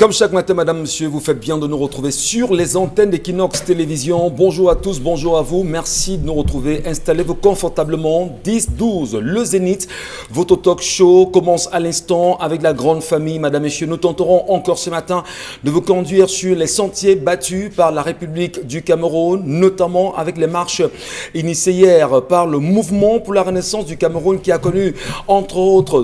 Comme chaque matin, madame, monsieur, vous faites bien de nous retrouver sur les antennes d'Equinox Télévision. Bonjour à tous, bonjour à vous. Merci de nous retrouver. Installez-vous confortablement. 10-12, le Zénith. Votre talk show commence à l'instant avec la grande famille. Madame, messieurs, nous tenterons encore ce matin de vous conduire sur les sentiers battus par la République du Cameroun, notamment avec les marches initiées hier par le mouvement pour la renaissance du Cameroun qui a connu, entre autres,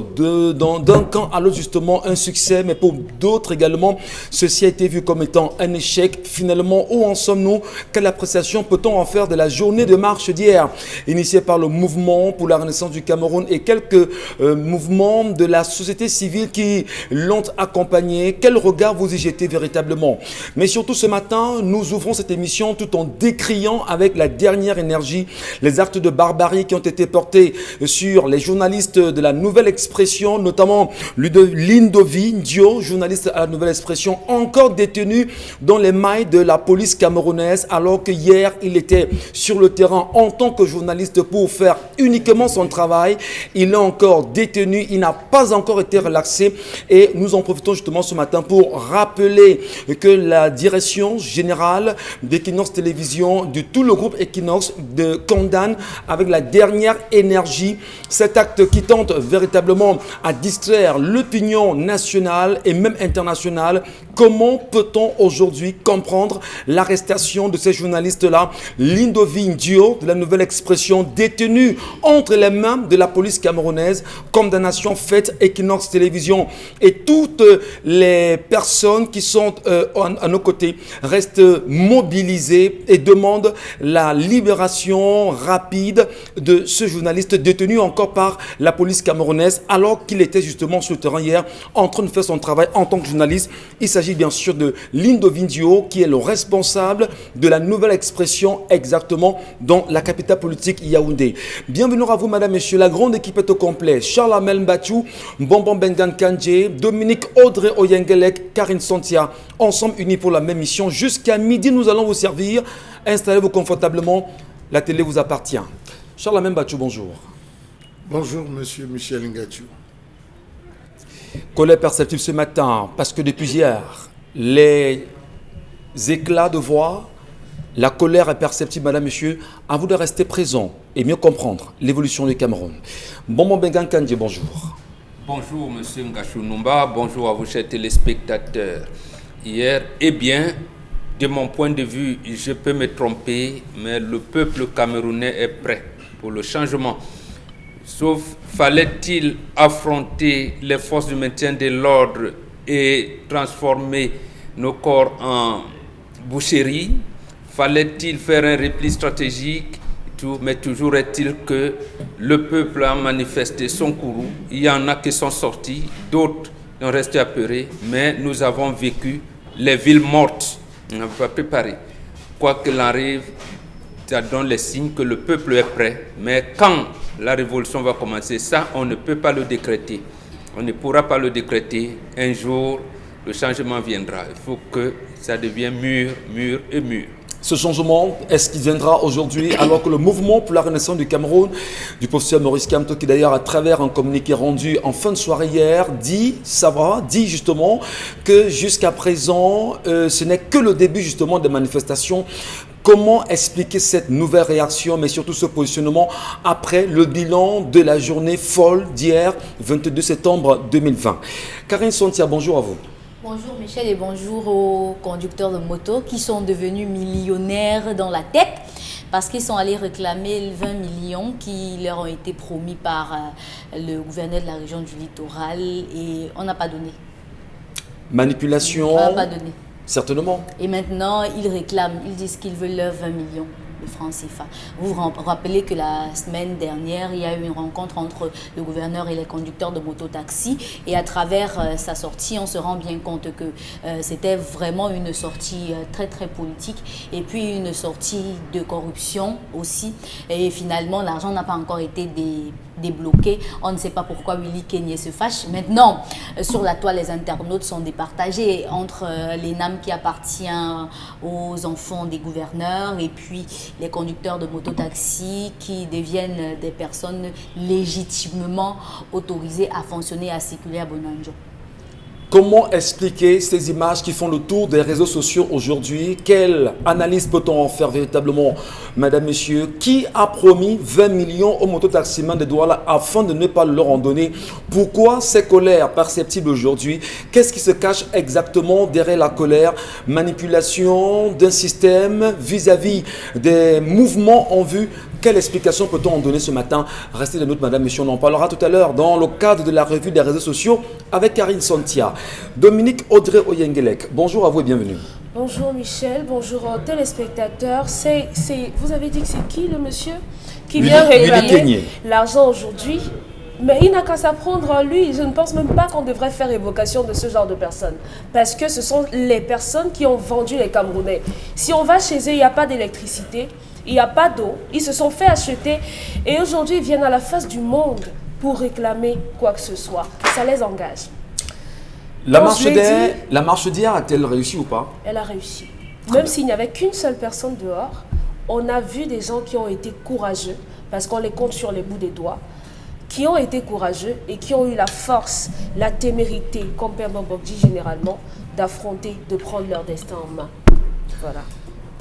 d'un camp à l'autre, justement, un succès, mais pour d'autres également, ceci a été vu comme étant un échec. Finalement, où en sommes-nous? Quelle appréciation peut-on en faire de la journée de marche d'hier, initiée par le mouvement pour la renaissance du Cameroun et quelques mouvements de la société civile qui l'ont accompagné? Quel regard vous y jetez véritablement? Mais surtout ce matin, nous ouvrons cette émission tout en décriant avec la dernière énergie les actes de barbarie qui ont été portés sur les journalistes de la Nouvelle Expression, notamment Lindovi Ndio, journaliste à la Nouvelle Expression, encore détenu dans les mailles de la police camerounaise, alors que hier il était sur le terrain en tant que journaliste pour faire uniquement son travail. Il est encore détenu, il n'a pas encore été relaxé et nous en profitons justement ce matin pour rappeler que la direction générale d'Equinox Télévision, de tout le groupe Equinox, condamne avec la dernière énergie cet acte qui tente véritablement à distraire l'opinion nationale et même internationale. Comment peut-on aujourd'hui comprendre l'arrestation de ces journalistes-là, Lindovi Ndio de la Nouvelle Expression, détenu entre les mains de la police camerounaise, condamnation faite Equinox Télévision et toutes les personnes qui sont à nos côtés restent mobilisées et demandent la libération rapide de ce journaliste détenu encore par la police camerounaise alors qu'il était justement sur le terrain hier en train de faire son travail en tant que journaliste. Il s'agit bien sûr de Lindovi Ndio qui est le responsable de la Nouvelle Expression exactement dans la capitale politique Yaoundé. Bienvenue à vous madame, messieurs, la grande équipe est au complet. Charles Amel Mbachou, Bonbon Bengan Kandje, Dominique Audrey Oyengelek, Karine Santia, ensemble unis pour la même mission. Jusqu'à midi, nous allons vous servir. Installez-vous confortablement, la télé vous appartient. Charles Amel Mbachou, bonjour. Bonjour monsieur Michel Ngachou. Colère perceptible ce matin parce que depuis hier, les éclats de voix, la colère est perceptible, madame, monsieur. À vous de rester présent et mieux comprendre l'évolution du Cameroun. Bonbon Bengan Kandje, bonjour. Bonjour monsieur Ngachou Numba, bonjour à vous chers téléspectateurs. Hier, eh bien, de mon point de vue, je peux me tromper, mais le peuple camerounais est prêt pour le changement. Sauf, fallait-il affronter les forces du maintien de l'ordre et transformer nos corps en boucherie? Fallait-il faire un repli stratégique? Mais toujours est-il que le peuple a manifesté son courroux. Il y en a qui sont sortis, d'autres ont resté apeurés, mais nous avons vécu les villes mortes. On n'a pas préparé. Quoi qu'il arrive, ça donne les signes que le peuple est prêt. Mais quand la révolution va commencer, ça, on ne peut pas le décréter. On ne pourra pas le décréter. Un jour, le changement viendra. Il faut que ça devienne mûr, mûr et mûr. Ce changement, est-ce qu'il viendra aujourd'hui alors que le mouvement pour la renaissance du Cameroun, du professeur Maurice Kamto, qui d'ailleurs à travers un communiqué rendu en fin de soirée hier, dit justement que jusqu'à présent, ce n'est que le début justement des manifestations. Comment expliquer cette nouvelle réaction, mais surtout ce positionnement après le bilan de la journée folle d'hier, 22 septembre 2020? Karine Santia, bonjour à vous. Bonjour Michel et bonjour aux conducteurs de moto qui sont devenus millionnaires dans la tête parce qu'ils sont allés réclamer 20 millions qui leur ont été promis par le gouverneur de la région du littoral et on n'a pas donné. Manipulation. On n'a pas donné. Certainement. Et maintenant, ils réclament, ils disent qu'ils veulent leurs 20 millions de francs CFA. Vous vous rappelez que la semaine dernière, il y a eu une rencontre entre le gouverneur et les conducteurs de moto-taxi. Et à travers sa sortie, on se rend bien compte que c'était vraiment une sortie très très politique. Et puis une sortie de corruption aussi. Et finalement, l'argent n'a pas encore été débloqué. On ne sait pas pourquoi Willy Kenyé se fâche. Maintenant, sur la toile, les internautes sont départagés entre l'ENAM qui appartient aux enfants des gouverneurs et puis les conducteurs de mototaxi qui deviennent des personnes légitimement autorisées à fonctionner et à circuler à Bonanjo. Comment expliquer ces images qui font le tour des réseaux sociaux aujourd'hui? Quelle analyse peut-on en faire véritablement, madame, monsieur? Qui a promis 20 millions aux mototaximans de Douala afin de ne pas leur en donner? Pourquoi ces colères perceptibles aujourd'hui? Qu'est-ce qui se cache exactement derrière la colère? Manipulation d'un système vis-à-vis des mouvements en vue. Quelle explication peut-on en donner ce matin? Restez de notre madame, monsieur, on en parlera tout à l'heure dans le cadre de la revue des réseaux sociaux avec Karine Sontia. Dominique Audrey Oyengelek, bonjour à vous et bienvenue. Bonjour Michel, bonjour aux téléspectateurs. Vous avez dit que c'est qui le monsieur qui vient réclamer l'argent aujourd'hui? Mais il n'a qu'à s'apprendre, lui. Je ne pense même pas qu'on devrait faire évocation de ce genre de personnes. Parce que ce sont les personnes qui ont vendu les Camerounais. Si on va chez eux, il n'y a pas d'électricité, il n'y a pas d'eau. Ils se sont fait acheter. Et aujourd'hui, ils viennent à la face du monde pour réclamer quoi que ce soit. Ça les engage. La marche d'hier a-t-elle réussi ou pas? Elle a réussi. Même s'il n'y avait qu'une seule personne dehors, on a vu des gens qui ont été courageux, parce qu'on les compte sur les bouts des doigts, qui ont été courageux et qui ont eu la force, la témérité, comme Père Bambok dit généralement, d'affronter, de prendre leur destin en main. Voilà.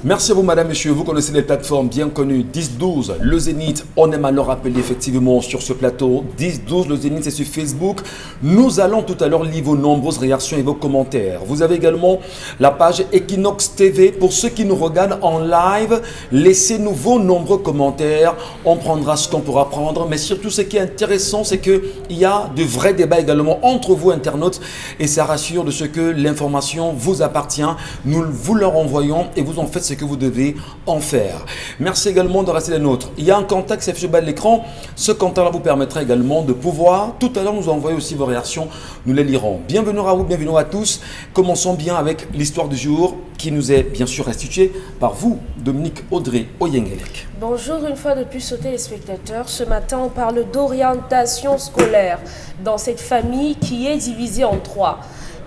Merci à vous, madame, monsieur. Vous connaissez les plateformes bien connues. 10-12, le Zénith. On aime à le rappeler effectivement sur ce plateau. 10-12, le Zénith, c'est sur Facebook. Nous allons tout à l'heure lire vos nombreuses réactions et vos commentaires. Vous avez également la page Equinox TV. Pour ceux qui nous regardent en live, laissez-nous vos nombreux commentaires. On prendra ce qu'on pourra prendre. Mais surtout, ce qui est intéressant, c'est qu'il y a de vrais débats également entre vous, internautes. Et ça rassure de ce que l'information vous appartient. Nous vous leur envoyons et vous en faites ce que vous devez en faire. Merci également de rester les nôtres. Il y a un contact qui s'affiche au bas de l'écran. Ce contact-là vous permettra également de pouvoir tout à l'heure nous envoyer aussi vos réactions. Nous les lirons. Bienvenue à vous, bienvenue à tous. Commençons bien avec l'histoire du jour qui nous est bien sûr restituée par vous, Dominique Audrey Oyengelek. Bonjour une fois de plus aux téléspectateurs. Ce matin, on parle d'orientation scolaire dans cette famille qui est divisée en trois.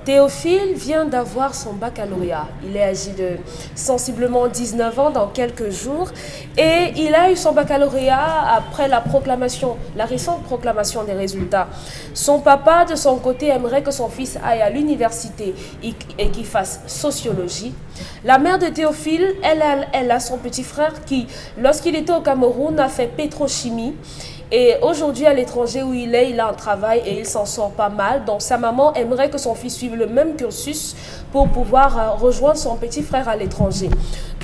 Théophile vient d'avoir son baccalauréat. Il est âgé de sensiblement 19 ans dans quelques jours et il a eu son baccalauréat après la récente proclamation des résultats. Son papa, de son côté, aimerait que son fils aille à l'université et qu'il fasse sociologie. La mère de Théophile, elle a son petit frère qui, lorsqu'il était au Cameroun, a fait pétrochimie. Et aujourd'hui, à l'étranger où il a un travail et il s'en sort pas mal. Donc, sa maman aimerait que son fils suive le même cursus pour pouvoir rejoindre son petit frère à l'étranger.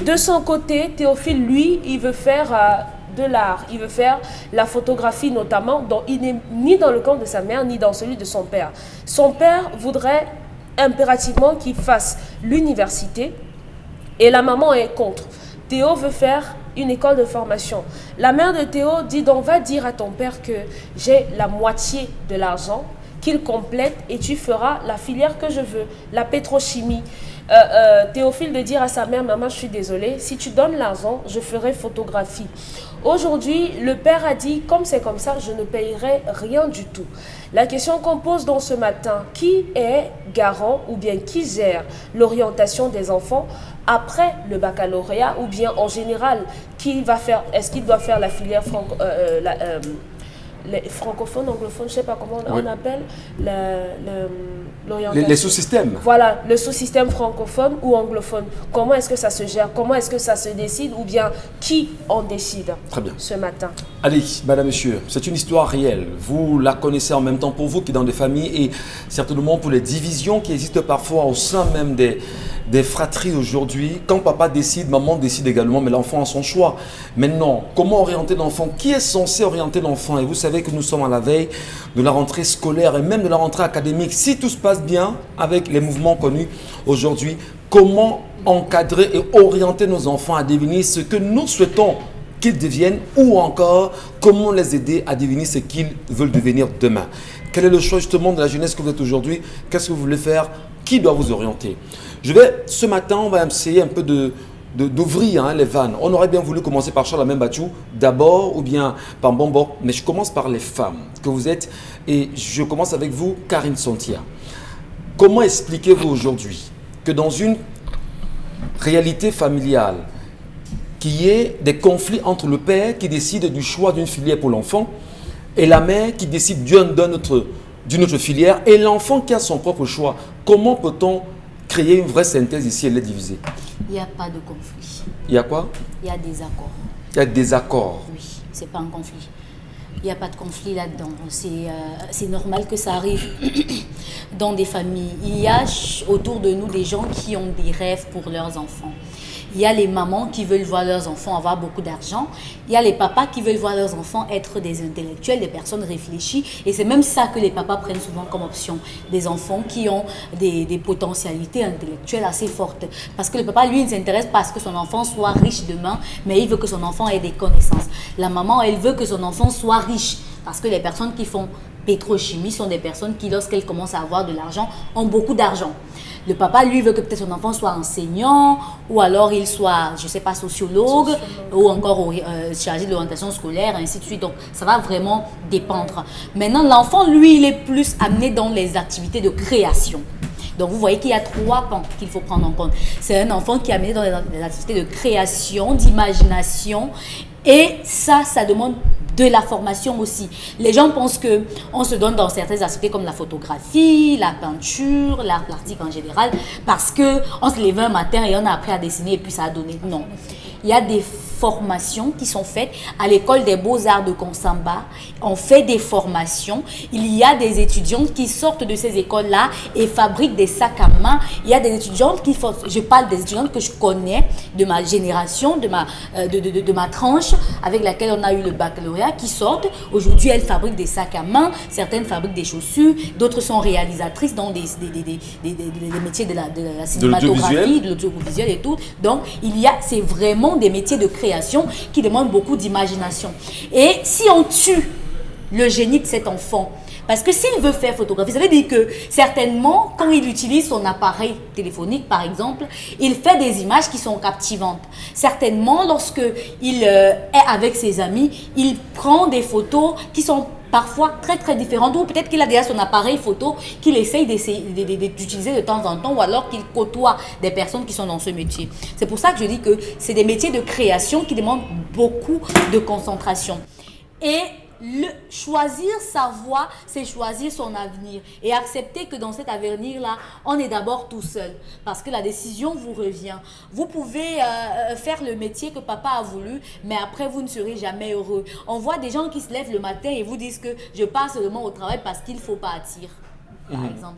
De son côté, Théophile, lui, il veut faire de l'art. Il veut faire la photographie notamment. Donc, il n'est ni dans le camp de sa mère, ni dans celui de son père. Son père voudrait impérativement qu'il fasse l'université et la maman est contre. Théo veut faire une école de formation. La mère de Théo dit donc va dire à ton père que j'ai la moitié de l'argent, qu'il complète et tu feras la filière que je veux, la pétrochimie. Théophile de dire à sa mère, maman je suis désolée, si tu donnes l'argent, je ferai photographie. Aujourd'hui, le père a dit, comme c'est comme ça, je ne payerai rien du tout. La question qu'on pose dans ce matin, qui est garant ou bien qui gère l'orientation des enfants après le baccalauréat ou bien en général, qui va faire, est-ce qu'il doit faire la filière les francophones, anglophones, je ne sais pas comment on appelle l'orientation. Les sous-systèmes. Voilà, le sous-système francophone ou anglophone. Comment est-ce que ça se gère? Comment est-ce que ça se décide? Ou bien qui en décide? Très bien. Ce matin? Allez, madame, monsieur, c'est une histoire réelle. Vous la connaissez en même temps pour vous qui dans des familles et certainement pour les divisions qui existent parfois au sein même des fratries aujourd'hui. Quand papa décide, maman décide également, mais l'enfant a son choix. Maintenant, comment orienter l'enfant? Qui est censé orienter l'enfant? Et vous savez que nous sommes à la veille de la rentrée scolaire et même de la rentrée académique. Si tout se passe bien avec les mouvements connus aujourd'hui, comment encadrer et orienter nos enfants à devenir ce que nous souhaitons qu'ils deviennent ou encore comment les aider à devenir ce qu'ils veulent devenir demain? Quel est le choix justement de la jeunesse que vous êtes aujourd'hui? Qu'est-ce que vous voulez faire? Qui doit vous orienter? Ce matin, on va essayer un peu d'ouvrir les vannes. On aurait bien voulu commencer par Charles Bachou d'abord ou bien par Bombo, mais je commence par les femmes que vous êtes et je commence avec vous, Karine Sontia. Comment expliquez-vous aujourd'hui que dans une réalité familiale, qu'il y ait des conflits entre le père qui décide du choix d'une filière pour l'enfant et la mère qui décide d'un autre d'une autre filière et l'enfant qui a son propre choix. Comment peut-on créer une vraie synthèse ici, elle est divisée? Il n'y a pas de conflit. Il y a quoi? Il y a des accords. Il y a des accords. Oui, c'est pas un conflit. Il n'y a pas de conflit là-dedans. C'est normal que ça arrive dans des familles. Il y a autour de nous des gens qui ont des rêves pour leurs enfants. Il y a les mamans qui veulent voir leurs enfants avoir beaucoup d'argent. Il y a les papas qui veulent voir leurs enfants être des intellectuels, des personnes réfléchies. Et c'est même ça que les papas prennent souvent comme option. Des enfants qui ont des potentialités intellectuelles assez fortes. Parce que le papa, lui, il ne s'intéresse pas à ce que son enfant soit riche demain, mais il veut que son enfant ait des connaissances. La maman, elle veut que son enfant soit riche. Parce que les personnes qui font pétrochimie sont des personnes qui, lorsqu'elles commencent à avoir de l'argent, ont beaucoup d'argent. Le papa, lui, veut que peut-être son enfant soit enseignant, ou alors il soit, je ne sais pas, sociologue, ou encore chargé de l'orientation scolaire, ainsi de suite. Donc, ça va vraiment dépendre. Maintenant, l'enfant, lui, il est plus amené dans les activités de création. Donc, vous voyez qu'il y a 3 pans qu'il faut prendre en compte. C'est un enfant qui est amené dans les activités de création, d'imagination, et ça demande de la formation aussi. Les gens pensent qu'on se donne dans certaines activités comme la photographie, la peinture, l'art plastique en général, parce qu'on se lève un matin et on a appris à dessiner et puis ça a donné. Non. Il y a des formations qui sont faites à l'école des beaux-arts de Konsamba. On fait des formations. Il y a des étudiantes qui sortent de ces écoles-là et fabriquent des sacs à main. Il y a des étudiantes qui font, je parle des étudiantes que je connais de ma génération, de ma tranche avec laquelle on a eu le baccalauréat, qui sortent. Aujourd'hui, elles fabriquent des sacs à main. Certaines fabriquent des chaussures. D'autres sont réalisatrices dans des métiers de la cinématographie, de l'audiovisuel et tout. Donc, c'est vraiment des métiers de création qui demandent beaucoup d'imagination. Et si on tue le génie de cet enfant, parce que s'il veut faire photographie, ça veut dire que certainement, quand il utilise son appareil téléphonique, par exemple, il fait des images qui sont captivantes. Certainement, lorsqu'il est avec ses amis, il prend des photos qui sont parfois très très différentes, ou peut-être qu'il a déjà son appareil photo qu'il essaye d'utiliser de temps en temps, ou alors qu'il côtoie des personnes qui sont dans ce métier. C'est pour ça que je dis que c'est des métiers de création qui demandent beaucoup de concentration. Et choisir sa voie, c'est choisir son avenir et accepter que dans cet avenir-là, on est d'abord tout seul parce que la décision vous revient. Vous pouvez faire le métier que papa a voulu, mais après vous ne serez jamais heureux. On voit des gens qui se lèvent le matin et vous disent que je pars seulement au travail parce qu'il faut partir, par exemple.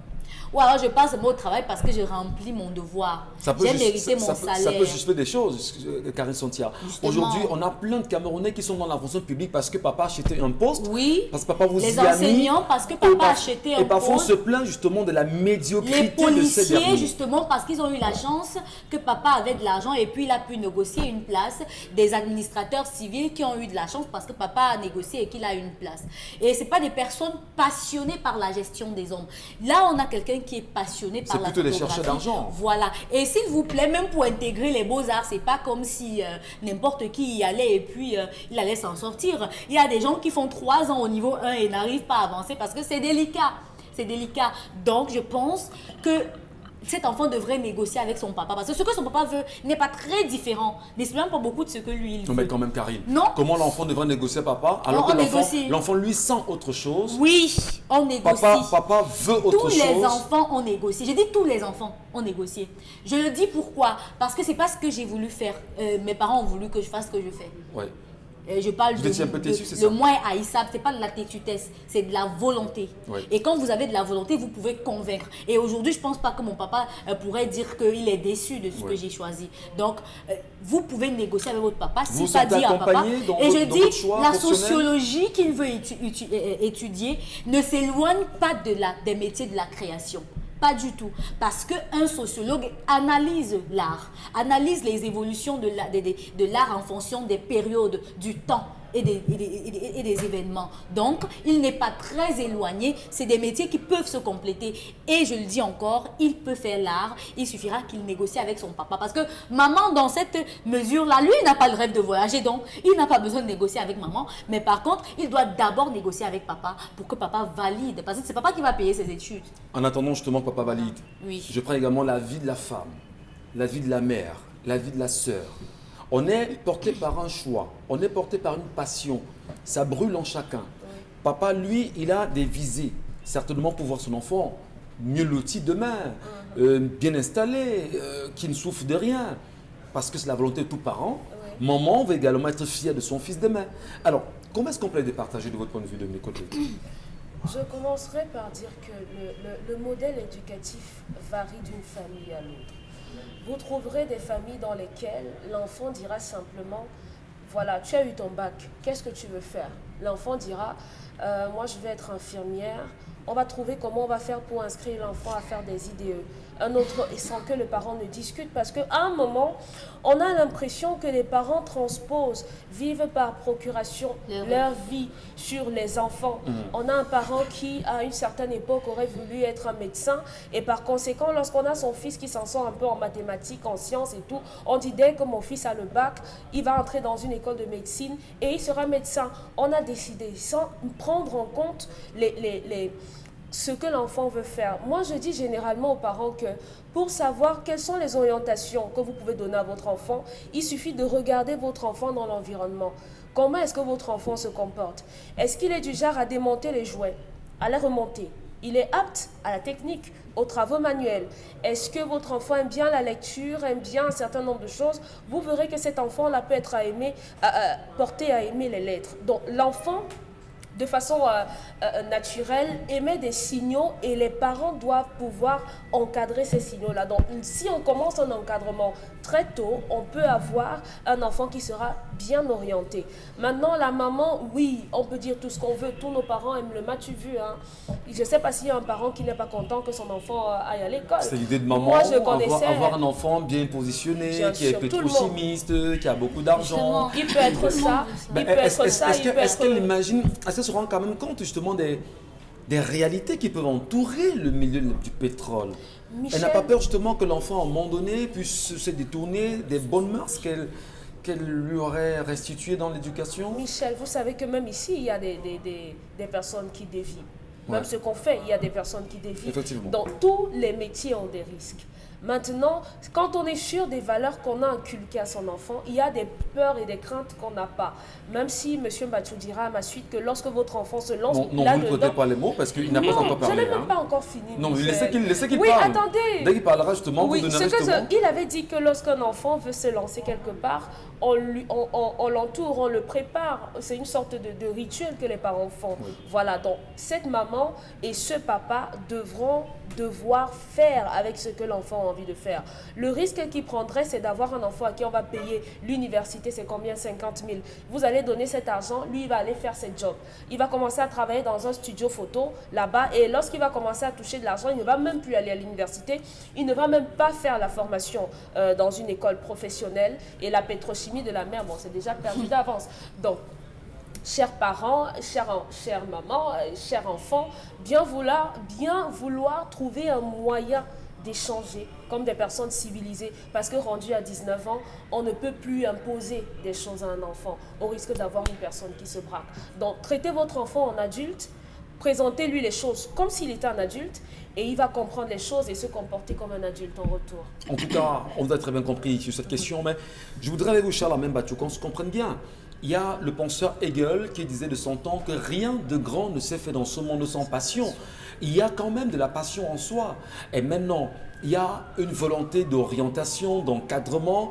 Ou alors je passe au travail parce que je remplis mon devoir. J'ai mérité mon salaire. Ça peut justifier des choses, Karine Sontia. Aujourd'hui, on a plein de Camerounais qui sont dans la fonction publique parce que papa a acheté un poste. Oui. Parce que papa vous y a mis. Les enseignants parce que papa a acheté un poste. Et parfois on se plaint justement de la médiocrité de ces derniers. Les policiers justement parce qu'ils ont eu la chance que papa avait de l'argent et puis il a pu négocier une place. Des administrateurs civils qui ont eu de la chance parce que papa a négocié et qu'il a une place. Et ce n'est pas des personnes passionnées par la gestion des hommes. Là, on a quelqu'un qui est passionné par la photographie. C'est plutôt des chercheurs d'argent. Voilà. Et s'il vous plaît, même pour intégrer les beaux-arts, c'est pas comme si n'importe qui y allait et puis il allait s'en sortir. Il y a des gens qui font 3 ans au niveau 1 et n'arrivent pas à avancer parce que c'est délicat. C'est délicat. Donc, je pense que cet enfant devrait négocier avec son papa parce que ce que son papa veut n'est pas très différent, n'est même pas beaucoup de ce que lui il veut. Non mais quand même Karine, non. Comment l'enfant devrait négocier papa alors que l'enfant lui sent autre chose? Oui, on négocie. Papa veut autre chose. Tous les enfants ont négocié. J'ai dit tous les enfants ont négocié. Je le dis pourquoi? Parce que c'est pas ce que j'ai voulu faire. Mes parents ont voulu que je fasse ce que je fais. Ouais. Je parle le moins haïssable, c'est pas de la têtudesse, c'est de la volonté. Oui. Et quand vous avez de la volonté, vous pouvez convaincre. Et aujourd'hui, je pense pas que mon papa pourrait dire qu'il est déçu de ce que j'ai choisi. Donc, vous pouvez négocier avec votre papa, si pas dire à papa. Et je dis, la sociologie qu'il veut étudier ne s'éloigne pas des métiers de la création. Pas du tout. Parce qu'un sociologue analyse l'art, analyse les évolutions de l'art en fonction des périodes, du temps et des événements. Donc, il n'est pas très éloigné. C'est des métiers qui peuvent se compléter. Et je le dis encore, il peut faire l'art. Il suffira qu'il négocie avec son papa. Parce que maman, dans cette mesure-là, lui, il n'a pas le rêve de voyager. Donc, il n'a pas besoin de négocier avec maman. Mais par contre, il doit d'abord négocier avec papa pour que papa valide. Parce que c'est papa qui va payer ses études. En attendant justement que papa valide, oui. Je prends également la vie de la femme, la vie de la mère, la vie de la sœur. On est porté par un choix, on est porté par une passion. Ça brûle en chacun. Papa, lui, il a des visées. certainement pour voir son enfant mieux loti demain, bien installé, qui ne souffre de rien. Parce que c'est la volonté de tout parent. Oui. Maman va également être fière de son fils demain. Alors, comment est-ce qu'on peut les départager de votre point de vue de mes côtés? Je commencerai par dire que le modèle éducatif varie d'une famille à l'autre. Vous trouverez des familles dans lesquelles l'enfant dira simplement, voilà, tu as eu ton bac, qu'est-ce que tu veux faire? L'enfant dira, moi je vais être infirmière. On va trouver comment on va faire pour inscrire l'enfant à faire des IDE. Un autre, et sans que le parent ne discute, parce qu'à un moment, on a l'impression que les parents transposent, vivent par procuration leur vie sur les enfants. On a un parent qui, à une certaine époque, aurait voulu être un médecin, et par conséquent, lorsqu'on a son fils qui s'en sort un peu en mathématiques, en sciences et tout, on dit dès que mon fils a le bac, il va entrer dans une école de médecine et il sera médecin. On a décidé, sans prendre en compte ce que l'enfant veut faire. Moi, je dis généralement aux parents que pour savoir quelles sont les orientations que vous pouvez donner à votre enfant, il suffit de regarder votre enfant dans l'environnement. Comment est-ce que votre enfant se comporte? Est-ce qu'il est du genre à démonter les jouets, à les remonter? Il est apte à la technique, aux travaux manuels. Est-ce que votre enfant aime bien la lecture, aime bien un certain nombre de choses? Vous verrez que cet enfant-là peut être porté à aimer les lettres. Donc, l'enfant, de façon naturelle, émet des signaux et les parents doivent pouvoir encadrer ces signaux-là. Donc, si on commence un encadrement très tôt, on peut avoir un enfant qui sera bien orienté. Maintenant, la maman, oui, on peut dire tout ce qu'on veut. Tous nos parents aiment le match vu. Hein. Je ne sais pas s'il y a un parent qui n'est pas content que son enfant aille à l'école. C'est l'idée de maman, moi, je connaissais, avoir un enfant bien positionné, bien qui est pétrochimiste, qui a beaucoup d'argent. Il peut être ça, il peut être ça. Est-ce qu'elle imagine, est-ce qu'elle se rend quand même compte justement des réalités qui peuvent entourer le milieu du pétrole? Michel, Elle n'a pas peur justement que l'enfant, à un moment donné, puisse se détourner des bonnes mœurs qu'elle lui aurait restituées dans l'éducation? Michel, vous savez que même ici, il y a des personnes qui dévient. Même Ouais. ce qu'on fait, il y a des personnes qui dévient. Effectivement. Donc, tous les métiers ont des risques. Maintenant, quand on est sûr des valeurs qu'on a inculquées à son enfant, il y a des peurs et des craintes qu'on n'a pas. Même si M. Mbachou dira à ma suite que lorsque votre enfant se lance Non, vous ne prêtez pas les mots parce qu'il n'a pas encore parlé. Je n'ai même hein. pas encore fini. Non, mais Michel. laissez qu'il oui, parle. attendez. Dès qu'il parlera justement, Oui, vous donnerez ce que justement. il avait dit que lorsqu'un enfant veut se lancer quelque part, on l'entoure, on le prépare. C'est une sorte de rituel que les parents font. Oui. Voilà, donc cette maman et ce papa devoir faire avec ce que l'enfant a envie de faire. Le risque qu'il prendrait, c'est d'avoir un enfant à qui on va payer l'université, c'est combien? 50 000. Vous allez donner cet argent, lui, il va aller faire ses jobs. Il va commencer à travailler dans un studio photo là-bas et lorsqu'il va commencer à toucher de l'argent, il ne va même plus aller à l'université, il ne va même pas faire la formation dans une école professionnelle et la pétrochimie de la mer, bon, c'est déjà perdu d'avance. Donc, chers parents, chère maman, chers enfants, bien vouloir trouver un moyen d'échanger comme des personnes civilisées. Parce que rendu à 19 ans, on ne peut plus imposer des choses à un enfant au risque d'avoir une personne qui se braque. Donc, traitez votre enfant en adulte, présentez-lui les choses comme s'il était un adulte et il va comprendre les choses et se comporter comme un adulte en retour. En tout cas, on vous a très bien compris sur cette question, mais je voudrais avec vous, Charles Mbachou, qu'on se comprenne bien. Il y a le penseur Hegel qui disait de son temps que rien de grand ne s'est fait dans ce monde sans passion. Il y a quand même de la passion en soi. Et maintenant, il y a une volonté d'orientation, d'encadrement.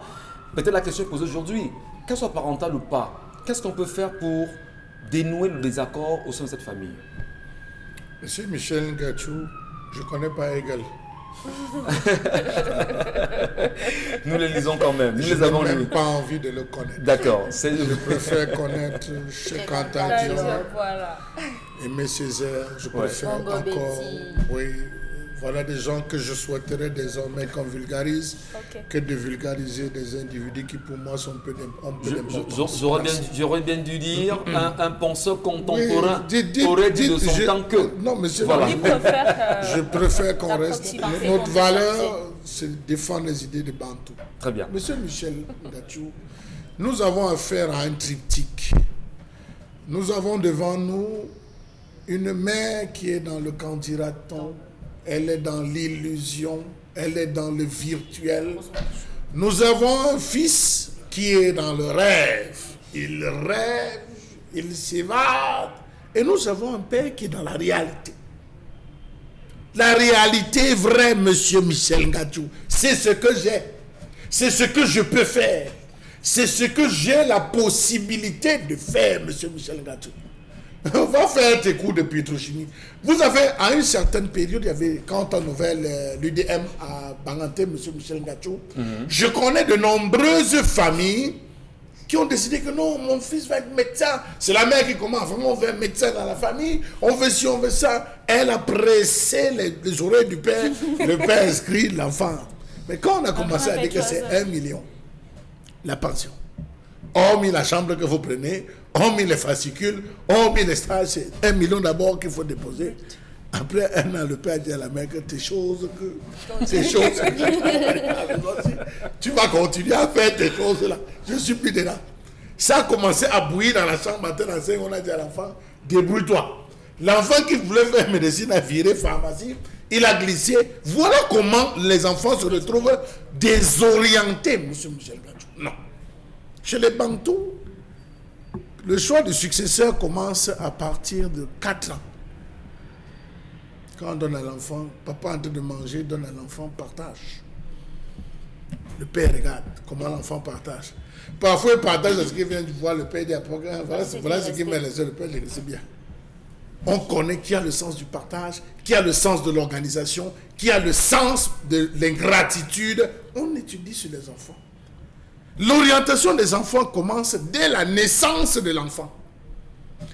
Peut-être la question est posée aujourd'hui, qu'elle soit parentale ou pas, qu'est-ce qu'on peut faire pour dénouer le désaccord au sein de cette famille? Monsieur Michel Ngachou, je ne connais pas Hegel. Nous les lisons quand même, nous Je les n'ai avons même lus. pas envie de le connaître. D'accord. Je préfère connaître Cheikh Anta Diop, Voilà. Aimé Césaire. Je Ouais. préfère Bongo encore. Betty. Oui, voilà des gens que je souhaiterais désormais qu'on vulgarise, Ok. que de vulgariser des individus qui pour moi sont peu d'importance. J'aurais bien dû dire un penseur contemporain Oui, aurait dit de son je- temps que. Non, monsieur, Voilà. Il préfère je préfère qu'on La reste. proximité Notre qu'on valeur, cherche. c'est défendre les idées de Bantou. Très bien. Monsieur Michel Ngachou, nous avons affaire à un triptyque. Nous avons devant nous une mère qui est dans le candidaton, elle est dans l'illusion, elle est dans le virtuel. Nous avons un fils qui est dans le rêve. Il rêve, il s'évade. Et nous avons un père qui est dans la réalité. La réalité vraie, monsieur Michel Ngachou, c'est ce que j'ai. C'est ce que je peux faire. C'est ce que j'ai la possibilité de faire, monsieur Michel Ngachou. On va faire tes cours de pétrochimie. Vous avez, à une certaine période, il y avait, quand on ouvrait l'UDM à Banganté, monsieur Michel Ngachou, je connais de nombreuses familles qui ont décidé que non, mon fils va être médecin. C'est la mère qui commence. Vraiment, on veut un médecin dans la famille. On veut ci, on veut ça. Elle a pressé les oreilles du père. Le père inscrit l'enfant. Mais quand on a commencé à dire que c'est 1 million, la pension, hormis la chambre que vous prenez, hormis les fascicules, hormis les stages, c'est 1 million d'abord qu'il faut déposer. Après un an, le père dit à la mère que tu vas continuer à faire tes choses là. Je suis plus dedans. Ça a commencé à bouillir dans la chambre matin. On a dit à l'enfant, débrouille-toi. L'enfant qui voulait faire médecine a viré pharmacie. Il a glissé. Voilà comment les enfants se retrouvent désorientés, monsieur Michel Ngachou. Non. Chez les Bantous, le choix du successeur commence à partir de 4 ans. Quand on donne à l'enfant, papa en train de manger, donne à l'enfant, partage. Le père regarde comment l'enfant partage. Parfois, il partage ce qu'il vient de voir, le père dit à voilà ce qui m'a laissé, le père dit c'est bien. On connaît qui a le sens du partage, qui a le sens de l'organisation, qui a le sens de l'ingratitude. On étudie sur les enfants. L'orientation des enfants commence dès la naissance de l'enfant.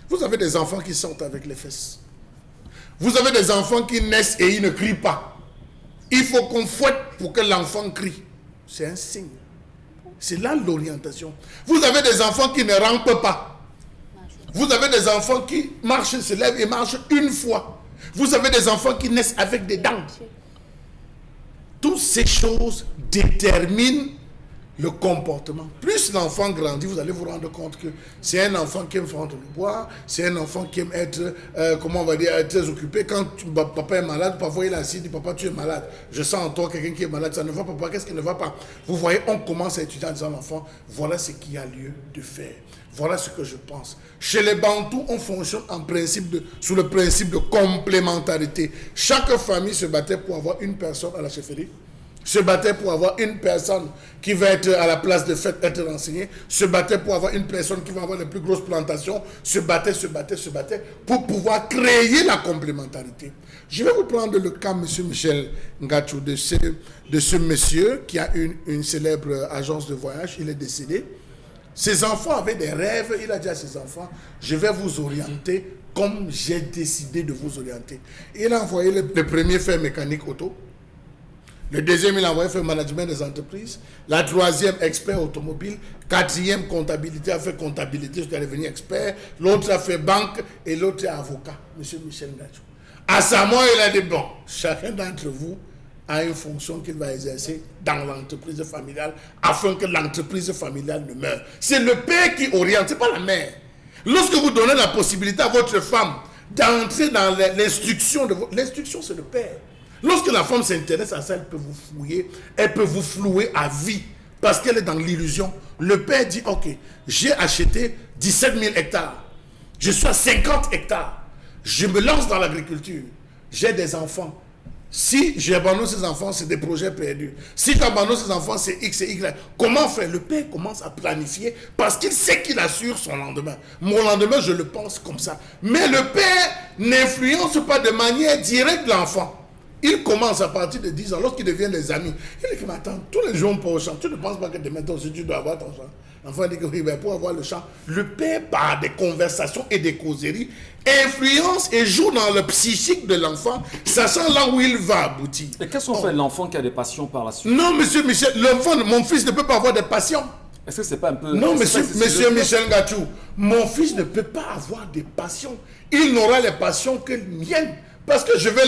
Vous avez des enfants qui sortent avec les fesses. Vous avez des enfants qui naissent et ils ne crient pas. Il faut qu'on fouette pour que l'enfant crie. C'est un signe. C'est là l'orientation. Vous avez des enfants qui ne rampent pas. Vous avez des enfants qui marchent, se lèvent et marchent une fois. Vous avez des enfants qui naissent avec des dents. Toutes ces choses déterminent le comportement. Plus l'enfant grandit, vous allez vous rendre compte que c'est un enfant qui aime fendre le bois, c'est un enfant qui aime être, comment on va dire, très occupé. Quand papa est malade, parfois il est assis, il dit papa tu es malade. Je sens en toi quelqu'un qui est malade, ça ne va pas, papa, qu'est-ce qui ne va pas? Vous voyez, on commence à étudier en disant à l'enfant, voilà ce qu'il y a lieu de faire. Voilà ce que je pense. Chez les Bantous, on fonctionne sous le principe de complémentarité. Chaque famille se battait pour avoir une personne à la chefferie, se battait pour avoir une personne qui va être à la place de fête, être renseignée, se battait pour avoir une personne qui va avoir les plus grosses plantations, se battait pour pouvoir créer la complémentarité. Je vais vous prendre le cas, monsieur Michel Ngachou, de ce monsieur qui a une célèbre agence de voyage. Il est décédé. Ses enfants avaient des rêves. Il a dit à ses enfants, je vais vous orienter comme j'ai décidé de vous orienter. Il a envoyé le premier faire mécanique auto. Le deuxième, il a envoyé faire management des entreprises. La troisième, expert automobile. Quatrième, comptabilité, a fait comptabilité, je suis devenu expert. L'autre a fait banque et l'autre est avocat, monsieur Michel Ngachou. À sa mort, il a dit, bon, chacun d'entre vous a une fonction qu'il va exercer dans l'entreprise familiale afin que l'entreprise familiale ne meure. C'est le père qui oriente, ce n'est pas la mère. Lorsque vous donnez la possibilité à votre femme d'entrer dans l'instruction, l'instruction c'est le père. Lorsque la femme s'intéresse à ça, elle peut vous fouiller, elle peut vous flouer à vie parce qu'elle est dans l'illusion. Le père dit, ok, j'ai acheté 17 000 hectares, je suis à 50 hectares, je me lance dans l'agriculture, j'ai des enfants. Si j'abandonne ces enfants, c'est des projets perdus. Si j'abandonne ces enfants, c'est X et Y. Comment faire? Le père commence à planifier parce qu'il sait qu'il assure son lendemain. Mon lendemain, je le pense comme ça. Mais le père n'influence pas de manière directe l'enfant. Il commence à partir de 10 ans, lorsqu'ils deviennent des amis. Il dit que, attends, tous les jours on part au champ. Tu ne penses pas que demain, si tu dois avoir ton champ. L'enfant dit que oui, ben, pour avoir le champ, le père, par des conversations et des causeries, influence et joue dans le psychique de l'enfant, sachant là où il va aboutir. Et qu'est-ce qu'on fait de l'enfant qui a des passions par la suite? Non, monsieur Michel, l'enfant, mon fils ne peut pas avoir des passions. Est-ce que c'est pas un peu... Non, monsieur Michel Ngachou, mon fils ne peut pas avoir des passions. Il n'aura les passions que miennes. Parce que je vais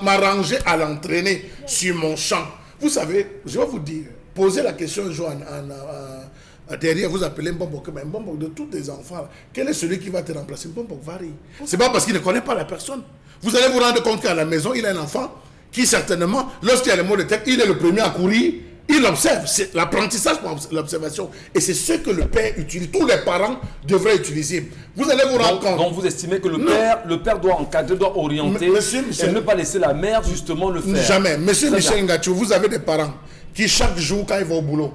m'arranger à l'entraîner sur mon champ. Vous savez, je vais vous dire, posez la question un jour derrière, vous appelez Mbombo, mais Mbombo de tous les enfants, quel est celui qui va te remplacer? Mbombo varie. C'est pas parce qu'il ne connaît pas la personne. Vous allez vous rendre compte qu'à la maison, il a un enfant qui certainement, lorsqu'il y a les maux de tête, il est le premier à courir Il observe, c'est l'apprentissage par l'observation. Et c'est ce que le père utilise. Tous les parents devraient utiliser. Vous allez vous rendre compte. Donc vous estimez que le père doit encadrer, doit orienter et ne pas laisser la mère justement le faire. Jamais. Monsieur Michel Ngachou, vous avez des parents qui chaque jour quand ils vont au boulot,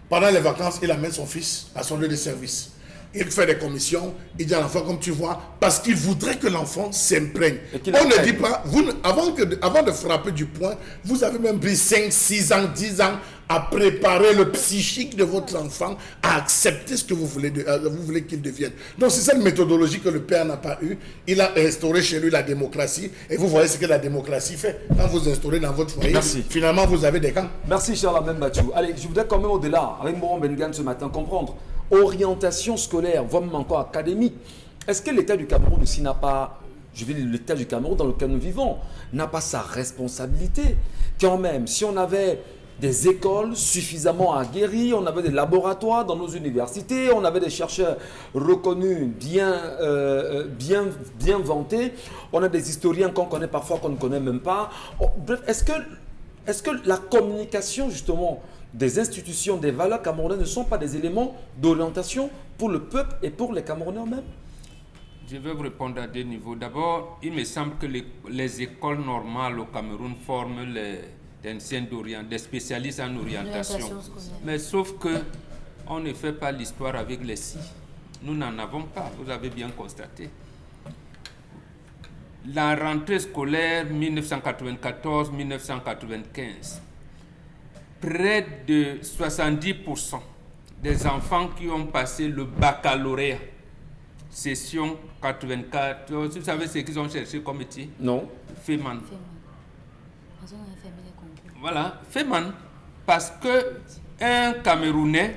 pendant les vacances, il amène son fils à son lieu de service. Il fait des commissions, il dit à l'enfant comme tu vois, parce qu'il voudrait que l'enfant s'imprègne. On ne dit pas, avant de frapper du poing, vous avez même pris 5, 6 ans, 10 ans à préparer le psychique de votre enfant à accepter ce que vous voulez qu'il devienne. Donc c'est cette méthodologie que le père n'a pas eue. Il a instauré chez lui la démocratie et vous voyez ce que la démocratie fait. Quand vous instaurez dans votre foyer, finalement vous avez des camps. Merci Charles Bachou. Allez, je voudrais quand même au-delà, avec Moran Bengan ce matin, comprendre. Orientation scolaire, voire même encore académique. Est-ce que l'État du Cameroun aussi n'a pas, je vais dire l'État du Cameroun dans lequel nous vivons, n'a pas sa responsabilité? Quand même, si on avait des écoles suffisamment aguerries, on avait des laboratoires dans nos universités, on avait des chercheurs reconnus, bien vantés, on a des historiens qu'on connaît parfois, qu'on ne connaît même pas. Bref, est-ce que la communication justement des institutions, des valeurs camerounaises ne sont pas des éléments d'orientation pour le peuple et pour les Camerounais eux-mêmes? Je vais vous répondre à deux niveaux. D'abord, il me semble que les écoles normales au Cameroun forment des spécialistes en orientation. Mais sauf que on ne fait pas l'histoire avec les si. Nous n'en avons pas, vous avez bien constaté. La rentrée scolaire 1994-1995, près de 70% des enfants qui ont passé le baccalauréat, session 84, vous savez ce qu'ils ont cherché comme métier? Non. Féman. Voilà, Féman. Parce que un Camerounais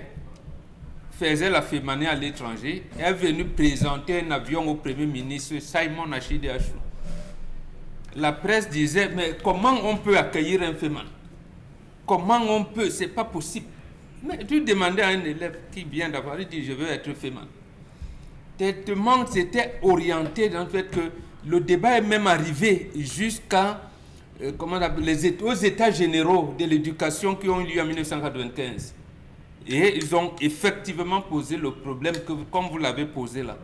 faisait la Fémanée à l'étranger et est venu présenter un avion au Premier ministre Simon Achide Achou. La presse disait, mais comment on peut accueillir un Féman? Comment on peut? C'est pas possible. Mais tu demandais à un élève qui vient d'avoir, il dit, je veux être Féman. Tellement c'était orienté dans le fait que le débat est même arrivé jusqu'à aux états généraux de l'éducation qui ont eu lieu en 1995. Et ils ont effectivement posé le problème comme vous l'avez posé là.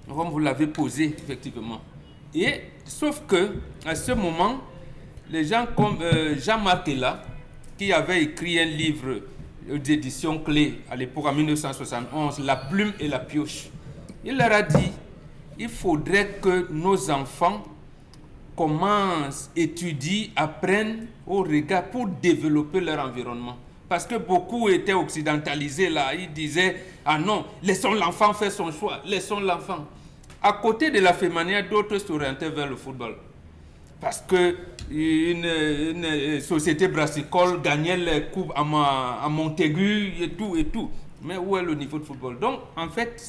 Comme vous l'avez posé, effectivement. Et sauf que à ce moment, les gens comme Jean-Marc Ella, qui avait écrit un livre d'édition clé à l'époque en 1971, La plume et la pioche, il leur a dit il faudrait que nos enfants commencent, étudient, apprennent au regard pour développer leur environnement. Parce que beaucoup étaient occidentalisés là, ils disaient ah non, laissons l'enfant faire son choix, laissons l'enfant. À côté de la fémanière, d'autres s'orientaient vers le football. Parce que une société brassicole gagnait les coupes à Montaigu et tout. Mais où est le niveau de football? Donc, en fait,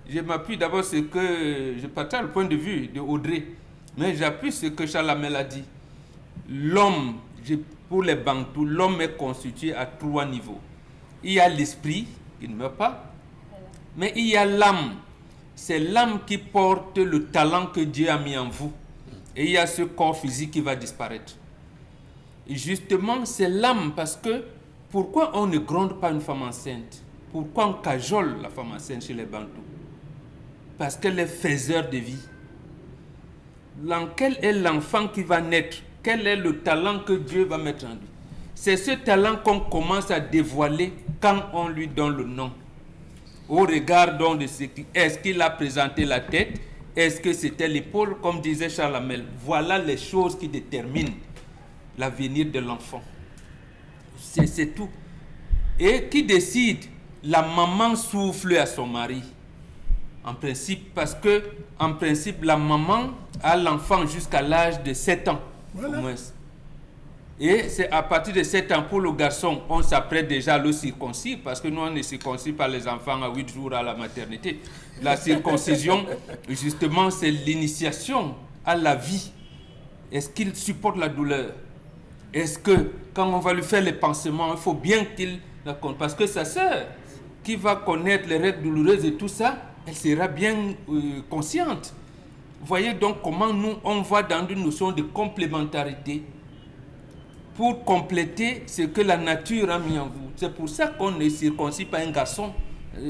je m'appuie d'abord sur ce que je partage le point de vue de Audrey. Mais j'appuie ce que Charles Hamel a dit. L'homme, pour les Bantous, l'homme est constitué à 3 niveaux. Il y a l'esprit, il ne meurt pas. Mais il y a l'âme. C'est l'âme qui porte le talent que Dieu a mis en vous. Et il y a ce corps physique qui va disparaître. Et justement, c'est l'âme, parce que pourquoi on ne gronde pas une femme enceinte? Pourquoi on cajole la femme enceinte chez les Bantous? Parce qu'elle est faiseur de vie. Quel est l'enfant qui va naître? Quel est le talent que Dieu va mettre en lui? C'est ce talent qu'on commence à dévoiler quand on lui donne le nom. Au regard donc de ce qui... Est-ce qu'il a présenté la tête? Est-ce que c'était l'épaule? Comme disait Charles Hamel, voilà les choses qui déterminent l'avenir de l'enfant. C'est tout. Et qui décide? La maman souffle à son mari. En principe, parce que, en principe, la maman a l'enfant jusqu'à l'âge de 7 ans. Voilà. Au moins. Et c'est à partir de 7 ans, pour le garçon, on s'apprête déjà à le circoncire, parce que nous, on ne circoncise pas les enfants à 8 jours à la maternité. La circoncision, justement, c'est l'initiation à la vie. Est-ce qu'il supporte la douleur? Est-ce que, quand on va lui faire les pansements, il faut bien qu'il la compte? Parce que sa sœur, qui va connaître les règles douloureuses et tout ça, elle sera bien consciente. Vous voyez donc comment nous, on va dans une notion de complémentarité pour compléter ce que la nature a mis en vous. C'est pour ça qu'on ne circoncis pas un garçon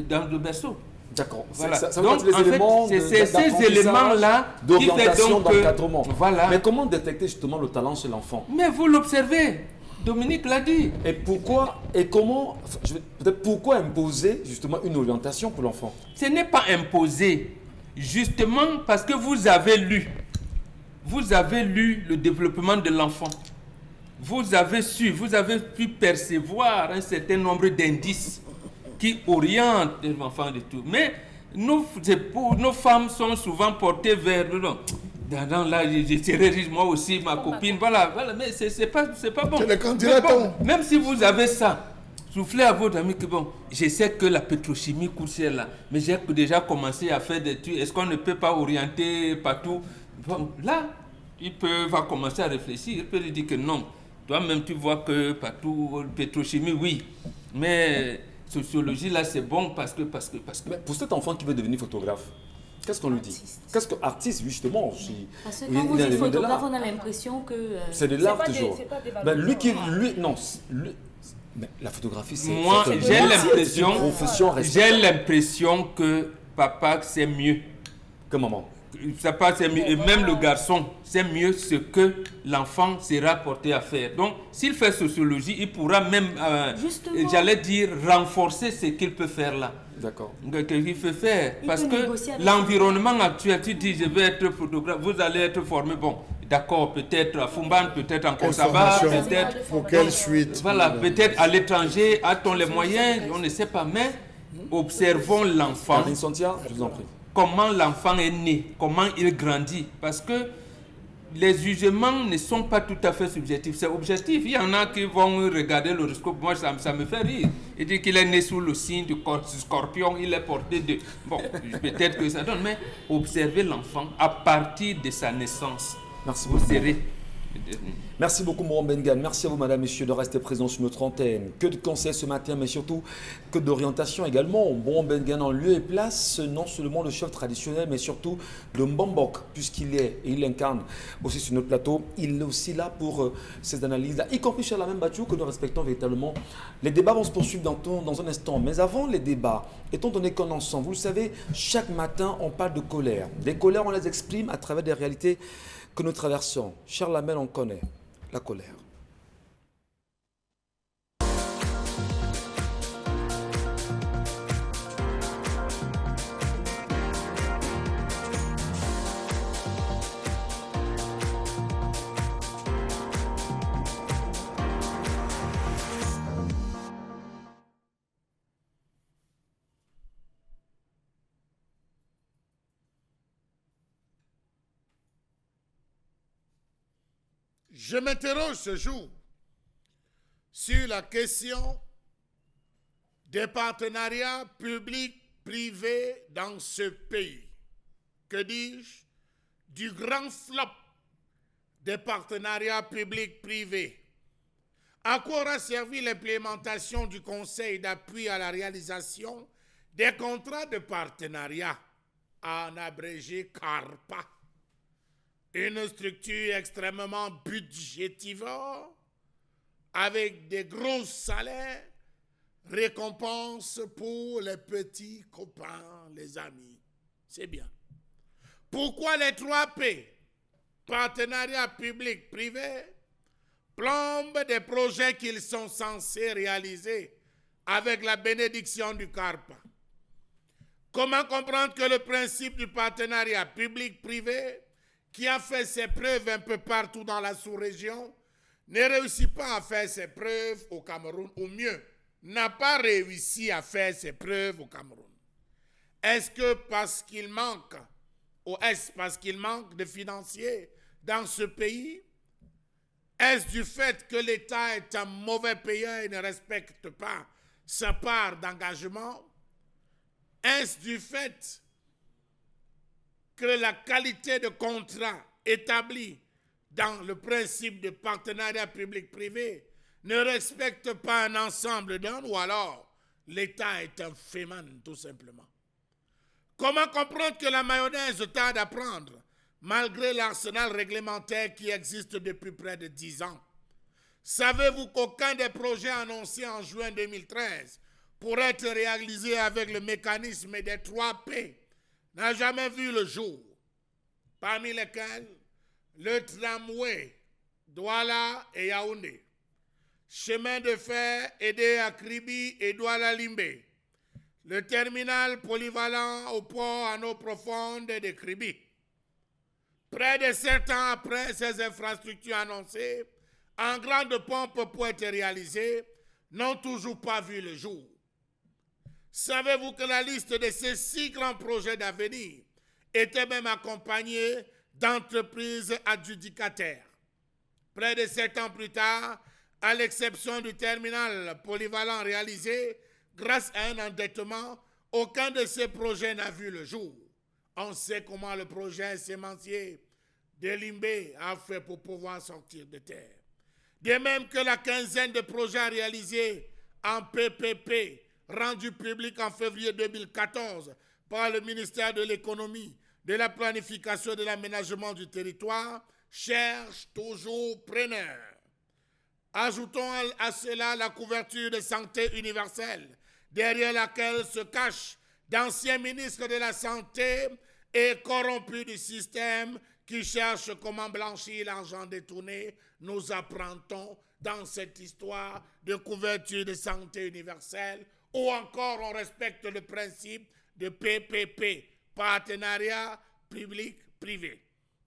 dans le berceau. D'accord. Voilà. Ça Donc, les éléments c'est ces éléments-là d'orientation, d'encadrement. Voilà. Mais comment détecter justement le talent chez l'enfant? Mais vous l'observez. Dominique l'a dit. Et pourquoi et comment, peut-être pourquoi imposer justement une orientation pour l'enfant? Ce n'est pas imposé. Justement parce que vous avez lu. Vous avez lu le développement de l'enfant. Vous avez pu percevoir un certain nombre d'indices qui orientent l'enfant de tout. Mais nos femmes sont souvent portées vers... Là, je serai riche, moi aussi, ma copine, voilà, mais c'est pas bon. C'est le candidat. Même si vous avez ça, soufflez à votre ami que bon, je sais que la pétrochimie coûte cher là, mais j'ai déjà commencé à faire des études, est-ce qu'on ne peut pas orienter partout? Bon, là, va commencer à réfléchir, il peut lui dire que non. Toi-même, tu vois que partout, pétrochimie, oui, mais sociologie, là, c'est bon parce que... Mais pour cet enfant qui veut devenir photographe, qu'est-ce qu'on lui dit? Qu'est-ce que artiste, justement? Parce que quand vous dites photographe, on a l'impression que... C'est de l'art toujours. Mais la photographie, c'est... Moi, j'ai l'impression que papa, c'est mieux. Que maman. Papa, c'est mieux. Et même le garçon, c'est mieux ce que l'enfant sera porté à faire. Donc, s'il fait sociologie, il pourra même, j'allais dire, renforcer ce qu'il peut faire là. D'accord. Qu'il peut faire. Parce que l'environnement actuel, tu dis, je vais être photographe, vous allez être formé, bon, d'accord, peut-être à Fumban, peut-être en Konsaba, peut-être... Pour quelle suite? Voilà, peut-être à l'étranger, a-t-on les moyens, on ne sait pas, mais observons l'enfant. Je vous en prie. Comment l'enfant est né, comment il grandit. Parce que les jugements ne sont pas tout à fait subjectifs, c'est objectif. Il y en a qui vont regarder l'horoscope, moi ça me fait rire. Il dit qu'il est né sous le signe du scorpion, il est porté de... Bon, peut-être que ça donne, mais observez l'enfant à partir de sa naissance. Merci beaucoup. Merci beaucoup, Mourad Bengan. Merci à vous, madame, messieurs, de rester présents sur notre antenne. Que de conseils ce matin, mais surtout que d'orientation également. Mourad Bengan en lieu et place, non seulement le chef traditionnel, mais surtout le Mbambok, puisqu'il est et il incarne aussi sur notre plateau. Il est aussi là pour ces analyses-là, y compris chez la même Bachou, que nous respectons véritablement. Les débats vont se poursuivre dans un instant. Mais avant les débats, étant donné qu'on est ensemble, vous le savez, chaque matin, on parle de colère. Des colères, on les exprime à travers des réalités que nous traversons. Charles Lamel, on connaît la colère. Je m'interroge ce jour sur la question des partenariats publics-privés dans ce pays. Que dis-je? Du grand flop des partenariats publics-privés. À quoi aura servi l'implémentation du Conseil d'appui à la réalisation des contrats de partenariat, en abrégé CARPA? Une structure extrêmement budgétivore, avec des gros salaires, récompenses pour les petits copains, les amis. C'est bien. Pourquoi les 3P, partenariat public-privé, plombent des projets qu'ils sont censés réaliser avec la bénédiction du CARPA? Comment comprendre que le principe du partenariat public-privé, qui a fait ses preuves un peu partout dans la sous-région, ne réussit pas à faire ses preuves au Cameroun, ou mieux, n'a pas réussi à faire ses preuves au Cameroun? Est-ce que parce qu'il manque, ou est-ce parce qu'il manque de financiers dans ce pays? Est-ce du fait que l'État est un mauvais payeur et ne respecte pas sa part d'engagement? Est-ce du fait que la qualité de contrat établi dans le principe de partenariat public-privé ne respecte pas un ensemble d'hommes, ou alors l'État est un féman, tout simplement? Comment comprendre que la mayonnaise tarde à prendre, malgré l'arsenal réglementaire qui existe depuis près de 10 ans? Savez-vous qu'aucun des projets annoncés en juin 2013 pour être réalisé avec le mécanisme des 3 P n'a jamais vu le jour, parmi lesquels le tramway Douala et Yaoundé, chemin de fer aidé à Kribi et Douala Limbé, le terminal polyvalent au port en eau profonde de Kribi. Près de 7 ans après ces infrastructures annoncées, en grande pompe pour être réalisées, n'ont toujours pas vu le jour. Savez-vous que la liste de ces 6 grands projets d'avenir était même accompagnée d'entreprises adjudicataires? Près de 7 ans plus tard, à l'exception du terminal polyvalent réalisé, grâce à un endettement, aucun de ces projets n'a vu le jour. On sait comment le projet sémencier de Limbé a fait pour pouvoir sortir de terre. De même que la quinzaine de projets réalisés en PPP, rendus publics en février 2014 par le ministère de l'Économie, de la Planification et de l'Aménagement du territoire, cherchent toujours preneurs. Ajoutons à cela la couverture de santé universelle, derrière laquelle se cachent d'anciens ministres de la Santé et corrompus du système qui cherchent comment blanchir l'argent détourné. Nous apprend-on dans cette histoire de couverture de santé universelle, ou encore on respecte le principe de PPP, partenariat public-privé.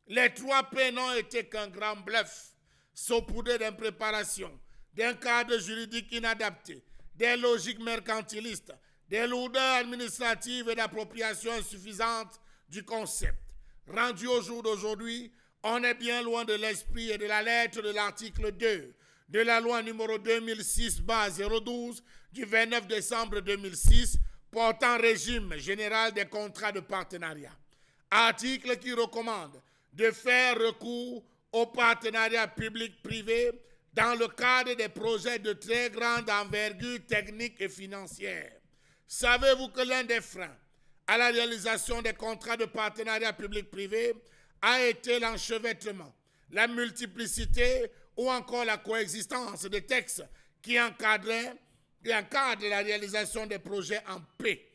Les 3 P n'ont été qu'un grand bluff, saupoudré d'impréparation, d'un cadre juridique inadapté, des logiques mercantilistes, des lourdeurs administratives et d'appropriation insuffisante du concept. Rendu au jour d'aujourd'hui, on est bien loin de l'esprit et de la lettre de l'article 2 de la loi numéro 2006-012 du 29 décembre 2006 portant régime général des contrats de partenariat. Article qui recommande de faire recours au partenariat public-privé dans le cadre des projets de très grande envergure technique et financière. Savez-vous que l'un des freins à la réalisation des contrats de partenariat public-privé a été l'enchevêtrement, la multiplicité ou encore la coexistence des textes qui encadrent la réalisation des projets en paix,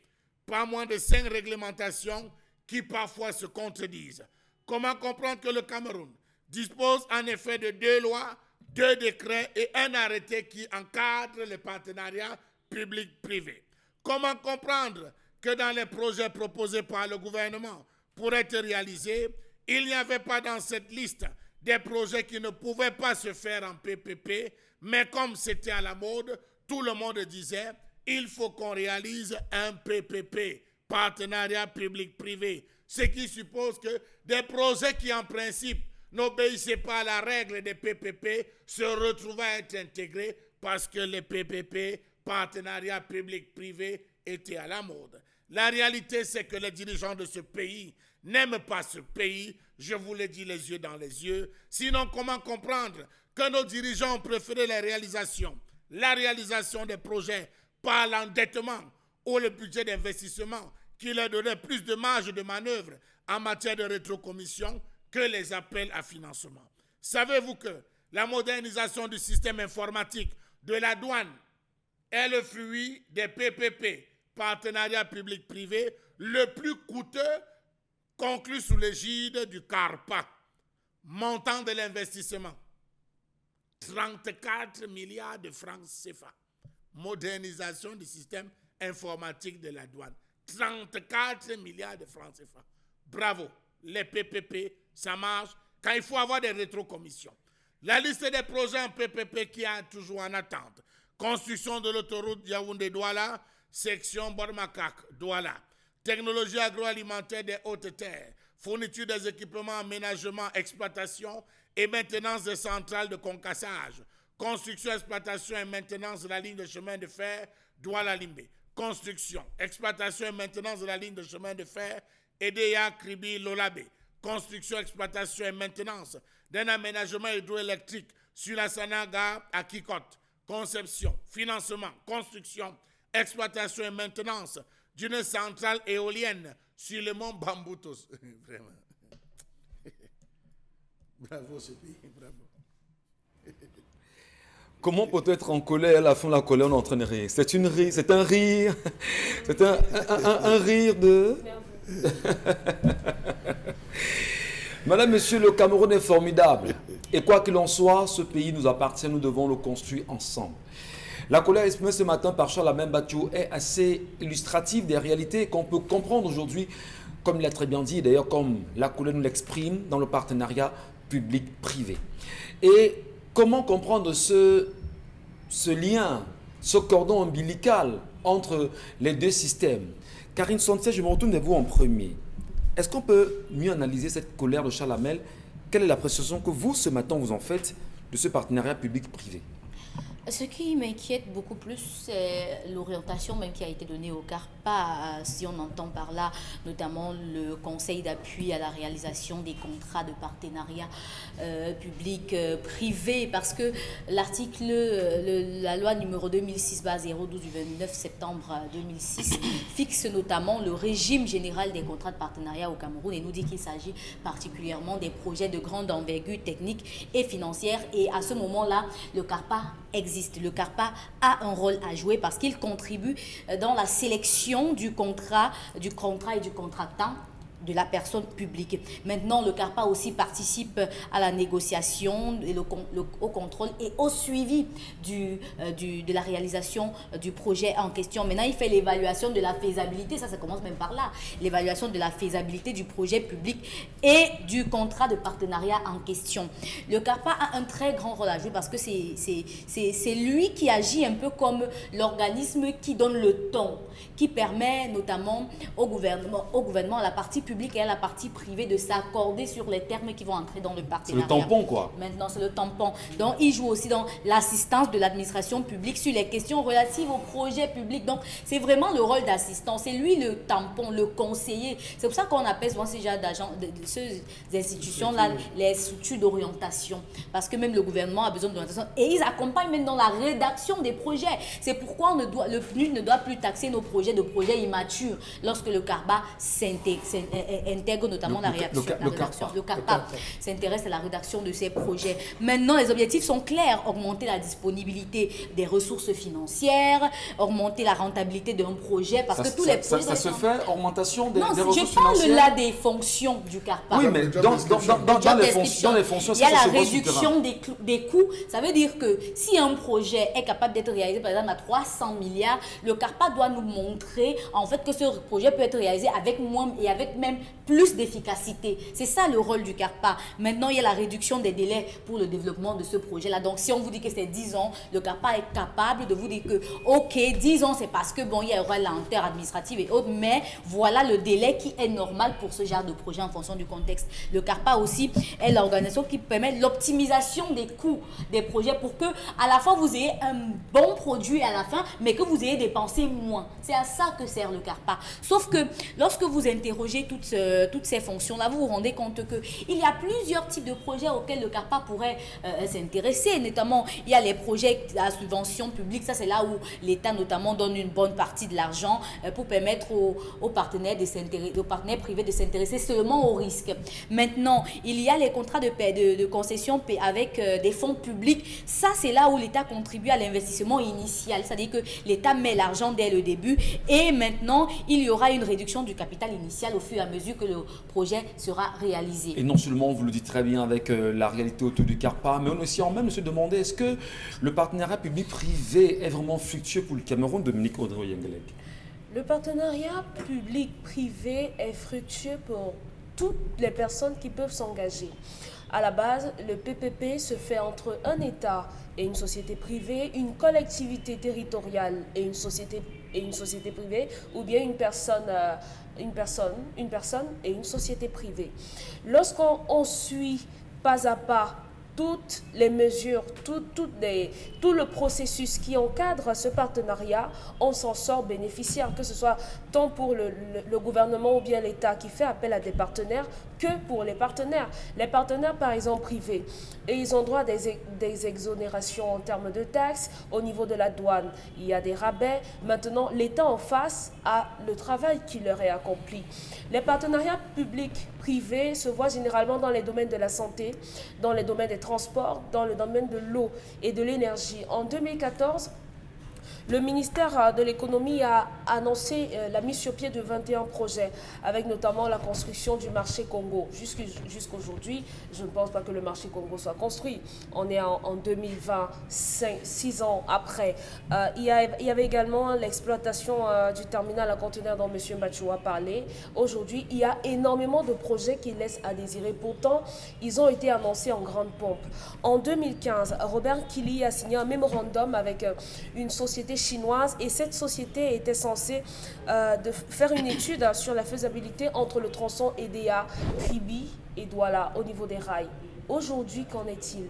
pas moins de 5 réglementations qui parfois se contredisent. Comment comprendre que le Cameroun dispose en effet de 2 lois, 2 décrets et un arrêté qui encadrent les partenariats public-privé? Comment comprendre que dans les projets proposés par le gouvernement pour être réalisés, il n'y avait pas dans cette liste des projets qui ne pouvaient pas se faire en PPP, mais comme c'était à la mode, tout le monde disait il faut qu'on réalise un PPP, partenariat public-privé, ce qui suppose que des projets qui en principe n'obéissaient pas à la règle des PPP se retrouvaient à être intégrés parce que les PPP, partenariat public-privé, étaient à la mode. La réalité, c'est que les dirigeants de ce pays n'aiment pas ce pays, je vous l'ai dit les yeux dans les yeux. Sinon, comment comprendre que nos dirigeants ont préféré la réalisation des projets par l'endettement ou le budget d'investissement qui leur donnait plus de marge de manœuvre en matière de rétrocommission que les appels à financement? Savez-vous que la modernisation du système informatique de la douane est le fruit des PPP, partenariat public-privé, le plus coûteux conclu sous l'égide du CARPA? Montant de l'investissement, 34 milliards de francs CFA. Modernisation du système informatique de la douane, 34 milliards de francs CFA. Bravo, les PPP, ça marche quand il faut avoir des rétrocommissions. La liste des projets en PPP qui est toujours en attente: construction de l'autoroute Yaoundé-Douala, section Bormakak-Douala, technologie agroalimentaire des hautes terres, fourniture des équipements, aménagement, exploitation et maintenance des centrales de concassage, construction, exploitation et maintenance de la ligne de chemin de fer Douala-Limbé, construction, exploitation et maintenance de la ligne de chemin de fer Edea-Kribi-Lolabé, construction, exploitation et maintenance d'un aménagement hydroélectrique sur la Sanaga à Kikot, conception, financement, construction, exploitation et maintenance d'une centrale éolienne sur le mont Bamboutos. Vraiment. Bravo ce pays, bravo. Comment peut-on être en colère, à la fin de la colère, on est en train de rire? C'est un rire, c'est un rire de... Madame, Monsieur, le Cameroun est formidable. Et quoi qu'il en soit, ce pays nous appartient, nous devons le construire ensemble. La colère exprimée ce matin par Charles Amen Bachou est assez illustrative des réalités qu'on peut comprendre aujourd'hui, comme il a très bien dit, d'ailleurs comme la colère nous l'exprime dans le partenariat public-privé. Et comment comprendre ce lien, ce cordon ombilical entre les deux systèmes? Karine Sanchez, je me retourne vers vous en premier. Est-ce qu'on peut mieux analyser cette colère de Charles Hamel? Quelle est l'appréciation que vous, ce matin, vous en faites de ce partenariat public-privé? Ce qui m'inquiète beaucoup plus, c'est l'orientation même qui a été donnée au CARPA, si on entend par là notamment le conseil d'appui à la réalisation des contrats de partenariat public-privé, parce que l'article, la loi numéro 2006-012 du 29 septembre 2006 fixe notamment le régime général des contrats de partenariat au Cameroun et nous dit qu'il s'agit particulièrement des projets de grande envergure technique et financière, et à ce moment-là, le CARPA existe. Le CARPA a un rôle à jouer parce qu'il contribue dans la sélection du contrat et du contractant de la personne publique. Maintenant, le CARPA aussi participe à la négociation, et au contrôle et au suivi de la réalisation du projet en question. Maintenant, il fait l'évaluation de la faisabilité, ça commence même par là, l'évaluation de la faisabilité du projet public et du contrat de partenariat en question. Le CARPA a un très grand rôle à jouer parce que c'est lui qui agit un peu comme l'organisme qui donne le ton, qui permet notamment au gouvernement, à la partie publique et à la partie privée de s'accorder sur les termes qui vont entrer dans le partenariat. C'est le tampon, quoi. Maintenant, c'est le tampon. Donc, il joue aussi dans l'assistance de l'administration publique sur les questions relatives au projet public. Donc, c'est vraiment le rôle d'assistant. C'est lui le tampon, le conseiller. C'est pour ça qu'on appelle souvent ces genres d'agents, ces institutions-là, les structures d'orientation. Parce que même le gouvernement a besoin d'orientation. Et ils accompagnent même dans la rédaction des projets. C'est pourquoi le PNUD ne doit plus taxer nos projets de projets immatures lorsque le CARPA intègre notamment la rédaction. Le CARPA s'intéresse à la rédaction de ces projets. Maintenant, les objectifs sont clairs. Augmenter la disponibilité des ressources financières, augmenter la rentabilité d'un projet, parce que tous les projets... Ça se fait, augmentation des ressources financières? Non, je parle là des fonctions du CARPA. Oui, mais dans les fonctions, il y a la réduction des coûts. Ça veut dire que si un projet est capable d'être réalisé, par exemple, à 300 milliards, le CARPA doit nous montrer en fait que ce projet peut être réalisé avec moins et avec même plus d'efficacité. C'est ça le rôle du CARPA. Maintenant, il y a la réduction des délais pour le développement de ce projet-là. Donc, si on vous dit que c'est 10 ans, le CARPA est capable de vous dire que, ok, 10 ans, c'est parce que, bon, il y aura lenteur administrative et autres, mais voilà le délai qui est normal pour ce genre de projet en fonction du contexte. Le CARPA aussi est l'organisation qui permet l'optimisation des coûts des projets pour que, à la fois, vous ayez un bon produit à la fin, mais que vous ayez dépensé moins. C'est à ça que sert le CARPA. Sauf que, lorsque vous interrogez toutes ces fonctions-là, vous vous rendez compte qu'il y a plusieurs types de projets auxquels le CARPA pourrait s'intéresser. Notamment, il y a les projets à subvention publique. Ça, c'est là où l'État, notamment, donne une bonne partie de l'argent pour permettre aux partenaires privés de s'intéresser seulement aux risques. Maintenant, il y a les contrats de concession avec des fonds publics. Ça, c'est là où l'État contribue à l'investissement initial. C'est-à-dire que l'État met l'argent dès le début et maintenant, il y aura une réduction du capital initial au fur et à mesure que le projet sera réalisé. Et non seulement, vous le dites très bien avec la réalité autour du CARPA, mais on aussi en même se demander, est-ce que le partenariat public-privé est vraiment fructueux pour le Cameroun, Dominique Audrey-Yengelek? Le partenariat public-privé est fructueux pour toutes les personnes qui peuvent s'engager. À la base, le PPP se fait entre un État et une société privée, une collectivité territoriale et une société privée, ou bien une personne et une société privée. Lorsqu'on suit pas à pas toutes les mesures, tout le processus qui encadre ce partenariat, on s'en sort bénéficiaire, que ce soit tant pour le gouvernement ou bien l'État qui fait appel à des partenaires, que pour les partenaires. Les partenaires, par exemple, privés, et ils ont droit à des exonérations en termes de taxes. Au niveau de la douane, il y a des rabais. Maintenant, l'État en face a le travail qui leur est accompli. Les partenariats publics-privés se voient généralement dans les domaines de la santé, dans les domaines des transports, dans le domaine de l'eau et de l'énergie. En 2014, le ministère de l'économie a annoncé la mise sur pied de 21 projets, avec notamment la construction du marché Congo. Jusqu'aujourd'hui, je ne pense pas que le marché Congo soit construit. On est en 2020, 6 ans après. Il y avait également l'exploitation du terminal à conteneurs dont M. Mbachou a parlé. Aujourd'hui, il y a énormément de projets qui laissent à désirer. Pourtant, ils ont été annoncés en grande pompe. En 2015, Robert Kili a signé un mémorandum avec une société chinoise, et cette société était censée de faire une étude sur la faisabilité entre le tronçon EDA, Kribi et Douala au niveau des rails. Aujourd'hui, qu'en est-il?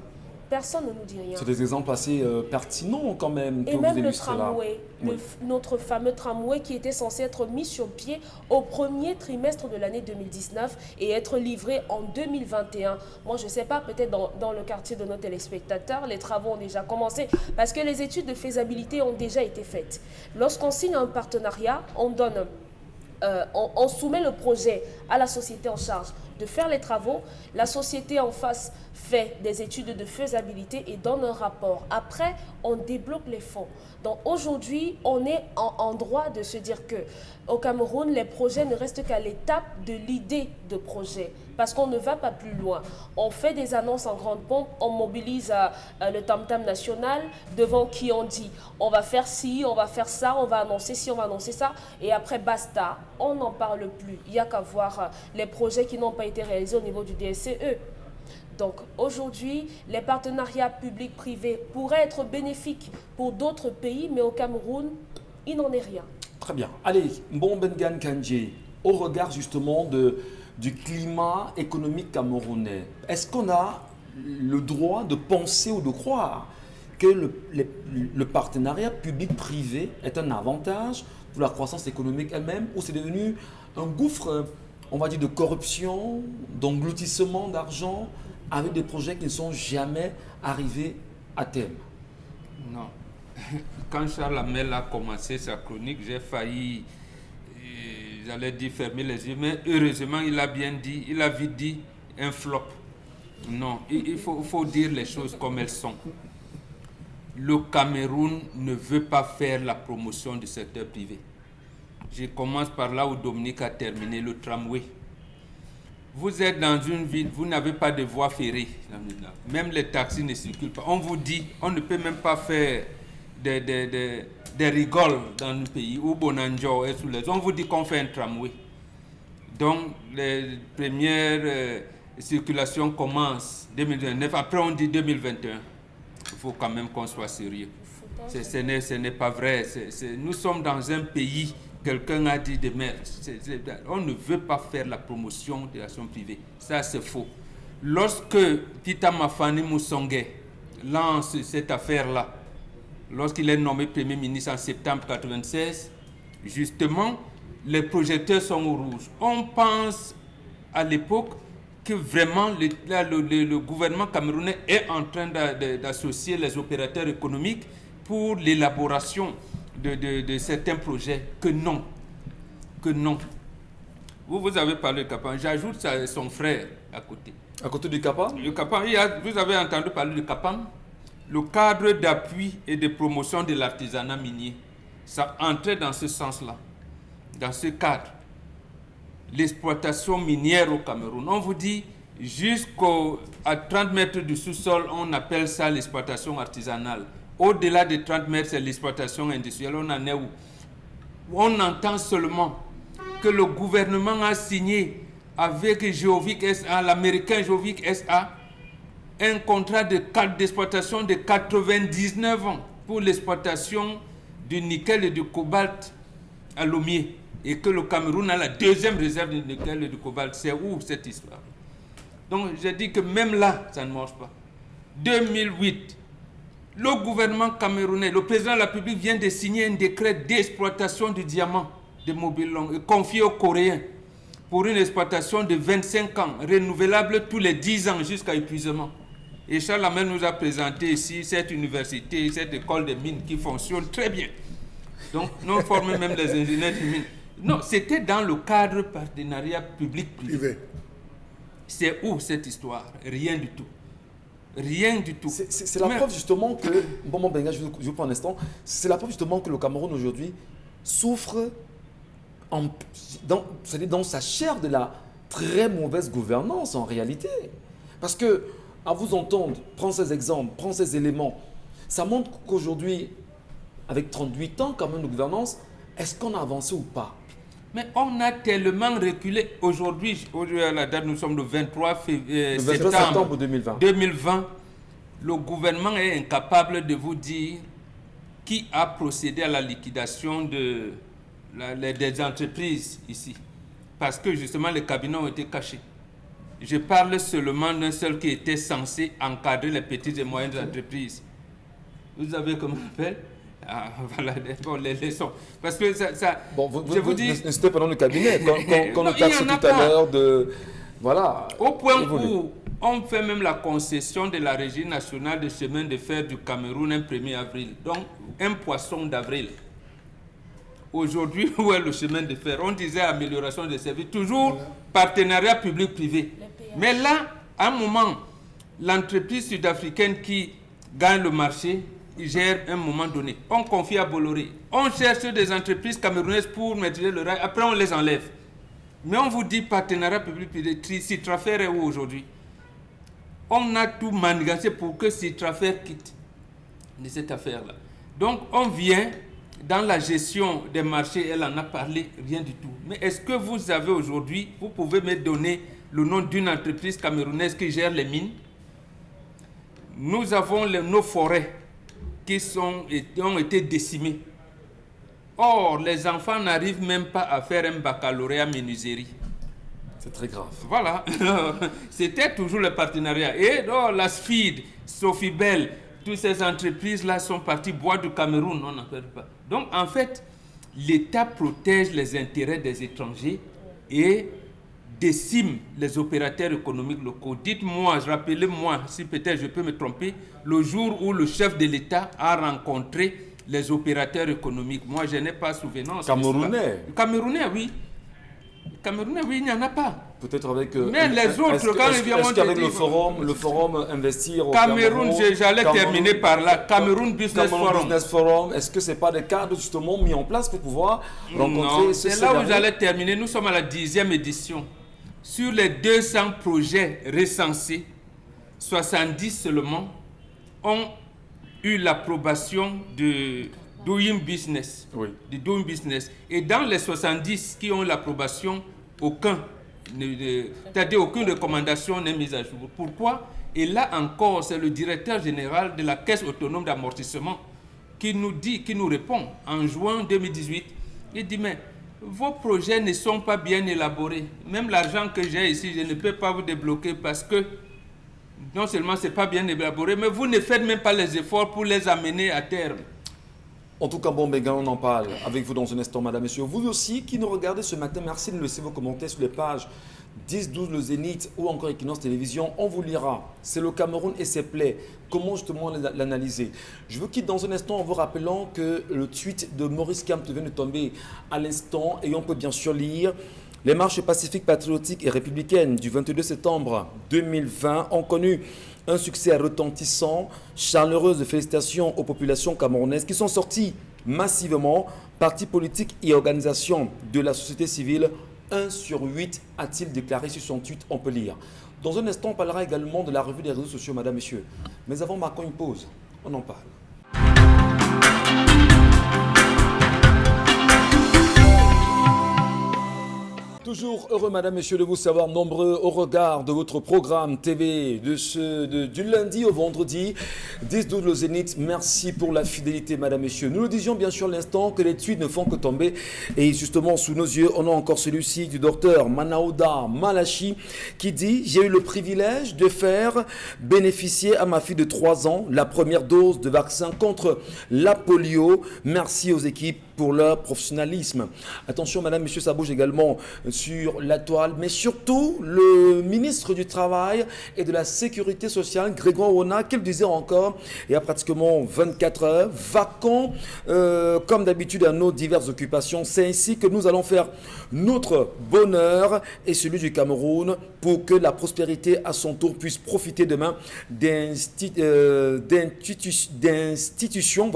Personne ne nous dit rien. C'est des exemples assez pertinents quand même. Et même le tramway, notre fameux tramway qui était censé être mis sur pied au premier trimestre de l'année 2019 et être livré en 2021. Moi, je ne sais pas, peut-être dans le quartier de nos téléspectateurs, les travaux ont déjà commencé parce que les études de faisabilité ont déjà été faites. Lorsqu'on signe un partenariat, on soumet le projet à la société en charge de faire les travaux. La société en face fait des études de faisabilité et donne un rapport. Après, on débloque les fonds. Donc aujourd'hui, on est en droit de se dire que au Cameroun, les projets ne restent qu'à l'étape de l'idée de projet, parce qu'on ne va pas plus loin. On fait des annonces en grande pompe, on mobilise le tam-tam national, devant qui on dit on va faire ci, on va faire ça, on va annoncer ci, on va annoncer ça, et après basta, on n'en parle plus. Il n'y a qu'à voir les projets qui n'ont pas été réalisés au niveau du DSCE. Donc aujourd'hui, les partenariats publics-privés pourraient être bénéfiques pour d'autres pays, mais au Cameroun, il n'en est rien. Très bien. Allez, Mbombengan Kandji, au regard justement du climat économique camerounais, est-ce qu'on a le droit de penser ou de croire que le partenariat public-privé est un avantage pour la croissance économique elle-même, ou c'est devenu un gouffre, on va dire, de corruption, d'engloutissement d'argent, avec des projets qui ne sont jamais arrivés à terme? Non. Quand Charles Hamel a commencé sa chronique, j'ai failli, j'allais dire fermer les yeux, mais heureusement, il a bien dit, il a vite dit un flop. Non, il faut dire les choses comme elles sont. Le Cameroun ne veut pas faire la promotion du secteur privé. Je commence par là où Dominique a terminé, le tramway. Vous êtes dans une ville, vous n'avez pas de voie ferrée. Même les taxis ne circulent pas. On vous dit, on ne peut même pas faire des rigoles dans le pays, ou Bonanjo et sous les. On vous dit qu'on fait un tramway. Donc, les premières circulations commencent 2029. Après, on dit 2021. Il faut quand même qu'on soit sérieux. Ce n'est pas vrai. Nous sommes dans un pays. Quelqu'un a dit de merde. On ne veut pas faire la promotion de l'action privée. Ça, c'est faux. Lorsque Peter Mafani Moussongue lance cette affaire-là, lorsqu'il est nommé Premier ministre en septembre 1996, justement, les projecteurs sont au rouge. On pense à l'époque que vraiment le gouvernement camerounais est en train d'associer les opérateurs économiques pour l'élaboration de certains projets, que non. Vous avez parlé de Kapan, j'ajoute son frère à côté. À côté du Kapan? Le Kapan, vous avez entendu parler de Kapan? Le cadre d'appui et de promotion de l'artisanat minier, ça entrait dans ce sens-là, dans ce cadre. L'exploitation minière au Cameroun, on vous dit, jusqu'à 30 mètres du sous-sol, on appelle ça l'exploitation artisanale. Au-delà de 30 mètres, c'est l'exploitation industrielle. On en est où? On entend seulement que le gouvernement a signé avec Geovic SA, l'américain Geovic SA, un contrat d'exploitation de 99 ans pour l'exploitation du nickel et du cobalt à Lomé. Et que le Cameroun a la deuxième réserve de nickel et de cobalt. C'est où cette histoire? Donc, j'ai dit que même là, ça ne marche pas. 2008. Le gouvernement camerounais, le président de la République vient de signer un décret d'exploitation du diamant de Mobile Long, confié aux Coréens. pour une exploitation de 25 ans, renouvelable tous les 10 ans jusqu'à épuisement. Et Charles Hamel nous a présenté ici cette université, cette école de mines qui fonctionne très bien. Donc, nous avons formé même les ingénieurs de mines. Non, c'était dans le cadre partenariat public-privé. C'est où cette histoire? Rien du tout. Rien du tout. C'est la preuve justement que, bon Benga, je vous prends un instant, c'est la preuve justement que le Cameroun aujourd'hui souffre dans sa chair de la très mauvaise gouvernance en réalité. Parce que, à vous entendre, prendre ces exemples, prendre ces éléments, ça montre qu'aujourd'hui, avec 38 ans quand même de gouvernance, est-ce qu'on a avancé ou pas? Mais on a tellement reculé. Aujourd'hui, à la date, nous sommes le 23 septembre 2020. Le gouvernement est incapable de vous dire qui a procédé à la liquidation des entreprises ici. Parce que justement, les cabinets ont été cachés. Je parle seulement d'un seul qui était censé encadrer les petites et moyennes entreprises. Vous savez comment on appelle? Ah, voilà, bon, les leçons. Parce que ça bon, je vous dis... C'était pendant le cabinet, quand on taxe tout à l'heure de... Voilà. Au point où on fait même la concession de la Régie nationale de chemin de fer du Cameroun un 1er avril. Donc, un poisson d'avril. Aujourd'hui, où est le chemin de fer? On disait amélioration des services, toujours partenariat public-privé. Mais là, à un moment, l'entreprise sud-africaine qui gagne le marché, gère un moment donné. On confie à Bolloré. On cherche des entreprises camerounaises pour maîtriser le rail. Après, on les enlève. Mais on vous dit partenariat public-privé. Citrafer est où aujourd'hui? On a tout manigancé pour que Citrafer quitte de cette affaire-là. Donc, on vient dans la gestion des marchés. Elle en a parlé, rien du tout. Mais est-ce que vous avez aujourd'hui, vous pouvez me donner le nom d'une entreprise camerounaise qui gère les mines? Nous avons nos forêts qui ont été décimés. Or, les enfants n'arrivent même pas à faire un baccalauréat menuiserie. C'est très grave. Voilà. C'était toujours le partenariat. Et la SFID, Sophie Bell, toutes ces entreprises-là sont parties boire du Cameroun. On n'en parle pas. Donc, en fait, l'État protège les intérêts des étrangers et décime les opérateurs économiques locaux. Dites-moi, rappelez-moi, si peut-être je peux me tromper, le jour où le chef de l'État a rencontré les opérateurs économiques. Moi, je n'ai pas souvenance. Camerounais. Camerounais, oui. Camerounais, oui, il n'y en a pas. Peut-être avec... mais les autres, quand ils viennent... Est-ce qu'avec le forum Investir au Cameroun, j'allais terminer par là. Cameroun Business Forum. Est-ce que ce n'est pas des cadres justement mis en place pour pouvoir rencontrer... Non, c'est là où j'allais terminer. Nous sommes à la 10e édition. Sur les 200 projets recensés, 70 seulement ont eu l'approbation de Doing Business. Oui. De Doing Business. Et dans les 70 qui ont l'approbation, c'est-à-dire aucune recommandation n'est mise à jour. Pourquoi? Et là encore, c'est le directeur général de la Caisse autonome d'amortissement qui nous répond en juin 2018. Il dit, mais vos projets ne sont pas bien élaborés. Même l'argent que j'ai ici, je ne peux pas vous débloquer parce que non seulement ce n'est pas bien élaboré, mais vous ne faites même pas les efforts pour les amener à terme. En tout cas, bon, Béguin, on en parle avec vous dans un instant, madame, monsieur. Vous aussi qui nous regardez ce matin, merci de laisser vos commentaires sur les pages 10, 12, le Zénith ou encore Equinox Télévision. On vous lira. C'est le Cameroun et ses plaies. Comment justement l'analyser? Je vous quitte dans un instant en vous rappelant que le tweet de Maurice Kamp vient de tomber à l'instant et on peut bien sûr lire. Les marches pacifiques, patriotiques et républicaines du 22 septembre 2020 ont connu un succès retentissant. Chaleureuse félicitations aux populations camerounaises qui sont sorties massivement. Partis politiques et organisations de la société civile, 1 sur 8 a-t-il déclaré sur son tweet, on peut lire. Dans un instant, on parlera également de la revue des réseaux sociaux, madame, messieurs. Mais avant, marquons une pause. On en parle. Toujours heureux, madame, messieurs, de vous savoir nombreux au regard de votre programme TV du lundi au vendredi, 10-12 le Zénith. Merci pour la fidélité, madame, messieurs. Nous le disions bien sûr l'instant que les tweets ne font que tomber. Et justement, sous nos yeux, on a encore celui-ci du docteur Manaouda Malachi qui dit « J'ai eu le privilège de faire bénéficier à ma fille de 3 ans la première dose de vaccin contre la polio. Merci aux équipes pour leur professionnalisme. » Attention, madame, monsieur, ça bouge également sur la toile, mais surtout le ministre du Travail et de la Sécurité sociale, Grégoire Ona, qui le disait encore, il y a pratiquement 24 heures, vacant comme d'habitude à nos diverses occupations. C'est ainsi que nous allons faire notre bonheur et celui du Cameroun pour que la prospérité à son tour puisse profiter demain d'institutions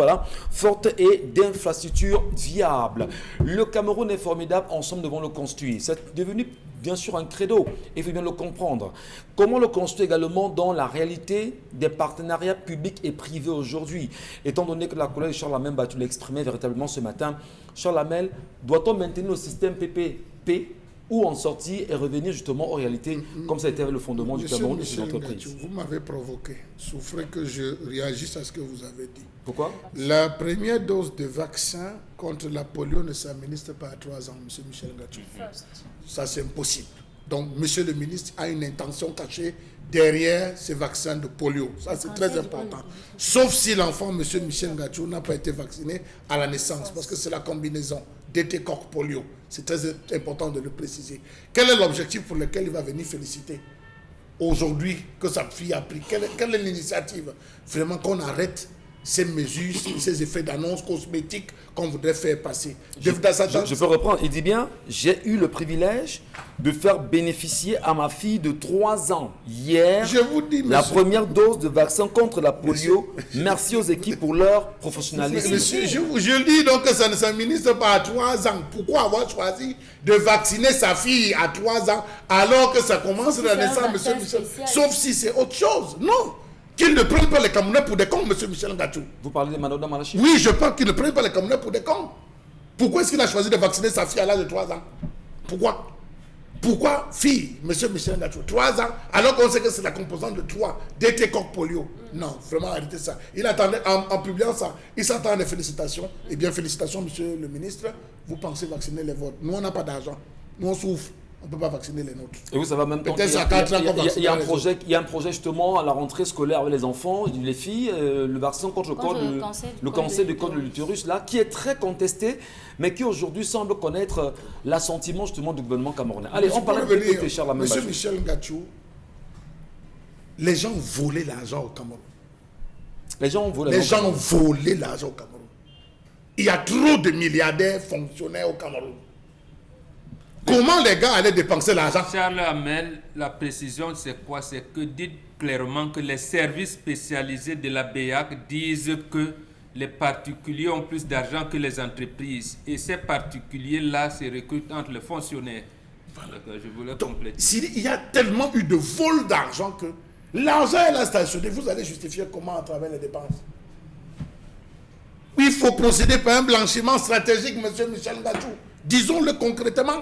fortes et d'infrastructures viables. Le Cameroun est formidable, ensemble devons le construire. C'est devenu bien sûr un credo, et il faut bien le comprendre. Comment le construire également dans la réalité des partenariats publics et privés aujourd'hui? Étant donné que la collègue de Charles Hamel tu l'exprimait véritablement ce matin, Charles Hamel, doit-on maintenir le système PPP ou en sortir et revenir justement aux réalités comme ça a été le fondement du Cameroun et de ses entreprises? Vous m'avez provoqué. Souffrez que je réagisse à ce que vous avez dit. Pourquoi? La première dose de vaccin contre la polio ne s'administre pas à 3 ans, M. Michel Ngachou. Ça, c'est impossible. Donc, M. le ministre a une intention cachée derrière ces vaccins de polio. Ça, c'est très important. Sauf si l'enfant, M. Michel Ngachou, n'a pas été vacciné à la naissance, parce que c'est la combinaison d'étécoque polio. C'est très important de le préciser. Quel est l'objectif pour lequel il va venir féliciter aujourd'hui que sa fille a pris? Quelle est l'initiative? Vraiment qu'on arrête ces mesures, ces effets d'annonce cosmétiques qu'on voudrait faire passer. Je peux reprendre. Il dit bien, j'ai eu le privilège de faire bénéficier à ma fille de 3 ans hier je vous dis, la première dose de vaccin contre la polio. Merci aux équipes pour leur professionnalisme. Monsieur, je dis donc que ça ne s'administre pas à 3 ans. Pourquoi avoir choisi de vacciner sa fille à 3 ans alors que ça commence à la naissance, monsieur Michel? Sauf si c'est autre chose. Non. Qu'ils ne prennent pas les Camerounais pour des cons, M. Michel Ngachou. Vous parlez de Manoda Malachi? Oui, je pense qu'ils ne prennent pas les Camerounais pour des cons. Pourquoi est-ce qu'il a choisi de vacciner sa fille à l'âge de 3 ans? Pourquoi fille, M. Michel Ngachou, 3 ans, alors qu'on sait que c'est la composante de 3, d'étécoque polio? Non, vraiment, arrêtez ça. Il attendait, en publiant ça, il s'attend à des félicitations. Eh bien, félicitations, monsieur le ministre. Vous pensez vacciner les vôtres. Nous, on n'a pas d'argent. Nous, on souffre. On ne peut pas vacciner les nôtres. Et vous savez, même temps, il y a un projet justement à la rentrée scolaire avec les enfants, les filles, le vaccin contre le cancer du col de l'utérus, là, qui est très contesté, mais qui aujourd'hui semble connaître l'assentiment justement du gouvernement camerounais. Allez, on parle de PPP, Charles. Monsieur Michel Ngachou, les gens ont volé l'argent au Cameroun. Les gens ont volé l'argent au Cameroun. Il y a trop de milliardaires fonctionnaires au Cameroun. Comment les gars allaient dépenser l'argent? Charles Hamel, la précision c'est quoi? C'est que dites clairement que les services spécialisés de la BEAC disent que les particuliers ont plus d'argent que les entreprises. Et ces particuliers-là se recrutent entre les fonctionnaires. Voilà. Je voulais compléter. Il y a tellement eu de vol d'argent que l'argent est là stationné. Vous allez justifier comment à travers les dépenses? Il faut procéder par un blanchiment stratégique, M. Michel Ngachou. Disons-le concrètement.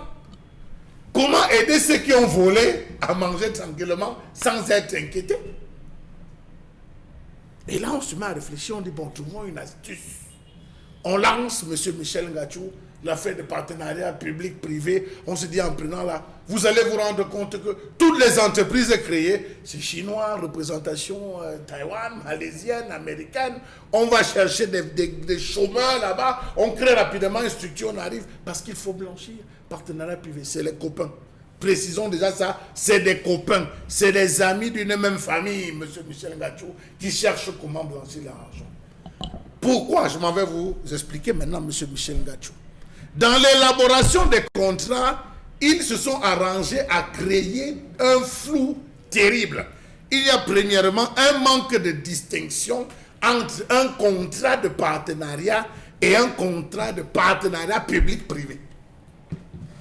Comment aider ceux qui ont volé à manger tranquillement sans être inquiétés? Et là, on se met à réfléchir, on dit, bon, trouvons une astuce. On lance, M. Michel Ngachou, l'affaire de partenariat public-privé. On se dit en prenant là, vous allez vous rendre compte que toutes les entreprises créées, c'est chinois, représentation Taïwan, malaisienne, américaine. On va chercher des chômeurs là-bas, on crée rapidement une structure, on arrive, parce qu'il faut blanchir. Partenariat privé, c'est les copains. Précisons déjà ça, c'est des copains, c'est des amis d'une même famille, M. Michel Ngachou, qui cherchent comment blanchir l'argent. Pourquoi? Je m'en vais vous expliquer maintenant, M. Michel Ngachou. Dans l'élaboration des contrats, ils se sont arrangés à créer un flou terrible. Il y a premièrement un manque de distinction entre un contrat de partenariat et un contrat de partenariat public-privé.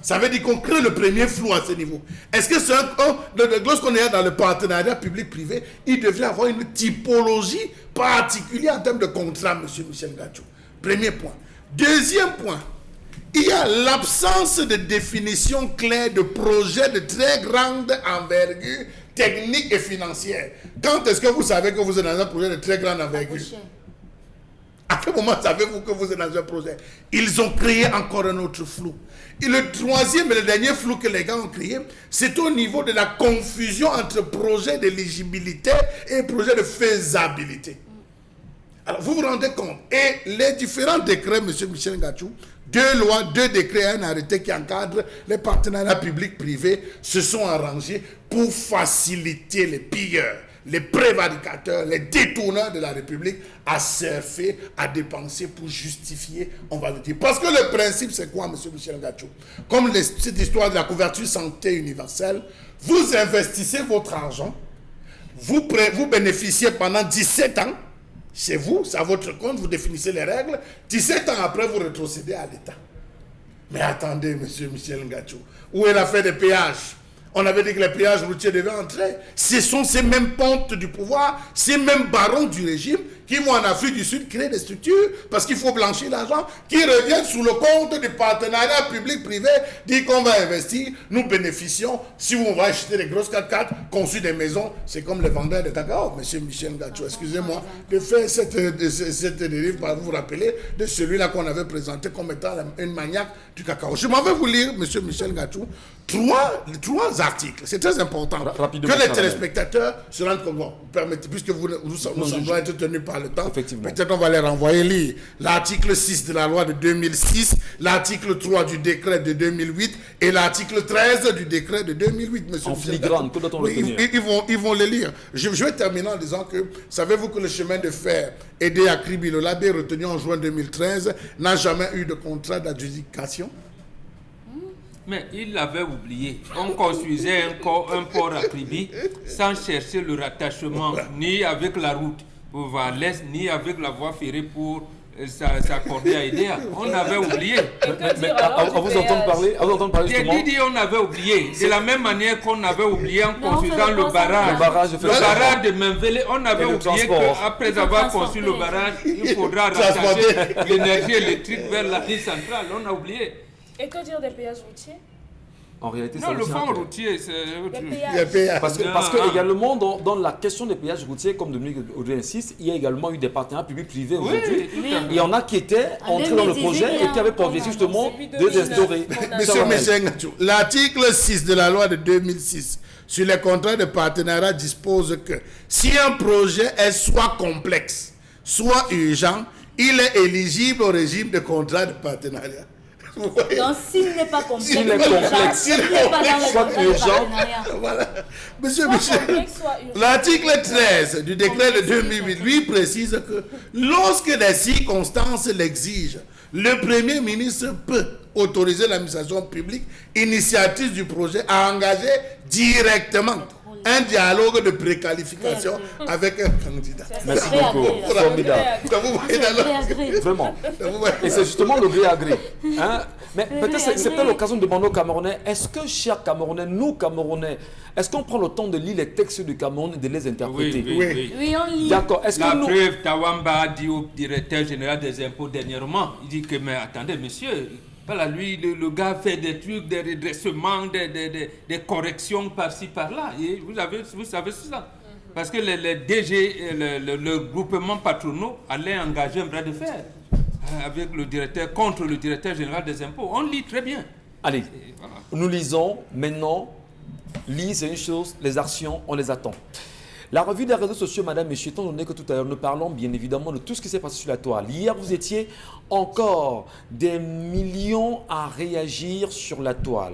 Ça veut dire qu'on crée le premier flou à ce niveau. Est-ce que lorsqu'on est dans le partenariat public-privé, il devrait avoir une typologie particulière en termes de contrat, M. Michel Ngachou? Premier point. Deuxième point, il y a l'absence de définition claire de projets de très grande envergure technique et financière. Quand est-ce que vous savez que vous êtes dans un projet de très grande envergure? À quel moment savez-vous que vous êtes dans un projet? Ils ont créé encore un autre flou. Et le troisième et le dernier flou que les gars ont créé, c'est au niveau de la confusion entre projet d'éligibilité et projet de faisabilité. Alors, vous vous rendez compte. Et les différents décrets, M. Michel Ngachou, 2 lois, 2 décrets, un arrêté qui encadre les partenariats publics-privés se sont arrangés pour faciliter les pilleurs, les prévaricateurs, les détourneurs de la République à surfer, à dépenser pour justifier, on va le dire. Parce que le principe, c'est quoi, M. Michel Ngachou? Comme cette histoire de la couverture santé universelle, vous investissez votre argent, vous bénéficiez pendant 17 ans, chez vous, c'est à votre compte, vous définissez les règles, 17 ans après, vous rétrocédez à l'État. Mais attendez, M. Michel Ngachou, où est l'affaire des péages? On avait dit que les péages routiers devaient entrer. Ce sont ces mêmes pontes du pouvoir, ces mêmes barons du régime qui vont en Afrique du Sud créer des structures parce qu'il faut blanchir l'argent, qui reviennent sous le compte du partenariat public-privé, dit qu'on va investir, nous bénéficions. Si on va acheter des grosses 4x4, conçues des maisons, c'est comme les vendeurs de cacao. Monsieur Michel Ngachou, excusez-moi de faire cette dérive, vous vous rappeler de celui-là qu'on avait présenté comme étant une maniaque du cacao. Je m'en vais vous lire, monsieur Michel Ngachou, trois articles. C'est très important que les téléspectateurs se rendent compte. Bon, permettez, puisque nous semblons être tenus par le temps, peut-être on va les renvoyer lire. L'article 6 de la loi de 2006, l'article 3 du décret de 2008 et l'article 13 du décret de 2008, monsieur. En filigrane, que doit-on retenir? Ils vont les lire. Je vais terminer en disant que, savez-vous que le chemin de fer aidé à Kribi, le labé retenu en juin 2013, n'a jamais eu de contrat d'adjudication? Mais il l'avait oublié. On construisait un port à Kribi sans chercher le rattachement ni avec la route pour Valais, ni avec la voie ferrée pour s'accorder à IDEA. On avait oublié. Mais à vous entendre parler, justement. J'ai dit on avait oublié. De la même manière qu'on avait oublié en construisant le barrage de Menvele, on avait oublié qu'après avoir construit le barrage, il faudra rattacher l'énergie électrique vers la ligne centrale. On a oublié. Et que dire des péages routiers? En réalité, non, le fonds routier, c'est parce que également dans la question des péages routiers, comme Dominique Audrey insiste, il y a également eu des partenaires publics-privés aujourd'hui. Il y en a qui étaient entrés dans le projet et qui avaient pour objectif justement de instaurer. Monsieur Michel Ngachou, l'article 6 de la loi de 2006 sur les contrats de partenariat dispose que si un projet est soit complexe, soit urgent, il est éligible au régime de contrat de partenariat. Donc, s'il n'est pas complexe, s'il n'est pas dans le soit urgent, voilà. Monsieur Michel, l'article 13 du décret de 2008 lui précise que lorsque les circonstances l'exigent, le Premier ministre peut autoriser l'administration publique initiatrice du projet à engager directement un dialogue de préqualification avec un candidat. Merci beaucoup. Formidable. Vraiment. Et c'est justement le gré à gré. Hein? Mais peut-être c'est peut-être l'occasion de demander aux Camerounais, est-ce que, chers Camerounais, nous Camerounais, est-ce qu'on prend le temps de lire les textes du Cameroun et de les interpréter? Oui, on lit. D'accord. Est-ce La que nous... preuve, Tawamba a dit au directeur général des impôts dernièrement, il dit que, mais attendez, monsieur, voilà, lui, le gars fait des trucs, des redressements, des corrections par-ci, par-là. Et vous savez ça. Parce que les DG, le groupement patronaux allait engager un bras de fer avec le directeur, contre le directeur général des impôts. On lit très bien. Allez, Voilà. nous lisons maintenant. Lire, c'est une chose, les actions, on les attend. La revue des réseaux sociaux, madame, monsieur, étant donné que tout à l'heure nous parlons bien évidemment de tout ce qui s'est passé sur la toile. Hier, vous étiez encore des millions à réagir sur la toile.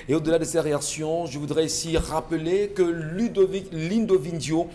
Et au-delà de ces réactions, je voudrais ici rappeler que Lindo Vindio,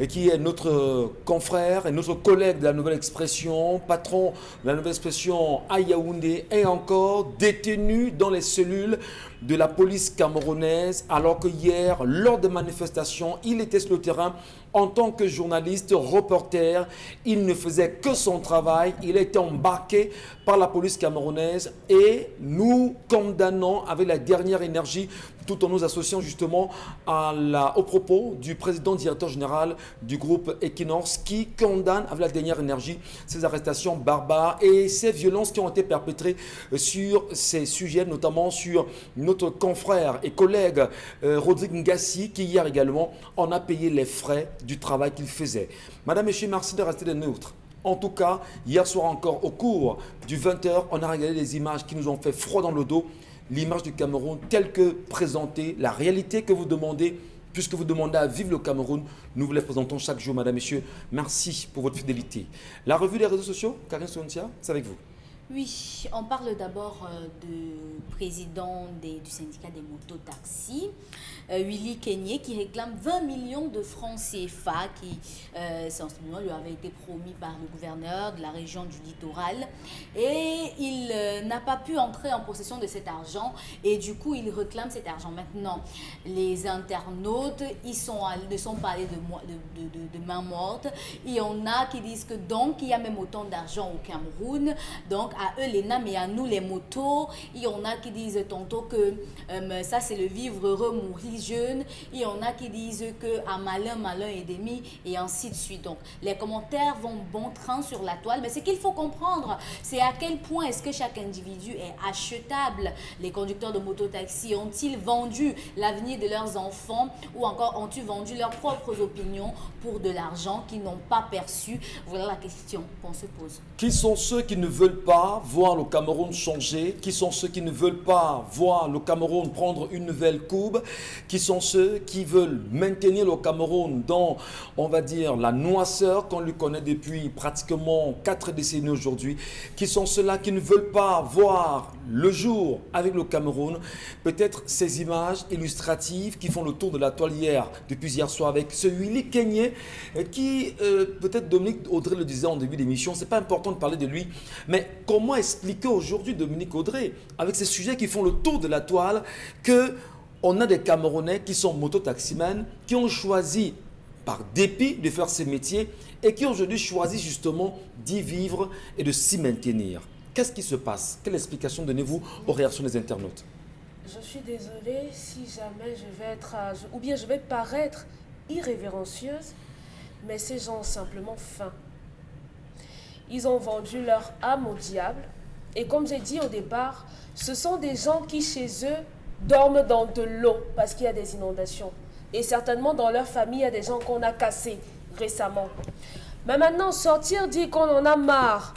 qui est notre confrère et notre collègue de la Nouvelle Expression, patron de la Nouvelle Expression à Yaoundé, est encore détenu dans les cellules de la police camerounaise, alors que hier, lors des manifestations, il était sur le terrain en tant que journaliste, reporter. Il ne faisait que son travail. Il a été embarqué par la police camerounaise et nous condamnons avec la dernière énergie, tout en nous associant justement au propos du président directeur général du groupe Equinox, qui condamne avec la dernière énergie ces arrestations barbares et ces violences qui ont été perpétrées sur ces sujets, notamment sur notre confrère et collègue Rodrigue Ngassi, qui hier également en a payé les frais du travail qu'il faisait. Madame, Monsieur, merci de rester des nôtres. En tout cas, hier soir encore, au cours du 20h, on a regardé les images qui nous ont fait froid dans le dos. L'image du Cameroun telle que présentée, la réalité que vous demandez Puisque vous demandez à vivre le Cameroun, nous vous les présentons chaque jour, madame, messieurs. Merci pour votre fidélité. La revue des réseaux sociaux, Karine Sontia, c'est avec vous. Oui, on parle d'abord du président du syndicat des mototaxis, Willy Kenyé, qui réclame 20 millions de francs CFA qui, sensiblement, lui avait été promis par le gouverneur de la région du littoral. Et il n'a pas pu entrer en possession de cet argent et du coup, il réclame cet argent. Maintenant, les internautes, ne sont pas allés de main morte. Il y en a qui disent que donc, il y a même autant d'argent au Cameroun. Donc, à eux les NAM et à nous les motos. Il y en a qui disent tantôt que ça c'est le vivre heureux, mourir jeune. Il y en a qui disent que à malin, malin et demi et ainsi de suite. Donc les commentaires vont bon train sur la toile. Mais ce qu'il faut comprendre, c'est à quel point est-ce que chaque individu est achetable. Les conducteurs de mototaxi ont-ils vendu l'avenir de leurs enfants ou encore ont-ils vendu leurs propres opinions pour de l'argent qu'ils n'ont pas perçu? Voilà la question qu'on se pose. Qui sont ceux qui ne veulent pas voir le Cameroun changer? Qui sont ceux qui ne veulent pas voir le Cameroun prendre une nouvelle courbe? Qui sont ceux qui veulent maintenir le Cameroun dans, on va dire, la noisseur qu'on lui connaît depuis pratiquement 4 décennies aujourd'hui? Qui sont ceux-là qui ne veulent pas voir le jour avec le Cameroun? Peut-être ces images illustratives qui font le tour de la toile depuis hier soir avec ce Willy Kenyé qui, peut-être Dominique Audrey le disait en début d'émission, c'est pas important de parler de lui, mais comment expliquer aujourd'hui, Dominique Audrey, avec ces sujets qui font le tour de la toile, qu'on a des Camerounais qui sont mototaximens, qui ont choisi par dépit de faire ces métiers et qui aujourd'hui choisissent justement d'y vivre et de s'y maintenir? Qu'est-ce qui se passe? Quelle explication donnez-vous aux réactions des internautes? Je suis désolée si jamais je vais paraître irrévérencieuse, mais ces gens ont simplement faim. Ils ont vendu leur âme au diable. Et comme j'ai dit au départ, ce sont des gens qui chez eux dorment dans de l'eau parce qu'il y a des inondations. Et certainement dans leur famille, il y a des gens qu'on a cassés récemment. Mais maintenant, sortir dire qu'on en a marre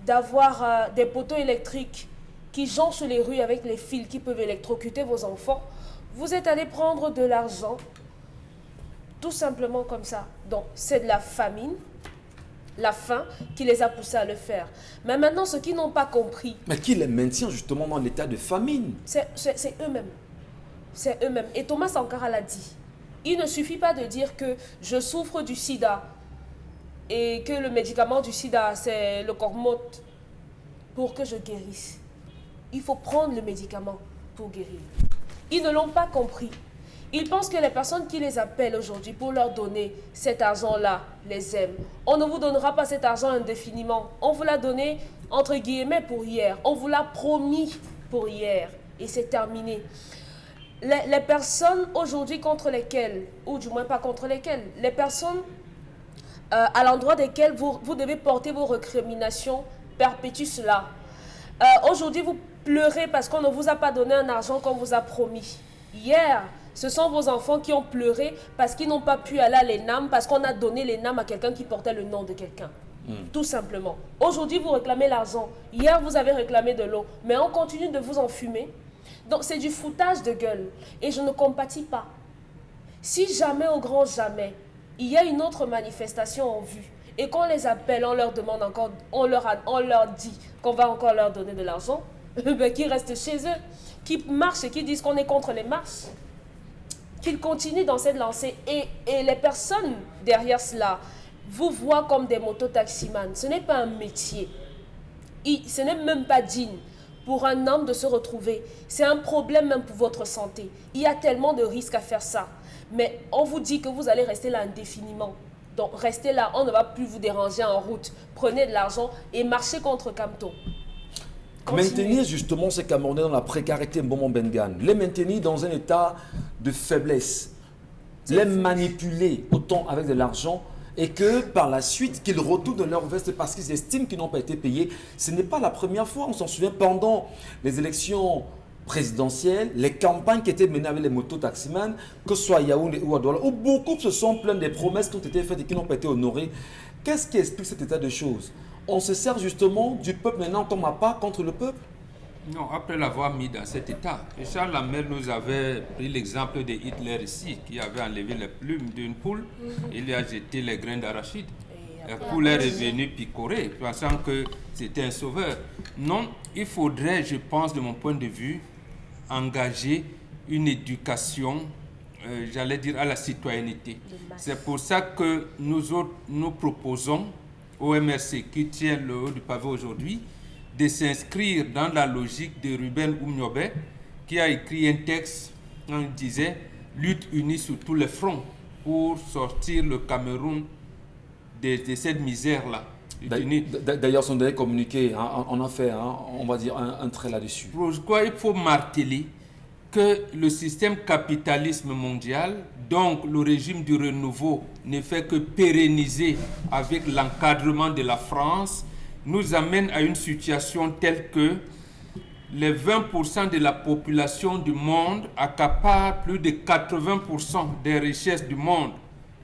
d'avoir des poteaux électriques qui jonchent les rues avec les fils qui peuvent électrocuter vos enfants, vous êtes allé prendre de l'argent tout simplement comme ça. Donc, c'est de la famine. La faim qui les a poussés à le faire. Mais maintenant, ceux qui n'ont pas compris... Mais qui les maintient justement dans l'état de famine? C'est eux-mêmes. C'est eux-mêmes. Et Thomas Sankara l'a dit. Il ne suffit pas de dire que je souffre du sida et que le médicament du sida, c'est le cormote pour que je guérisse. Il faut prendre le médicament pour guérir. Ils ne l'ont pas compris. Ils pensent que les personnes qui les appellent aujourd'hui pour leur donner cet argent-là les aiment. On ne vous donnera pas cet argent indéfiniment. On vous l'a donné, entre guillemets, pour hier. On vous l'a promis pour hier. Et c'est terminé. Les personnes aujourd'hui contre lesquelles, ou du moins pas contre lesquelles, les personnes à l'endroit desquelles vous devez porter vos récriminations perpétuent cela. Aujourd'hui, vous pleurez parce qu'on ne vous a pas donné un argent qu'on vous a promis. Hier, ce sont vos enfants qui ont pleuré parce qu'ils n'ont pas pu aller à l'ENAM, parce qu'on a donné l'ENAM à quelqu'un qui portait le nom de quelqu'un. Tout simplement. Aujourd'hui, vous réclamez l'argent. Hier, vous avez réclamé de l'eau. Mais on continue de vous enfumer. Donc, c'est du foutage de gueule. Et je ne compatis pas. Si jamais, au grand jamais, il y a une autre manifestation en vue et qu'on les appelle, on leur demande encore, on leur dit qu'on va encore leur donner de l'argent, ben, qu'ils restent chez eux, qui marchent et qui disent qu'on est contre les marches. Qu'ils continuent dans cette lancée. Et les personnes derrière cela vous voient comme des mototaximans. Ce n'est pas un métier. Ce n'est même pas digne pour un homme de se retrouver. C'est un problème même pour votre santé. Il y a tellement de risques à faire ça. Mais on vous dit que vous allez rester là indéfiniment. Donc restez là, on ne va plus vous déranger en route. Prenez de l'argent et marchez contre Camto. Maintenir justement ces Camerounais dans la précarité Mbomon Bengan, les maintenir dans un état de faiblesse, les manipuler autant avec de l'argent et que par la suite qu'ils retournent dans leur veste parce qu'ils estiment qu'ils n'ont pas été payés. Ce n'est pas la première fois, on s'en souvient pendant les élections présidentielles, les campagnes qui étaient menées avec les mototaximans, que ce soit à Yaoundé ou à Douala, où beaucoup se sont plaints des promesses qui ont été faites et qui n'ont pas été honorées. Qu'est-ce qui explique cet état de choses? On se sert justement du peuple maintenant comme appât contre le peuple? Non, après l'avoir mis dans cet état. Et Charles Lamel nous avait pris l'exemple de Hitler ici, qui avait enlevé les plumes d'une poule, il lui a jeté les grains d'arachide. La poule est revenue picorer, pensant que c'était un sauveur. Non, il faudrait, je pense, de mon point de vue, engager une éducation, j'allais dire, à la citoyenneté. C'est pour ça que nous proposons au MRC, qui tient le haut du pavé aujourd'hui, de s'inscrire dans la logique de Ruben Oumniobé, qui a écrit un texte, on disait, lutte unie sur tous les fronts pour sortir le Cameroun de cette misère-là. D'ailleurs, son dernier communiqué, hein, on a fait, hein, on va dire, un trait là-dessus. Pourquoi il faut marteler que le système capitalisme mondial, donc le régime du renouveau, ne fait que pérenniser avec l'encadrement de la France, nous amène à une situation telle que les 20% de la population du monde accaparent plus de 80% des richesses du monde,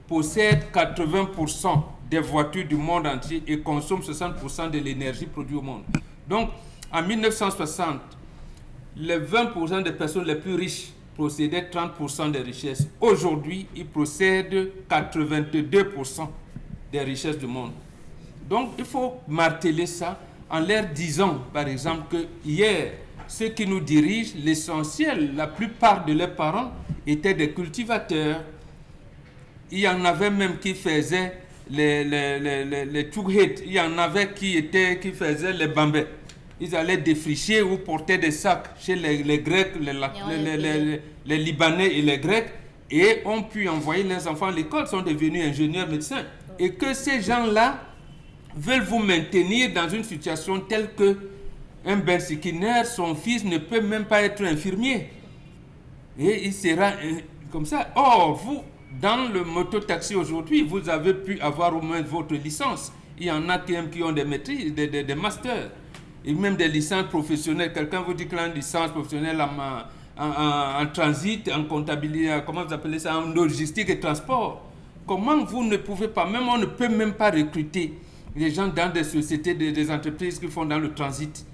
possèdent 80% des voitures du monde entier et consomment 60% de l'énergie produite au monde. Donc, en 1960, les 20% des personnes les plus riches possédaient 30% des richesses. Aujourd'hui, ils possèdent 82% des richesses du monde. Donc, il faut marteler ça en leur disant, par exemple, que hier, ceux qui nous dirigent, l'essentiel, la plupart de leurs parents étaient des cultivateurs. Il y en avait même qui faisaient les tughet. Il y en avait qui faisaient les bambais. Ils allaient défricher ou porter des sacs chez les Grecs, les Libanais et les Grecs, et ont pu envoyer leurs enfants à l'école, sont devenus ingénieurs, médecins. Et que ces gens-là veulent vous maintenir dans une situation telle que un bensikiner, son fils ne peut même pas être infirmier. Et il sera comme ça. Or, vous, dans le mototaxi aujourd'hui, vous avez pu avoir au moins votre licence. Il y en a qui ont des maîtrises, des masters, et même des licences professionnelles. Quelqu'un vous dit qu'il a une licence professionnelle en transit, en comptabilité, comment vous appelez ça, en logistique et transport. Comment vous ne pouvez pas, même on ne peut même pas recruter les gens dans des sociétés, des entreprises qui font dans le transit.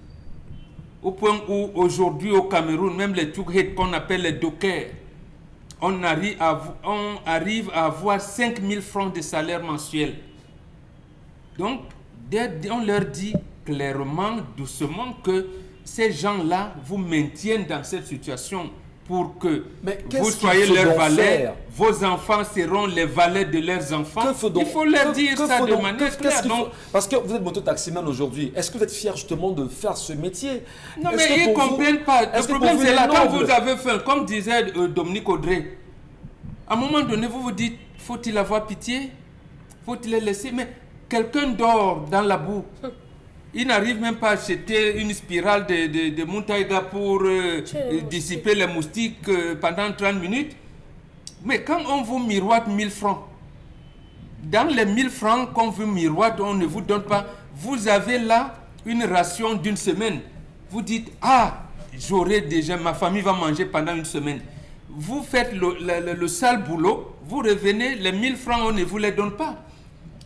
Au point où aujourd'hui au Cameroun, même les tughet qu'on appelle les dockers, on arrive à avoir 5 000 francs de salaire mensuel. Donc, on leur dit clairement, doucement, que ces gens-là vous maintiennent dans cette situation pour que vous soyez leurs valets. Vos enfants seront les valets de leurs enfants. Il faut leur dire ça de manière claire. Parce que vous êtes mototaximan aujourd'hui. Est-ce que vous êtes fier justement de faire ce métier? Non, mais ils ne comprennent pas. Le problème, c'est là, quand vous avez faim, comme disait Dominique Audrey, à un moment donné, vous vous dites, faut-il avoir pitié? Faut-il les laisser? Mais quelqu'un dort dans la boue. Il n'arrive même pas à acheter une spirale de Montaiga pour dissiper les moustiques pendant 30 minutes. Mais quand on vous miroite 1000 francs, dans les 1000 francs qu'on vous miroite, on ne vous donne pas. Vous avez là une ration d'une semaine. Vous dites, j'aurai déjà, ma famille va manger pendant une semaine. Vous faites le sale boulot, vous revenez, les 1000 francs, on ne vous les donne pas.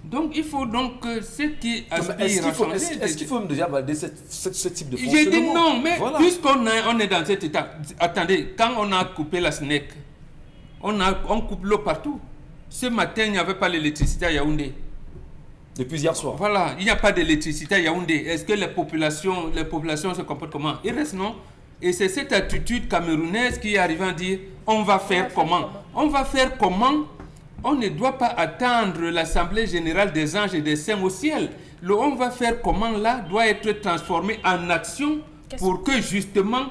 Donc, il faut donc que ceux qui aspirent à changer... Est-ce qu'il faut déjà valider ce type de fonctionnement? J'ai dit non, mais voilà. Puisqu'on est dans cet état... Attendez, quand on a coupé la SNEC, on coupe l'eau partout. Ce matin, il n'y avait pas l'électricité à Yaoundé. Depuis hier soir. Voilà, il n'y a pas d'électricité à Yaoundé. Est-ce que les populations se comportent comment? Il reste non. Et c'est cette attitude camerounaise qui est arrivée à dire, on va faire comment? On va faire comment? On ne doit pas attendre l'Assemblée générale des anges et des saints au ciel. Le on va faire comment là doit être transformé en action pour que justement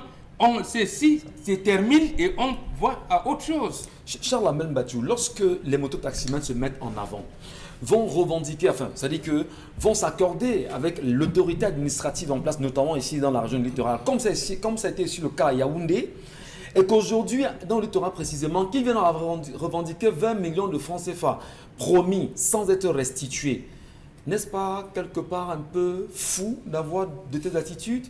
ceci se termine et on voit à autre chose. Charles Lamel Mbathioub, lorsque les mototaximens se mettent en avant, vont revendiquer, c'est-à-dire que vont s'accorder avec l'autorité administrative en place, notamment ici dans la région littorale, comme ça a été ici le cas à Yaoundé, et qu'aujourd'hui, dans le littoral précisément, qu'ils viennent à revendiquer 20 millions de francs CFA promis sans être restitués. N'est-ce pas quelque part un peu fou d'avoir de telles attitudes?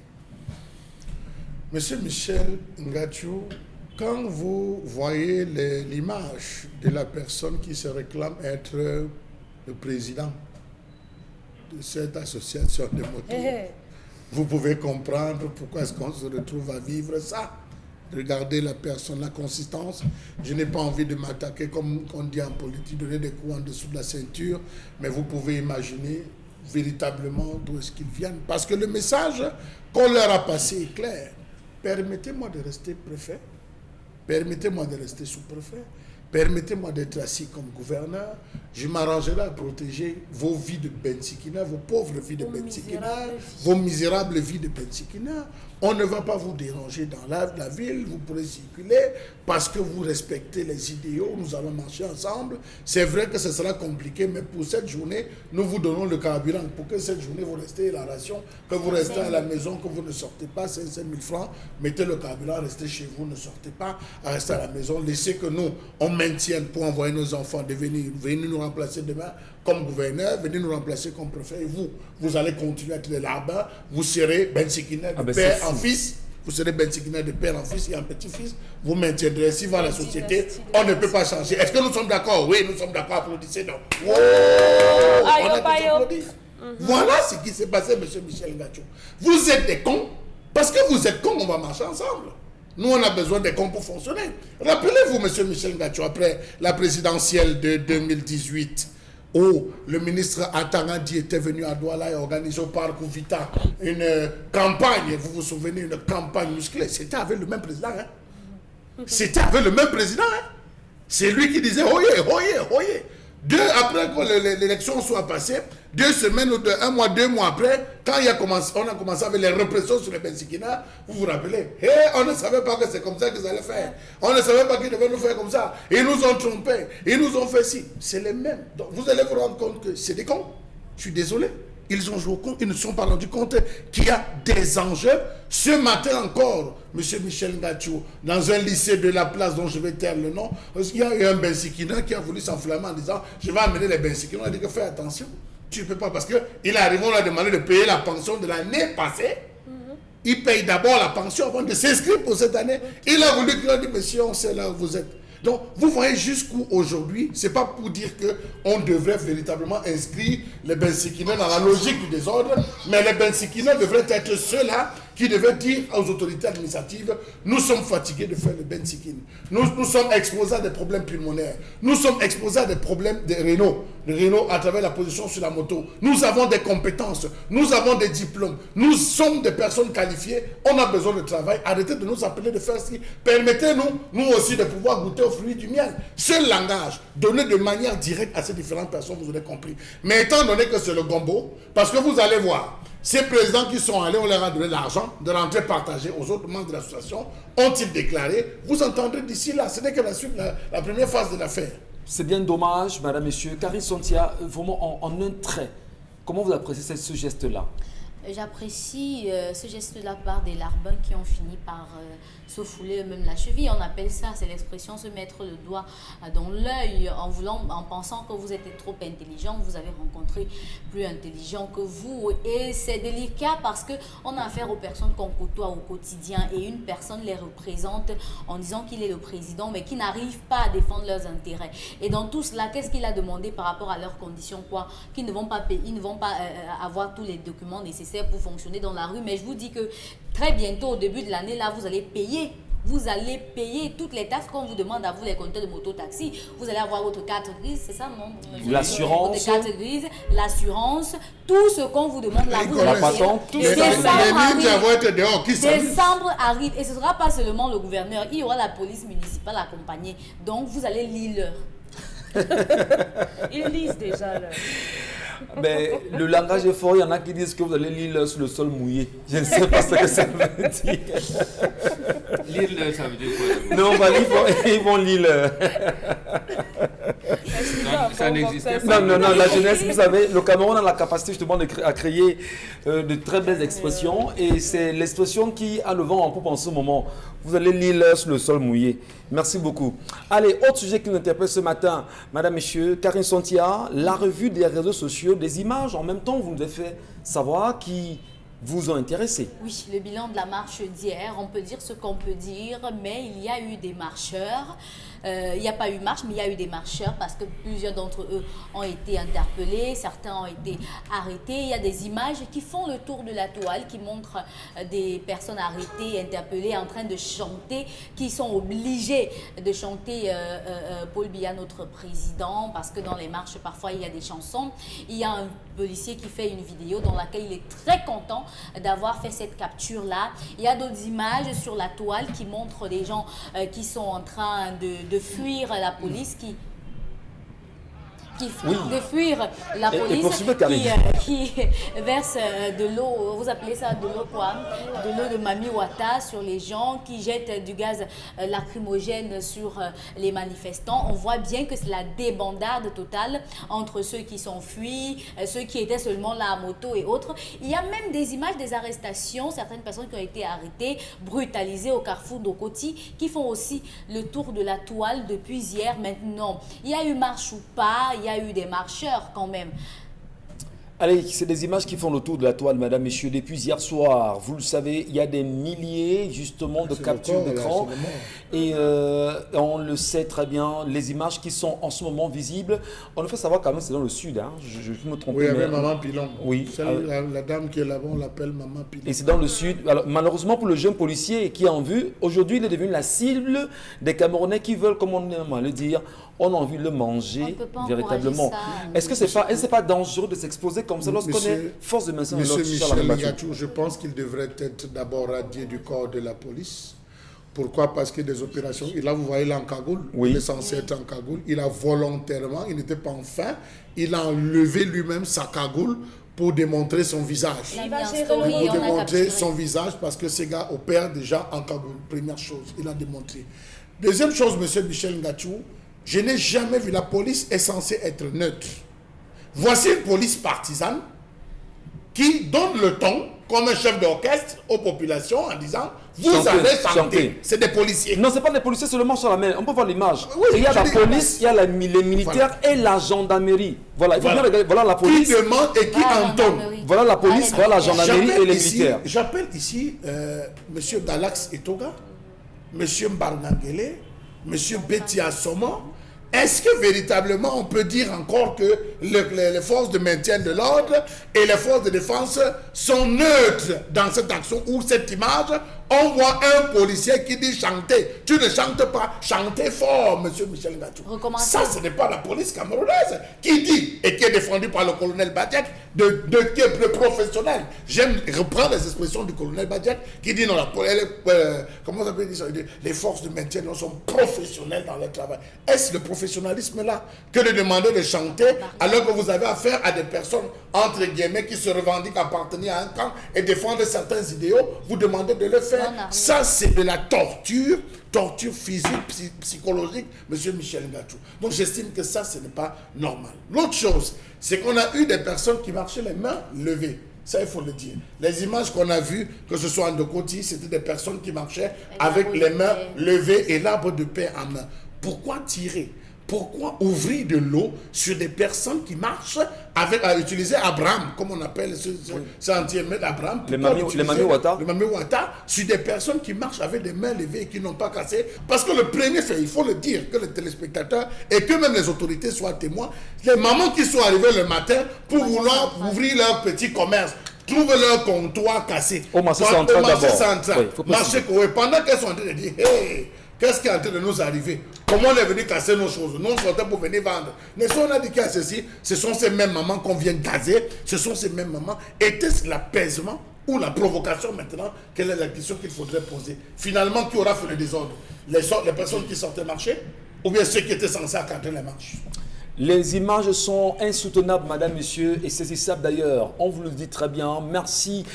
Monsieur Michel Ngathioub, quand vous voyez l'image de la personne qui se réclame être le président de cette association de motos, vous pouvez comprendre pourquoi est-ce qu'on se retrouve à vivre ça. Regardez la personne, la consistance. Je n'ai pas envie de m'attaquer, comme on dit en politique, donner des coups en dessous de la ceinture, mais vous pouvez imaginer véritablement d'où est-ce qu'ils viennent. Parce que le message qu'on leur a passé est clair. Permettez-moi de rester préfet, permettez-moi de rester sous-préfet, permettez-moi d'être assis comme gouverneur, je m'arrangerai à protéger vos vies de Bensikina, vos pauvres vies de Bensikina, vos misérables vies de Bensikina. On ne va pas vous déranger dans la ville, vous pourrez circuler parce que vous respectez les idéaux, nous allons marcher ensemble. C'est vrai que ce sera compliqué, mais pour cette journée, nous vous donnons le carburant pour que cette journée, vous restez à la ration, que vous restez à la maison, que vous ne sortez pas, c'est 5 000 francs, mettez le carburant, restez chez vous, ne sortez pas, restez à la maison, laissez que nous, on maintienne pour envoyer nos enfants venir nous remplacer demain comme gouverneur, venez nous remplacer comme préfet, et vous allez continuer à être là-bas, vous serez Bensikina de père en fils, vous serez Bensikina de père en fils et en petit-fils, vous maintiendrez, si va la société, on ne peut pas changer. Est-ce que nous sommes d'accord? Oui, nous sommes d'accord, applaudissez donc. Oh, on a tous applaudi. Voilà ce qui s'est passé, M. Michel Ngacho. Vous êtes des cons, parce que vous êtes cons, on va marcher ensemble. Nous, on a besoin des cons pour fonctionner. Rappelez-vous, M. Michel Ngacho, après la présidentielle de 2018, où le ministre Atangandi était venu à Douala et organisé au Parc Vita une campagne, vous vous souvenez, une campagne musclée. C'était avec le même président. Hein? C'était avec le même président. Hein? C'est lui qui disait « Oyez, oyez, oyez ». Après que l'élection soit passée, 2 semaines ou un mois, 2 mois après, quand on a commencé avec les répressions sur les Bensikina, vous vous rappelez, on ne savait pas que c'est comme ça qu'ils allaient faire. On ne savait pas qu'ils devaient nous faire comme ça. Ils nous ont trompés, ils nous ont fait ci. C'est les mêmes. Donc vous allez vous rendre compte que c'est des cons. Je suis désolé. Ils ont joué au con, ils ne se sont pas rendus compte qu'il y a des enjeux. Ce matin encore, M. Michel Ngacho, dans un lycée de la place dont je vais taire le nom, il y a eu un Bensikina qui a voulu s'enflammer en disant « Je vais amener les Bensikina ». On a dit que fais attention, tu ne peux pas, parce qu'il est arrivé, on a demandé de payer la pension de l'année passée. Il paye d'abord la pension avant de s'inscrire pour cette année. Il a voulu qu'il a dit « Monsieur, on sait là où vous êtes ». Donc, vous voyez jusqu'où aujourd'hui, ce n'est pas pour dire qu'on devrait véritablement inscrire les Bensikina dans la logique du désordre, mais les Bensikina devraient être ceux-là qui devaient dire aux autorités administratives, nous sommes fatigués de faire le Bensikine. Nous sommes exposés à des problèmes pulmonaires. Nous sommes exposés à des problèmes de Renault à travers la position sur la moto. Nous avons des compétences, nous avons des diplômes, nous sommes des personnes qualifiées, on a besoin de travail. Arrêtez de nous appeler de faire ci. Permettez-nous, nous aussi, de pouvoir goûter aux fruits du miel. Ce langage, donné de manière directe à ces différentes personnes, vous aurez compris. Mais étant donné que c'est le gombo, parce que vous allez voir, ces présidents qui sont allés, on leur a donné l'argent de rentrer partagé aux autres membres de l'association, ont-ils déclaré? Vous entendrez d'ici là, ce n'est que la suite, la première phase de l'affaire. C'est bien dommage, madame, monsieur. Karine Sontia, vraiment en un trait, comment vous appréciez ce geste-là? J'apprécie ce geste de la part des larbins qui ont fini par se fouler eux-mêmes la cheville. On appelle ça, c'est l'expression, se mettre le doigt dans l'œil en pensant que vous êtes trop intelligent, vous avez rencontré plus intelligent que vous. Et c'est délicat parce qu'on a affaire aux personnes qu'on côtoie au quotidien et une personne les représente en disant qu'il est le président mais qui n'arrive pas à défendre leurs intérêts. Et dans tout cela, qu'est-ce qu'il a demandé par rapport à leurs conditions? Quoi? Qu'ils ne vont pas payer, ils ne vont pas avoir tous les documents nécessaires pour fonctionner dans la rue, mais je vous dis que très bientôt, au début de l'année, là, vous allez payer toutes les taxes qu'on vous demande à vous, les conducteurs de moto-taxi. Vous allez avoir votre carte grise, c'est ça, non? L'assurance. Votre carte grise, l'assurance, tout ce qu'on vous demande là, vous la allez payer. patente, tout ça. Décembre arrive, et ce ne sera pas seulement le gouverneur, il y aura la police municipale accompagnée. Donc, vous allez lire l'heure. Ils lisent déjà l'heure. Mais le langage est fort, il y en a qui disent que vous allez lire sur le sol mouillé. Je ne sais pas ce que ça veut dire. Lire, ça veut dire quoi? Non, ils vont lire. Ça n'existait pas. Non, la jeunesse, vous savez, le Cameroun a la capacité justement à créer de très belles expressions et c'est l'expression qui a le vent en poupe en ce moment. Vous allez lire sur le sol mouillé. Merci beaucoup. Allez, autre sujet qui nous interpelle ce matin, madame, monsieur, Karine Sontia, la revue des réseaux sociaux, des images, en même temps, vous nous avez fait savoir qui vous ont intéressé. Oui, le bilan de la marche d'hier, on peut dire ce qu'on peut dire, mais il y a eu des marcheurs il n'y a pas eu marche, mais il y a eu des marcheurs parce que plusieurs d'entre eux ont été interpellés, certains ont été arrêtés. Il y a des images qui font le tour de la toile, qui montrent des personnes arrêtées, interpellées, en train de chanter, qui sont obligées de chanter Paul Biya, notre président, parce que dans les marches, parfois, il y a des chansons. Il y a un policier qui fait une vidéo dans laquelle il est très content d'avoir fait cette capture-là. Il y a d'autres images sur la toile qui montrent des gens qui sont en train de fuir la police, de fuir la police, qui verse de l'eau, vous appelez ça de l'eau quoi? De l'eau de Mami Wata sur les gens, qui jettent du gaz lacrymogène sur les manifestants. On voit bien que c'est la débandade totale entre ceux qui sont fuis, ceux qui étaient seulement là à moto et autres. Il y a même des images des arrestations, certaines personnes qui ont été arrêtées, brutalisées au carrefour d'Okoti, qui font aussi le tour de la toile depuis hier. Maintenant, il y a eu marche ou pas, il y a eu des marcheurs quand même. Allez, c'est des images qui font le tour de la toile, madame, messieurs. Depuis hier soir, vous le savez, il y a des milliers, justement, de captures d'écran. Et on le sait très bien, les images qui sont en ce moment visibles, on le fait savoir quand même, c'est dans le sud. Hein. Je me trompe. Oui, avec Maman Pilon. Oui. La dame qui est là-bas, on l'appelle Maman Pilon. Et c'est dans le sud. Alors, malheureusement pour le jeune policier qui est en vue, aujourd'hui, il est devenu la cible des Camerounais qui veulent, comme on aime le dire, on a envie de le manger véritablement. Est-ce que c'est pas dangereux de s'exposer comme ça lorsqu'on est force de maintien de l'ordre? Monsieur Michel Ngatou, je pense qu'il devrait être d'abord radié du corps de la police. Pourquoi? Parce que des opérations, et là vous voyez, il est en cagoule, il est censé être en cagoule, il a volontairement, il n'était pas en faim, il a enlevé lui-même sa cagoule pour démontrer son visage. Pour démontrer son visage, parce que ces gars opèrent déjà en cagoule. Première chose, il a démontré. Deuxième chose, monsieur Michel Ngatou, je n'ai jamais vu, la police est censée être neutre. Voici une police partisane qui donne le ton comme un chef d'orchestre aux populations en disant vous allez chanter. C'est des policiers. Non, ce n'est pas des policiers seulement sur la main. On peut voir l'image. Oui, il y a la police, il y a les militaires et la gendarmerie. Voilà, il faut bien regarder. Voilà la police. Qui demande et qui entonne. Voilà la police, voilà la gendarmerie et les militaires. J'appelle ici M. Galax Etoga, M. Mbarnangele, M. Betty Assoma. Est-ce que véritablement on peut dire encore que les forces de maintien de l'ordre et les forces de défense sont neutres dans cette action ou cette image? On voit un policier qui dit chanter. Tu ne chantes pas, chantez fort, monsieur Michel Ngatou. Ça, ce n'est pas la police camerounaise qui dit, et qui est défendue par le colonel Badiak, qui est le professionnel. J'aime reprendre les expressions du colonel Badiak qui dit non, comment ça peut dire ça? Les forces de maintien sont professionnelles dans leur travail. Est-ce le professionnalisme là que de demander de chanter alors que vous avez affaire à des personnes, entre guillemets, qui se revendiquent appartenir à un camp et défendre certains idéaux? Vous demandez de le faire. Ça, c'est de la torture physique, psychologique, monsieur Michel Ngatou. Donc, j'estime que ça, ce n'est pas normal. L'autre chose, c'est qu'on a eu des personnes qui marchaient les mains levées. Ça, il faut le dire. Les images qu'on a vues, que ce soit en Dokoti, c'était des personnes qui marchaient avec les mains levées et l'arbre de paix en main. Pourquoi tirer? Pourquoi ouvrir de l'eau sur des personnes qui marchent à utiliser Abraham, comme on appelle ce anti-émeute Abraham, le Mami Wata. Le Mami Wata, sur des personnes qui marchent avec des mains levées et qui n'ont pas cassé. Parce que le premier fait, il faut le dire, que les téléspectateurs et que même les autorités soient témoins, les mamans qui sont arrivées le matin pour vouloir ouvrir leur petit commerce, trouvent leur comptoir cassé. Au marché central d'abord. Pendant qu'elles sont en train de dire, hey, qu'est-ce qui est en train de nous arriver? Comment on est venu casser nos choses? Nous, on sortait pour venir vendre. Mais si on a dit qu'il y a ceci, ce sont ces mêmes mamans qu'on vient gazer. Ce sont ces mêmes mamans. Était-ce l'apaisement ou la provocation maintenant? Quelle est la question qu'il faudrait poser? Finalement, qui aura fait le désordre? Les personnes qui sortaient marcher? Ou bien ceux qui étaient censés accadrer les marches? Les images sont insoutenables, madame, monsieur, et saisissables d'ailleurs. On vous le dit très bien. Merci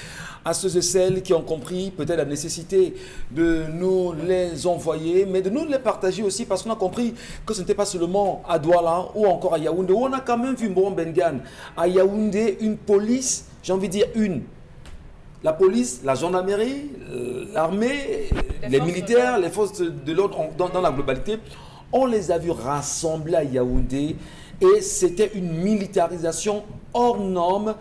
à ceux et celles qui ont compris peut-être la nécessité de nous les envoyer, mais de nous les partager aussi, parce qu'on a compris que ce n'était pas seulement à Douala ou encore à Yaoundé, où on a quand même vu Mbouron Bengan. À Yaoundé, une police, j'ai envie de dire une. La police, la gendarmerie, l'armée, les militaires, les forces de l'ordre dans la globalité, on les a vus rassemblés à Yaoundé et c'était une militarisation hors norme,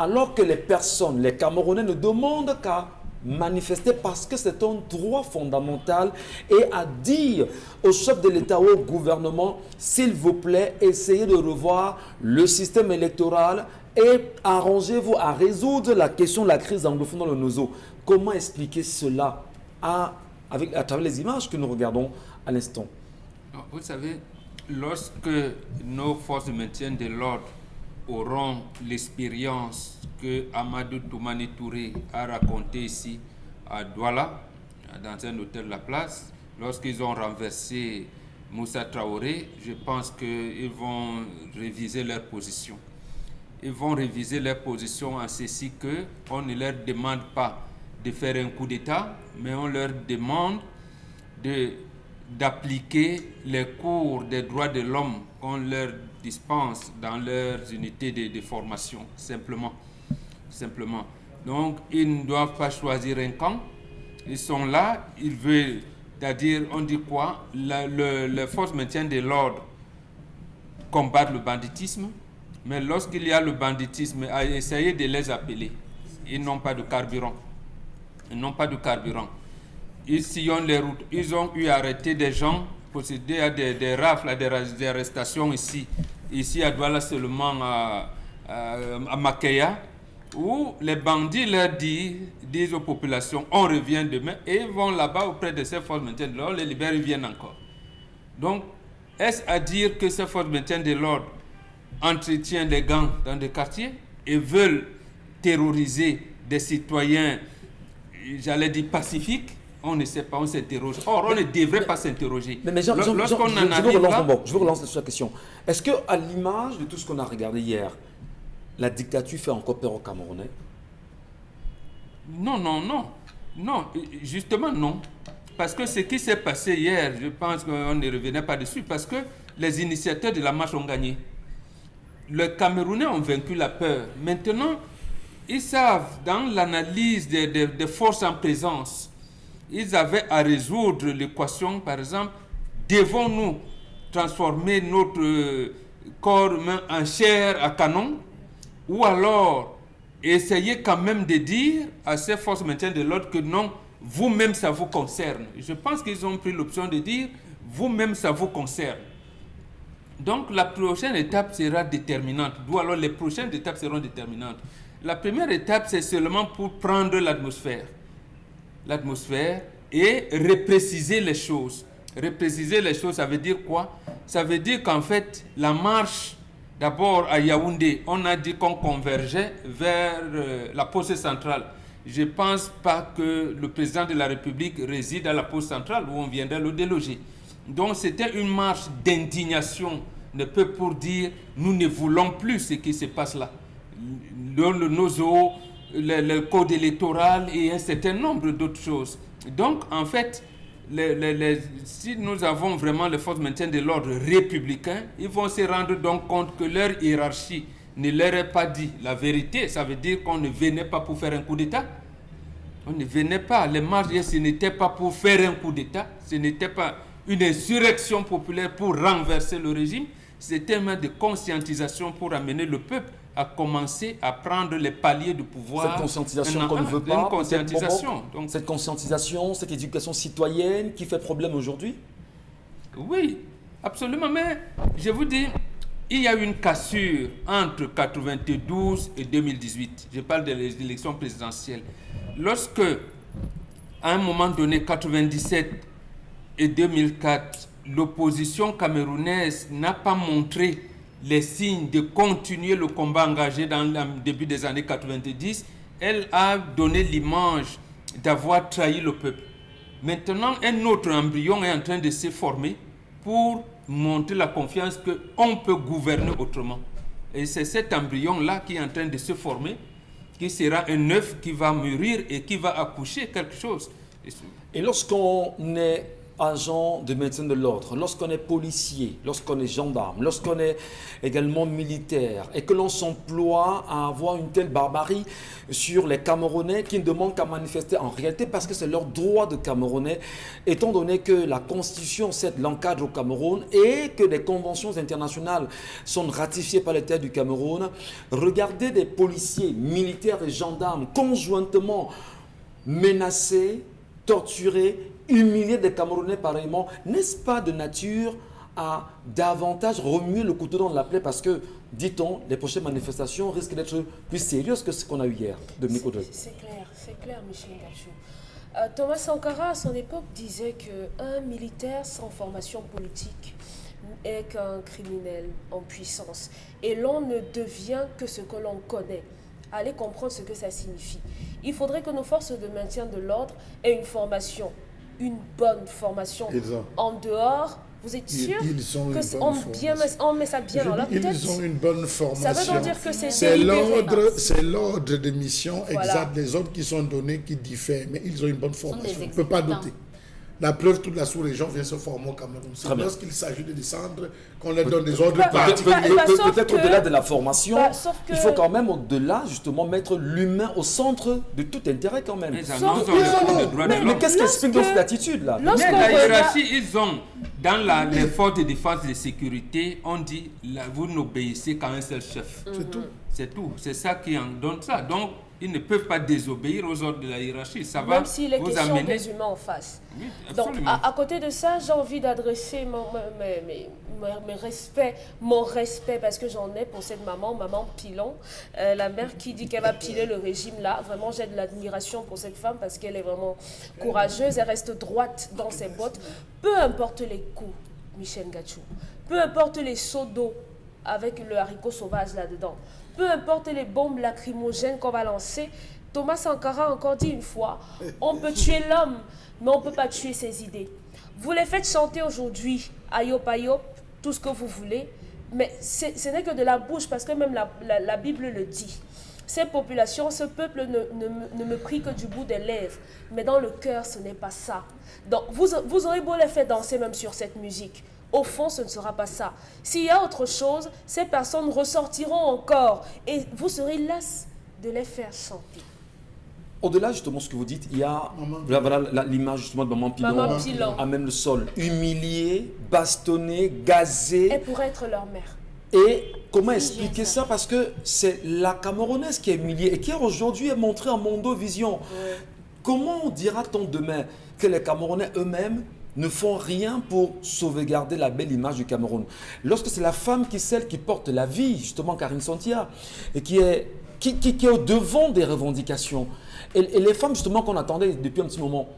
alors que les personnes, les Camerounais ne demandent qu'à manifester parce que c'est un droit fondamental et à dire au chef de l'État, au gouvernement, s'il vous plaît, essayez de revoir le système électoral et arrangez-vous à résoudre la question de la crise anglophone dans le Nozo. Comment expliquer cela à travers les images que nous regardons à l'instant? Vous savez, lorsque nos forces de maintien de l'ordre auront l'expérience que Amadou Toumani Touré a raconté ici à Douala, dans un hôtel de la place, lorsqu'ils ont renversé Moussa Traoré, je pense qu'ils vont réviser leur position. Ils vont réviser leur position en ceci qu'on ne leur demande pas de faire un coup d'État, mais on leur demande d'appliquer les cours des droits de l'homme qu'on leur dispense dans leurs unités de formation, simplement. Donc, ils ne doivent pas choisir un camp. Ils sont là, ils veulent, c'est-à-dire, on dit quoi? Les forces de maintien de l'ordre combattent le banditisme, mais lorsqu'il y a le banditisme, essayez de les appeler. Ils n'ont pas de carburant. Ils sillonnent les routes. Ils ont eu arrêté des gens, procédé à des rafles, à des arrestations ici à Douala seulement, à Makeya, où les bandits leur disent aux populations, on revient demain, et ils vont là-bas auprès de ces forces de maintien de l'ordre, les libèrent, ils viennent encore. Donc, est-ce à dire que ces forces de maintien de l'ordre entretiennent des gangs dans des quartiers et veulent terroriser des citoyens, j'allais dire pacifiques? On ne sait pas, on s'interroge. Or, on ne devrait pas s'interroger. Mais je veux relancer sur la question. Est-ce qu'à l'image de tout ce qu'on a regardé hier, la dictature fait encore peur aux Camerounais? Non, justement non. Parce que ce qui s'est passé hier, je pense qu'on ne revenait pas dessus, parce que les initiateurs de la marche ont gagné. Les Camerounais ont vaincu la peur. Maintenant, ils savent, dans l'analyse des forces en présence, ils avaient à résoudre l'équation, par exemple, devons-nous transformer notre corps humain en chair à canon, ou alors essayer quand même de dire à ces forces de maintien de l'ordre que non, vous-même ça vous concerne. Je pense qu'ils ont pris l'option de dire vous-même ça vous concerne. Donc la prochaine étape sera déterminante, ou alors les prochaines étapes seront déterminantes. La première étape, c'est seulement pour prendre l'atmosphère et repréciser les choses. Repréciser les choses, ça veut dire quoi? Ça veut dire qu'en fait, la marche, d'abord à Yaoundé, on a dit qu'on convergeait vers la poste centrale. Je ne pense pas que le président de la République réside à la poste centrale où on viendrait le déloger. Donc c'était une marche d'indignation, ne peut pour dire nous ne voulons plus ce qui se passe là. Le Nozo, le code électoral et un certain nombre d'autres choses. Donc, en fait, si nous avons vraiment les forces de maintien de l'ordre républicain, ils vont se rendre donc compte que leur hiérarchie ne leur est pas dit la vérité. Ça veut dire qu'on ne venait pas pour faire un coup d'État. On ne venait pas. Les marches, ce n'était pas pour faire un coup d'État. Ce n'était pas une insurrection populaire pour renverser le régime. C'était un moment de conscientisation pour amener le peuple à commencer à prendre les paliers de pouvoir. Cette conscientisation qu'on ne veut pas. Une conscientisation. Donc, cette conscientisation, cette éducation citoyenne qui fait problème aujourd'hui? Oui, absolument. Mais je vous dis, il y a eu une cassure entre 1992 et 2018. Je parle des élections présidentielles. Lorsque, à un moment donné, 1997 et 2004, l'opposition camerounaise n'a pas montré les signes de continuer le combat engagé dans le début des années 90, elle a donné l'image d'avoir trahi le peuple. Maintenant, un autre embryon est en train de se former pour montrer la confiance qu'on peut gouverner autrement. Et c'est cet embryon-là qui est en train de se former, qui sera un œuf qui va mûrir et qui va accoucher quelque chose. Et lorsqu'on est agent de maintien de l'ordre, lorsqu'on est policier, lorsqu'on est gendarme, lorsqu'on est également militaire et que l'on s'emploie à avoir une telle barbarie sur les Camerounais qui ne demandent qu'à manifester en réalité parce que c'est leur droit de Camerounais, étant donné que la Constitution l'encadre au Cameroun et que des conventions internationales sont ratifiées par l'État du Cameroun, regardez des policiers, militaires et gendarmes conjointement menacer, torturer, humilier des Camerounais pareillement, n'est-ce pas de nature à davantage remuer le couteau dans la plaie parce que, dit-on, les prochaines manifestations risquent d'être plus sérieuses que ce qu'on a eu hier, Dominique Audrey. C'est clair, Michel Gachou. Thomas Sankara, à son époque, disait qu'un militaire sans formation politique est qu'un criminel en puissance. Et l'on ne devient que ce que l'on connaît. Allez comprendre ce que ça signifie. Il faudrait que nos forces de maintien de l'ordre aient une formation, une bonne formation. En dehors, vous êtes sûr on met ça bien dans la tête? Ils ont une bonne formation. Ça veut donc dire que c'est l'ordre de mission exact des ordres qui sont donnés qui diffèrent, mais ils ont une bonne formation. On ne peut pas douter. La preuve, toute la sous-région vient se former au Cameroun. C'est lorsqu'il s'agit de descendre qu'on leur donne des ordres particuliers. Peut-être au-delà de la formation, il faut quand même au-delà, justement, mettre l'humain au centre de tout intérêt quand même. Mais qu'est-ce qu'explique dans cette attitude-là? Mais la hiérarchie, ils ont, dans les forces de défense et de sécurité, on dit, vous n'obéissez qu'à un seul chef. C'est tout. C'est tout. C'est ça qui en donne ça. Donc, ils ne peuvent pas désobéir aux ordres de la hiérarchie. Ça va même s'il est question des humains en face. Oui, donc, à côté de ça, j'ai envie d'adresser mon respect, parce que j'en ai pour cette maman Pilon, la mère qui dit qu'elle va piler le régime là. Vraiment, j'ai de l'admiration pour cette femme parce qu'elle est vraiment courageuse, elle reste droite dans ses bottes. Peu importe les coups, Michel Gachou, peu importe les seaux d'eau avec le haricot sauvage là-dedans, peu importe les bombes lacrymogènes qu'on va lancer, Thomas Sankara a encore dit une fois, on peut tuer l'homme, mais on ne peut pas tuer ses idées. Vous les faites chanter aujourd'hui, ayop ayop, tout ce que vous voulez, mais ce n'est que de la bouche, parce que même la Bible le dit. Ces populations, ce peuple ne me prie que du bout des lèvres, mais dans le cœur, ce n'est pas ça. Donc, vous aurez beau les faire danser même sur cette musique. Au fond, ce ne sera pas ça. S'il y a autre chose, ces personnes ressortiront encore et vous serez las de les faire chanter. Au-delà justement de ce que vous dites, il y a l'image justement de Maman Pilon à même le sol, humiliée, bastonnée, gazée. Elle pourrait être leur mère. Et comment expliquer ça? Parce que c'est la Camerounaise qui est humiliée et qui aujourd'hui est montrée en Mondovision. Ouais. Comment dira-t-on demain que les Camerounais eux-mêmes ne font rien pour sauvegarder la belle image du Cameroun? Lorsque c'est la femme qui est celle qui porte la vie, justement Karine Santia, et qui est au devant des revendications. Et les femmes justement qu'on attendait depuis un petit moment,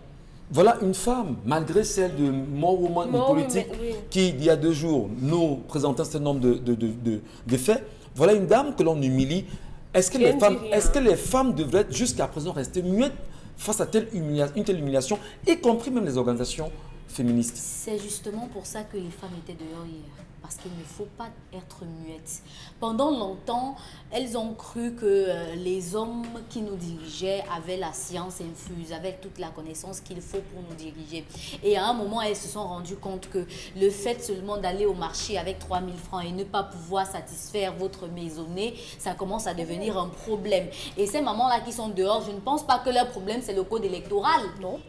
voilà une femme, malgré celle de More Woman politique, qui il y a 2 jours nous présentait un certain nombre de faits, voilà une dame que l'on humilie. Est-ce que les femmes devraient jusqu'à présent rester muettes face à une telle humiliation, y compris même les organisations féministes? C'est justement pour ça que les femmes étaient dehors hier. Parce qu'il ne faut pas être muettes. Pendant longtemps, elles ont cru que les hommes qui nous dirigeaient avaient la science infuse, avaient toute la connaissance qu'il faut pour nous diriger. Et à un moment, elles se sont rendues compte que le fait seulement d'aller au marché avec 3 000 francs et ne pas pouvoir satisfaire votre maisonnée, ça commence à devenir un problème. Et ces mamans-là qui sont dehors, je ne pense pas que leur problème, c'est le code électoral. Non.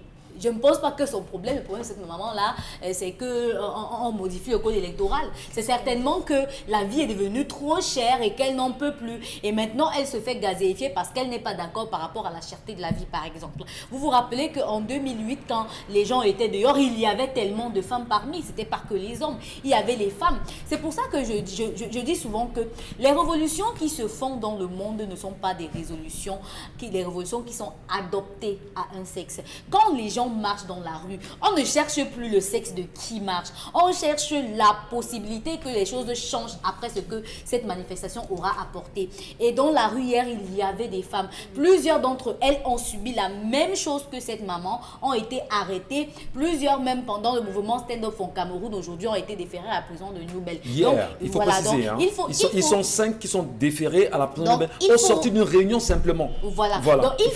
Je ne pense pas que son problème, le problème de cette maman-là, c'est qu'on modifie le code électoral. C'est certainement que la vie est devenue trop chère et qu'elle n'en peut plus. Et maintenant, elle se fait gazéifier parce qu'elle n'est pas d'accord par rapport à la cherté de la vie, par exemple. Vous vous rappelez qu'en 2008, quand les gens étaient dehors, il y avait tellement de femmes parmi. C'était pas que les hommes, il y avait les femmes. C'est pour ça que je dis souvent que les révolutions qui se font dans le monde ne sont pas des révolutions qui sont adoptées à un sexe. Quand les gens marche dans la rue, on ne cherche plus le sexe de qui marche, on cherche la possibilité que les choses changent après ce que cette manifestation aura apporté. Et dans la rue hier, il y avait des femmes, plusieurs d'entre elles ont subi la même chose que cette maman, ont été arrêtées, plusieurs même pendant le mouvement Stand Up for Cameroun aujourd'hui ont été déférées à la prison de Nouvelle. Donc, il faut préciser, ils sont 5 qui sont déférés à la prison de Nouvelle, ont sorti d'une réunion simplement. Voilà. Donc il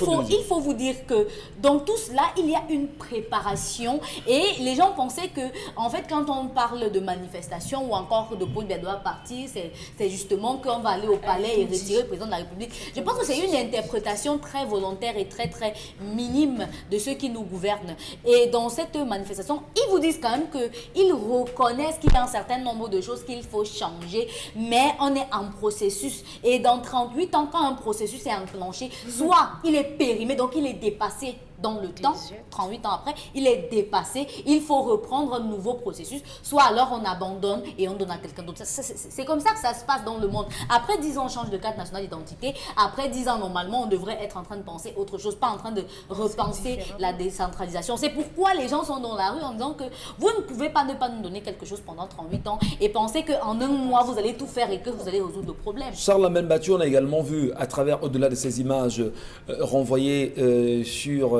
faut vous dire que dans tout cela, il y a une une préparation. Et les gens pensaient que, en fait, quand on parle de manifestation ou encore de Paul Biya doit partir, c'est justement qu'on va aller au palais et retirer le président de la République. Je pense que c'est une interprétation très volontaire et très minime de ceux qui nous gouvernent. Et dans cette manifestation, ils vous disent quand même qu'ils reconnaissent qu'il y a un certain nombre de choses qu'il faut changer, mais on est en processus. Et dans 38 ans, quand un processus est enclenché, soit il est périmé, donc il est dépassé dans le temps, 38 ans après, il est dépassé, il faut reprendre un nouveau processus, soit alors on abandonne et on donne à quelqu'un d'autre. C'est comme ça que ça se passe dans le monde. Après 10 ans, on change de carte nationale d'identité. Après 10 ans, normalement, on devrait être en train de penser autre chose, pas en train de repenser la décentralisation. C'est pourquoi les gens sont dans la rue en disant que vous ne pouvez pas ne pas nous donner quelque chose pendant 38 ans et penser qu'en un mois, vous allez tout faire et que vous allez résoudre le problème. Charles Amenbatou, on a également vu, à travers, au-delà de ces images renvoyées sur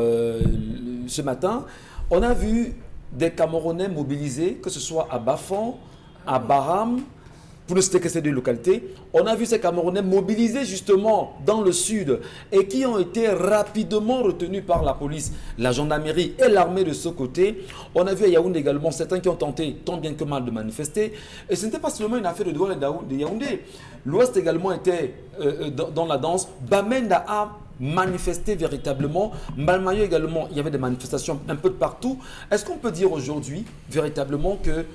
ce matin, on a vu des Camerounais mobilisés, que ce soit à Bafang, à Baram, pour ne citer que ces deux localités. On a vu ces Camerounais mobilisés justement dans le sud et qui ont été rapidement retenus par la police, la gendarmerie et l'armée de ce côté. On a vu à Yaoundé également certains qui ont tenté tant bien que mal de manifester. Et ce n'était pas seulement une affaire de Douala et de Yaoundé. L'Ouest également était dans la danse. Bamenda a manifester véritablement. Malmayo également, il y avait des manifestations un peu de partout. Est-ce qu'on peut dire aujourd'hui véritablement que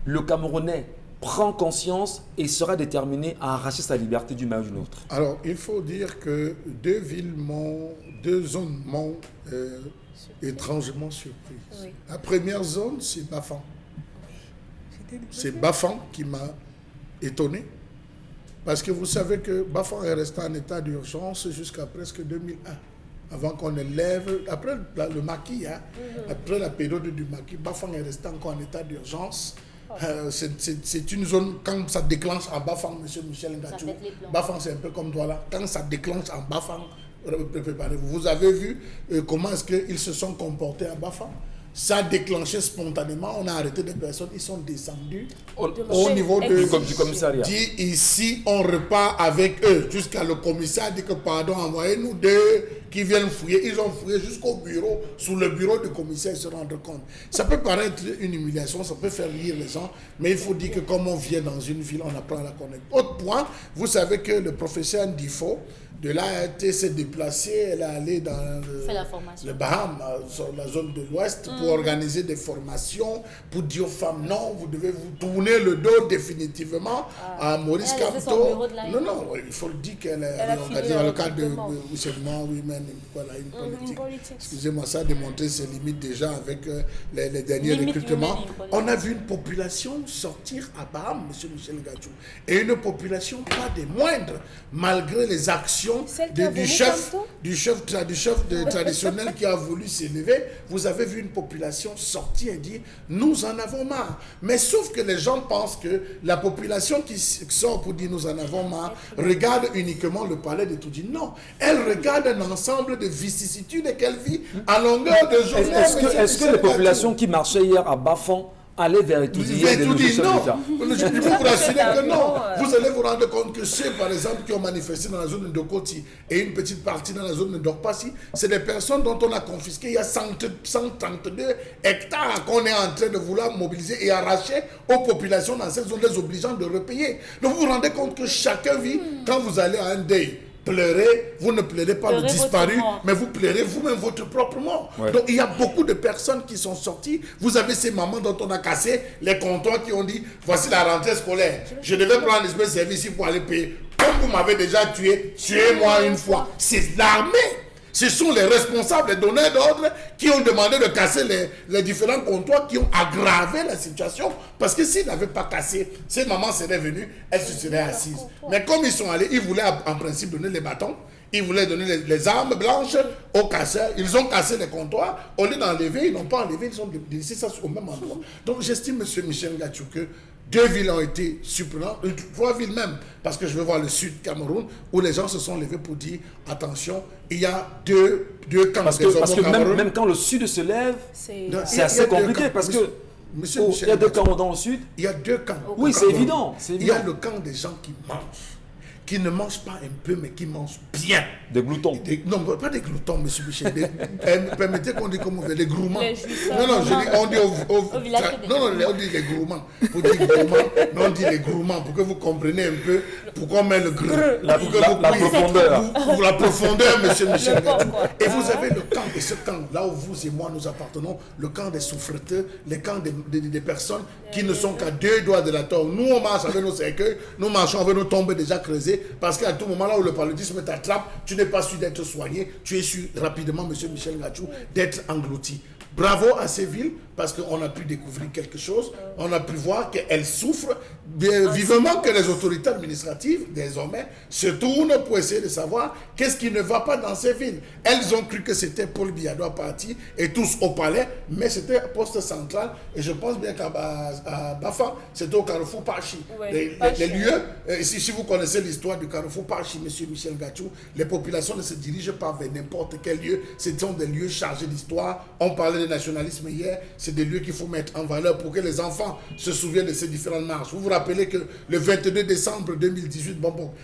le Camerounais prend conscience et sera déterminé à arracher sa liberté d'une manière ou d'une autre? Alors, il faut dire que deux zones m'ont étrangement surprise. Oui. La première zone, c'est Bafang. C'est Bafang qui m'a étonné. Parce que vous savez que Bafang est resté en état d'urgence jusqu'à presque 2001. Avant qu'on ne lève, après le maquis, après la période du maquis, Bafang est resté encore en état d'urgence. C'est une zone, quand ça déclenche en Bafang, M. Michel Ngatou, Bafang c'est un peu comme Douala. Quand ça déclenche en Bafang, préparez-vous. Vous avez vu comment est-ce qu'ils se sont comportés à Bafang? Ça a déclenché spontanément, on a arrêté des personnes, ils sont descendus au niveau du commissariat. Dit ici, on repart avec eux. Jusqu'à le commissaire dit que pardon, envoyez-nous deux qui viennent fouiller. Ils ont fouillé jusqu'au bureau, sous le bureau du commissaire, ils se rendent compte. Ça peut paraître une humiliation, ça peut faire rire les gens, mais il faut dire que comme on vient dans une ville, on apprend à la connaître. Autre point, vous savez que le professeur Ndifo, de l'ART s'est déplacé, elle est allée dans le Baham, sur la zone de l'Ouest, pour organiser des formations, pour dire aux femmes, non, vous devez vous tourner le dos définitivement à Maurice Kamto. Non, il faut le dire qu'elle est organisée dans le cadre de Women Women, voilà, une politique. Excusez-moi, ça a démontré ses limites déjà avec les derniers recrutements. On a vu une population sortir à Baham, M. Michel Ngatou, et une population pas des moindres, malgré les actions du chef traditionnel qui a voulu s'élever. Vous avez vu une population sortir et dire nous en avons marre. Mais sauf que les gens pensent que la population qui sort pour dire nous en avons marre regarde uniquement le palais de Toudji. Non, elle regarde un ensemble de vicissitudes qu'elle vit à longueur de journée. Est-ce que les populations qui marchaient hier à Bafang aller vers tout dit non, je peux vous rassurer que non. Vous allez vous rendre compte que ceux, par exemple, qui ont manifesté dans la zone de Koti et une petite partie dans la zone de Dorpassi, c'est des personnes dont on a confisqué il y a 132 hectares qu'on est en train de vouloir mobiliser et arracher aux populations dans cette zone, les obligeant de repayer. Donc vous vous rendez compte que chacun vit, quand vous allez à un deuil, pleurez, vous ne pleurez pas le disparu, mais vous pleurez vous-même votre propre mort. Ouais. Donc il y a beaucoup de personnes qui sont sorties. Vous avez ces mamans dont on a cassé les comptoirs qui ont dit voici la rentrée scolaire. Je devais prendre l'espèce de service ici pour aller payer. Comme vous m'avez déjà tué, tuez-moi une fois. C'est l'armée. Ce sont les responsables, les donneurs d'ordre qui ont demandé de casser les différents comptoirs, qui ont aggravé la situation. Parce que s'ils n'avaient pas cassé, ces mamans seraient venues, elles se seraient assises. Mais comme ils sont allés, ils voulaient en principe donner les bâtons, ils voulaient donner les armes blanches aux casseurs. Ils ont cassé les comptoirs. Au lieu d'enlever, ils n'ont pas enlevé, ils ont laissé ça au même endroit. Donc j'estime, M. Michel Ngatou, que 2 villes ont été surprenantes, 3 villes même, parce que je veux voir le sud Cameroun, où les gens se sont levés pour dire, attention, il y a deux camps. Parce que même quand le sud se lève, c'est assez compliqué, parce que il y a 2 camps dans le sud. Il y a 2 camps. Oui, c'est évident. Il y a le camp des gens qui mangent, qui ne mangent pas un peu, mais qui mangent bien. Des gloutons. Non, pas des gloutons, monsieur Michel. Permettez qu'on dise comme on veut, des gourmands. Non, Non, on dit on dit les gourmands. Pour dire gourmands, non, on dit les gourmands, pour que vous compreniez un peu pourquoi on met le grue. La profondeur. Pour la profondeur, monsieur Michel. Et vous avez le camp, et ce camp, là où vous et moi nous appartenons, le camp des souffreteux, le camp des personnes qui ne sont qu'à 2 doigts de la tombe. Nous, on marche avec nos cercueils, nous marchons avec nos tombes déjà creusées, parce qu'à tout moment là où le paludisme t'attrape, tu n'es pas sûr d'être soigné, tu es sûr rapidement, monsieur Michel Ngachou, d'être englouti. Bravo à ces villes, parce qu'on a pu découvrir quelque chose, on a pu voir qu'elles souffrent vivement, que les autorités administratives, désormais, se tournent pour essayer de savoir qu'est-ce qui ne va pas dans ces villes. Elles ont cru que c'était Paul Biya doit partir, et tous au palais, mais c'était poste central, et je pense bien qu'à Bafa, c'était au Carrefour Pachi. Ouais, les lieux, si vous connaissez l'histoire du Carrefour Pachi, monsieur Michel Ngachou, les populations ne se dirigent pas vers n'importe quel lieu, ce sont des lieux chargés d'histoire. On parlait de nationalisme hier, c'est des lieux qu'il faut mettre en valeur pour que les enfants se souviennent de ces différentes marches. Vous vous rappelez que le 22 décembre 2018,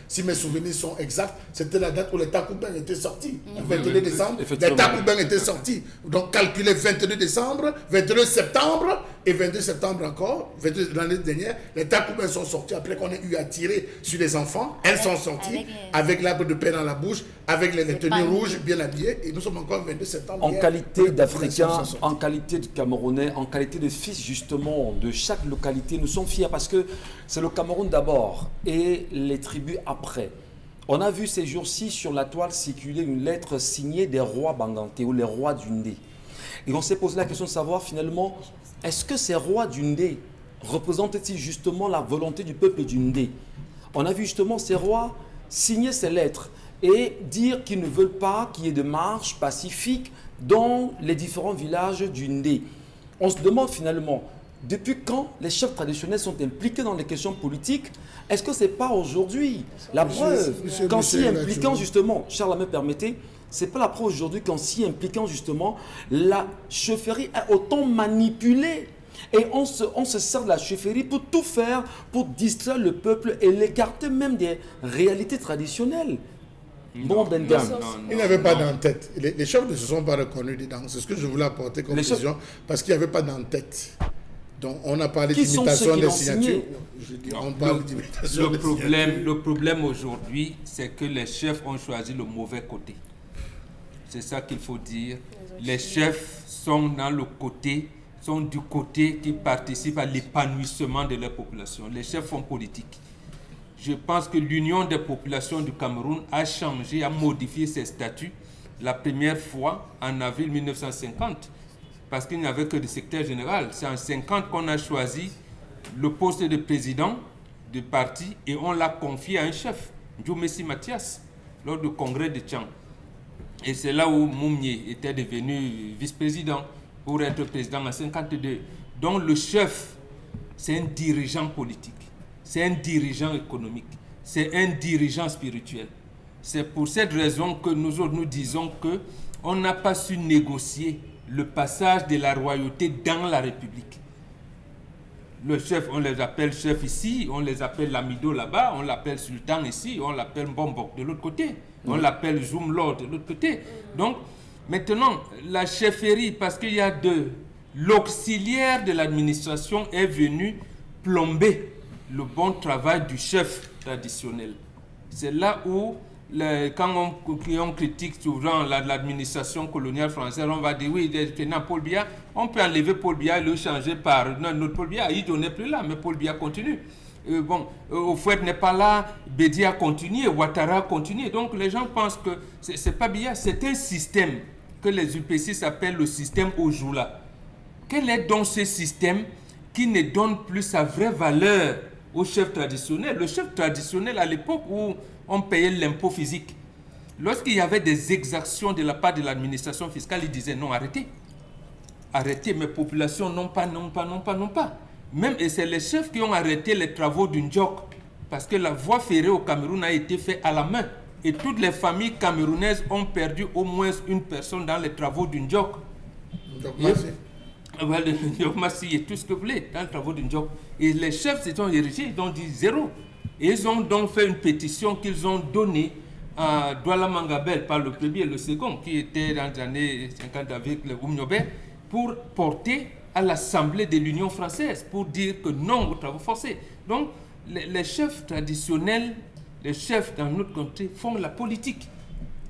si mes souvenirs sont exacts, c'était la date où les Takoubins étaient sortis. Le 22 décembre, les Takoubins étaient sortis. Donc calculez 22 décembre, 22 septembre et 22 septembre encore, l'année dernière, les Takoubins sont sortis après qu'on ait eu à tirer sur les enfants. Elles sont sorties avec l'arbre de paix dans la bouche, avec les tenues rouges bien habillées, et nous sommes encore 22 septembre. En qualité d'Africains, en qualité de Camerounais, en qualité de fils justement de chaque localité, nous sommes fiers parce que c'est le Cameroun d'abord et les tribus après. On a vu ces jours-ci sur la toile circuler une lettre signée des rois Banganté ou les rois du Ndé. Et on s'est posé la question de savoir finalement, est-ce que ces rois du Ndé représentent-ils justement la volonté du peuple du Ndé? On a vu justement ces rois signer ces lettres et dire qu'ils ne veulent pas qu'il y ait de marche pacifique dans les différents villages du Ndé. On se demande finalement, depuis quand les chefs traditionnels sont impliqués dans les questions politiques? Est-ce que ce n'est pas aujourd'hui? La preuve, qu'en s'y impliquant justement, Charles, me permettez, c'est pas la preuve aujourd'hui qu'en s'y impliquant justement, la chefferie a autant manipulé. Et on se sert de la chefferie pour tout faire, pour distraire le peuple et l'écarter même des réalités traditionnelles. Bon, Bengam. Il n'y avait pas d'en-tête. Les chefs ne se sont pas reconnus dedans. C'est ce que je voulais apporter comme précision, parce qu'il n'y avait pas d'en-tête. Donc, on a parlé d'imitation des signatures. On parle d'imitation des signatures. Le problème aujourd'hui, c'est que les chefs ont choisi le mauvais côté. C'est ça qu'il faut dire. Les chefs sont du côté qui participe à l'épanouissement de leur population. Les chefs font politique. Je pense que l'Union des populations du Cameroun a changé, a modifié ses statuts la première fois en avril 1950, parce qu'il n'y avait que le secrétaire général. C'est en 1950 qu'on a choisi le poste de président du parti et on l'a confié à un chef, Djoumessi Mathias, lors du congrès de Tchang. Et c'est là où Moumnier était devenu vice-président pour être président en 1952. Donc le chef, c'est un dirigeant politique. C'est un dirigeant économique, c'est un dirigeant spirituel. C'est pour cette raison que nous disons qu'on n'a pas su négocier le passage de la royauté dans la République. Le chef, on les appelle chef ici, on les appelle Lamido là-bas, on l'appelle sultan ici, on l'appelle Bombok de l'autre côté, on l'appelle Zoum Lord de l'autre côté. Donc, maintenant, la chefferie, parce qu'il y a l'auxiliaire de l'administration est venu plomber le bon travail du chef traditionnel. C'est là où, quand on critique souvent l'administration coloniale française, on va dire oui, Paul Biya, on peut enlever Paul Biya et le changer par notre Paul Biya. Ido n'est plus là, mais Paul Biya continue. Houphouët n'est pas là, Bédi a continué, Ouattara a continué. Donc les gens pensent que c'est pas Biya, c'est un système que les UPC s'appellent le système Ojoula. Quel est donc ce système qui ne donne plus sa vraie valeur au chef traditionnel? Le chef traditionnel, à l'époque où on payait l'impôt physique, lorsqu'il y avait des exactions de la part de l'administration fiscale, il disait non, arrêtez. Arrêtez, mes populations non pas. Même, et c'est les chefs qui ont arrêté les travaux du Ndjok, parce que la voie ferrée au Cameroun a été faite à la main. Et toutes les familles camerounaises ont perdu au moins une personne dans les travaux du Ndjok. Et tout ce que vous voulez dans les travaux du Ndjok. Et les chefs se sont érigés, ils ont dit zéro. Et ils ont donc fait une pétition qu'ils ont donnée à Douala Mangabel par le premier et le second, qui était dans les années 50 avec le Oumniobé, pour porter à l'Assemblée de l'Union française, pour dire que non aux travaux forcés. Donc, les chefs traditionnels, les chefs dans notre country font la politique.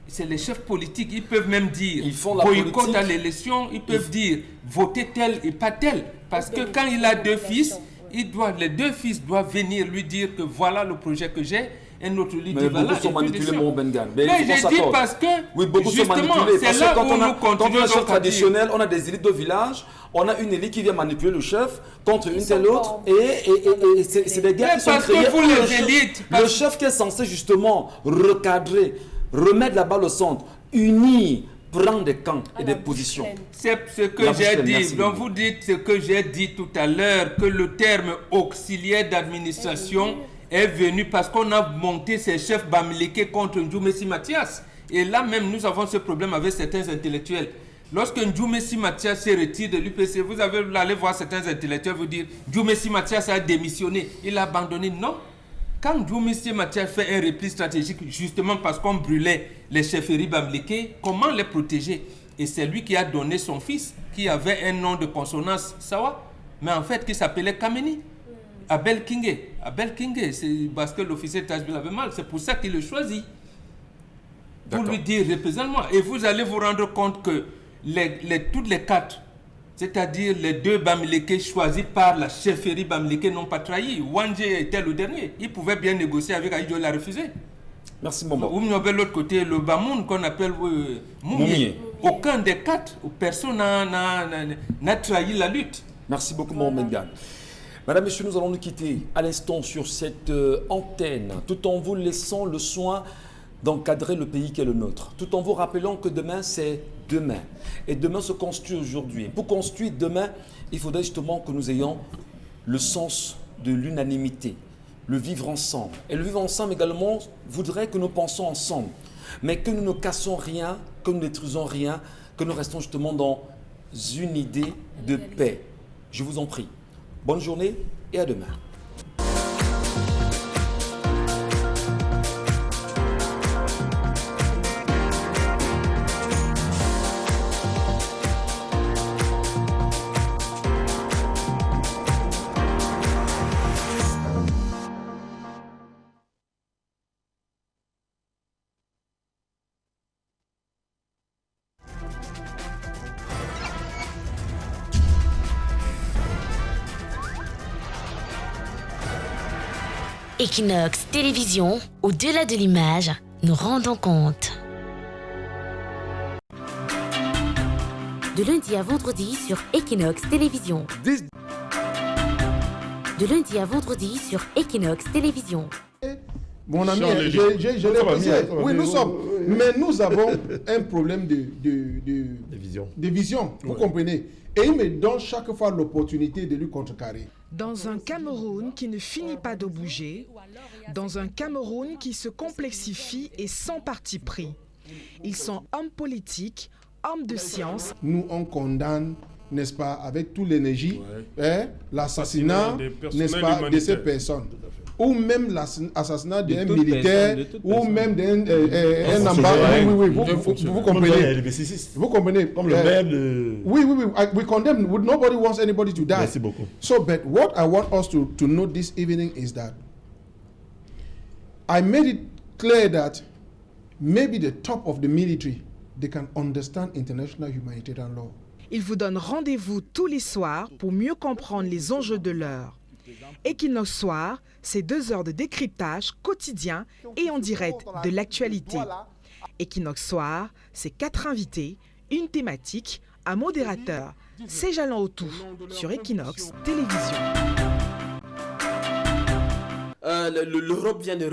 C'est les chefs politiques, ils peuvent même dire boycott à l'élection, ils peuvent dire voter tel et pas tel. Parce que quand il a deux fils, les deux fils doivent venir lui dire que voilà le projet que j'ai, un autre lui dit voilà. Beaucoup sont manipulés, mon Bengan. Mais je dis parce que, oui, beaucoup sont manipulés. C'est là où nous continuons. Quand on a un chef traditionnel, on a des élites de village, on a une élite qui vient manipuler le chef contre une telle autre, et c'est des guerres qui sont créées. Le chef qui est censé justement recadrer, remettre la balle au centre, unir, prendre des camps et des positions. C'est ce que j'ai dit. Donc vous dites ce que j'ai dit tout à l'heure, que le terme auxiliaire d'administration est venu parce qu'on a monté ces chefs bamileke contre Ndjoumessi Mathias. Et là même, nous avons ce problème avec certains intellectuels. Lorsque Ndjoumessi Mathias se retire de l'UPC, vous allez voir certains intellectuels vous dire Ndjoumessi Mathias a démissionné, il a abandonné. Non. Quand Ndjoumessi Mathias fait un repli stratégique, justement parce qu'on brûlait les chefferies bamileke, comment les protéger? Et c'est lui qui a donné son fils, qui avait un nom de consonance Sawa, mais en fait qui s'appelait Kameni. Abel Kingé, c'est parce que l'officier Tajbil avait mal, c'est pour ça qu'il le choisit. Pour lui dire représente-moi. Et vous allez vous rendre compte que toutes les quatre, c'est-à-dire les deux bamileke choisis par la chefferie bamileke n'ont pas trahi. Wanje était le dernier. Il pouvait bien négocier avec Aïdjo, il a refusé. Merci Momba. De l'autre côté, le Bamoun qu'on appelle Moumié. Aucun des quatre, personne n'a trahi la lutte. Merci beaucoup mon Mengan. Madame, Messieurs, nous allons nous quitter à l'instant sur cette antenne, tout en vous laissant le soin d'encadrer le pays qui est le nôtre, tout en vous rappelant que demain, c'est demain. Et demain se construit aujourd'hui. Pour construire demain, il faudrait justement que nous ayons le sens de l'unanimité, le vivre ensemble. Et le vivre ensemble également voudrait que nous pensions ensemble, mais que nous ne cassons rien, que nous ne détruisons rien, que nous restons justement dans une idée de paix. Je vous en prie. Bonne journée et à demain. Equinox Télévision, au-delà de l'image, nous rendons compte. De lundi à vendredi sur Equinox Télévision. De lundi à vendredi sur Equinox Télévision. Mon ami, je l'ai posé. Oui, nous sommes. Mais nous avons un problème de vision. Vous comprenez? Et il me donne chaque fois l'opportunité de lui contrecarrer. Dans un Cameroun qui ne finit pas de bouger, dans un Cameroun qui se complexifie et sans parti pris. Ils sont hommes politiques, hommes de science. Nous, on condamne, n'est-ce pas, avec toute l'énergie, l'assassinat, n'est-ce pas, de ces personnes. Ou même l'assassinat d'un militaire, ou même d'un ambassadeur. Oui, vous comprenez. Vous comprenez. Comme le maire de... Oui, we condemn. Nobody wants anybody to die. Merci beaucoup. So, but what I want us to note this evening is that I made it clear that maybe the top of the military, they can understand international humanitarian law. Ils vous donnent rendez-vous tous les soirs pour mieux comprendre les enjeux de l'heure. Equinox Soir, c'est 2 heures de décryptage quotidien et en direct de l'actualité. Equinox Soir, c'est 4 invités, une thématique, un modérateur. C'est Jalan Autou sur Equinox Télévision. L'Europe vient de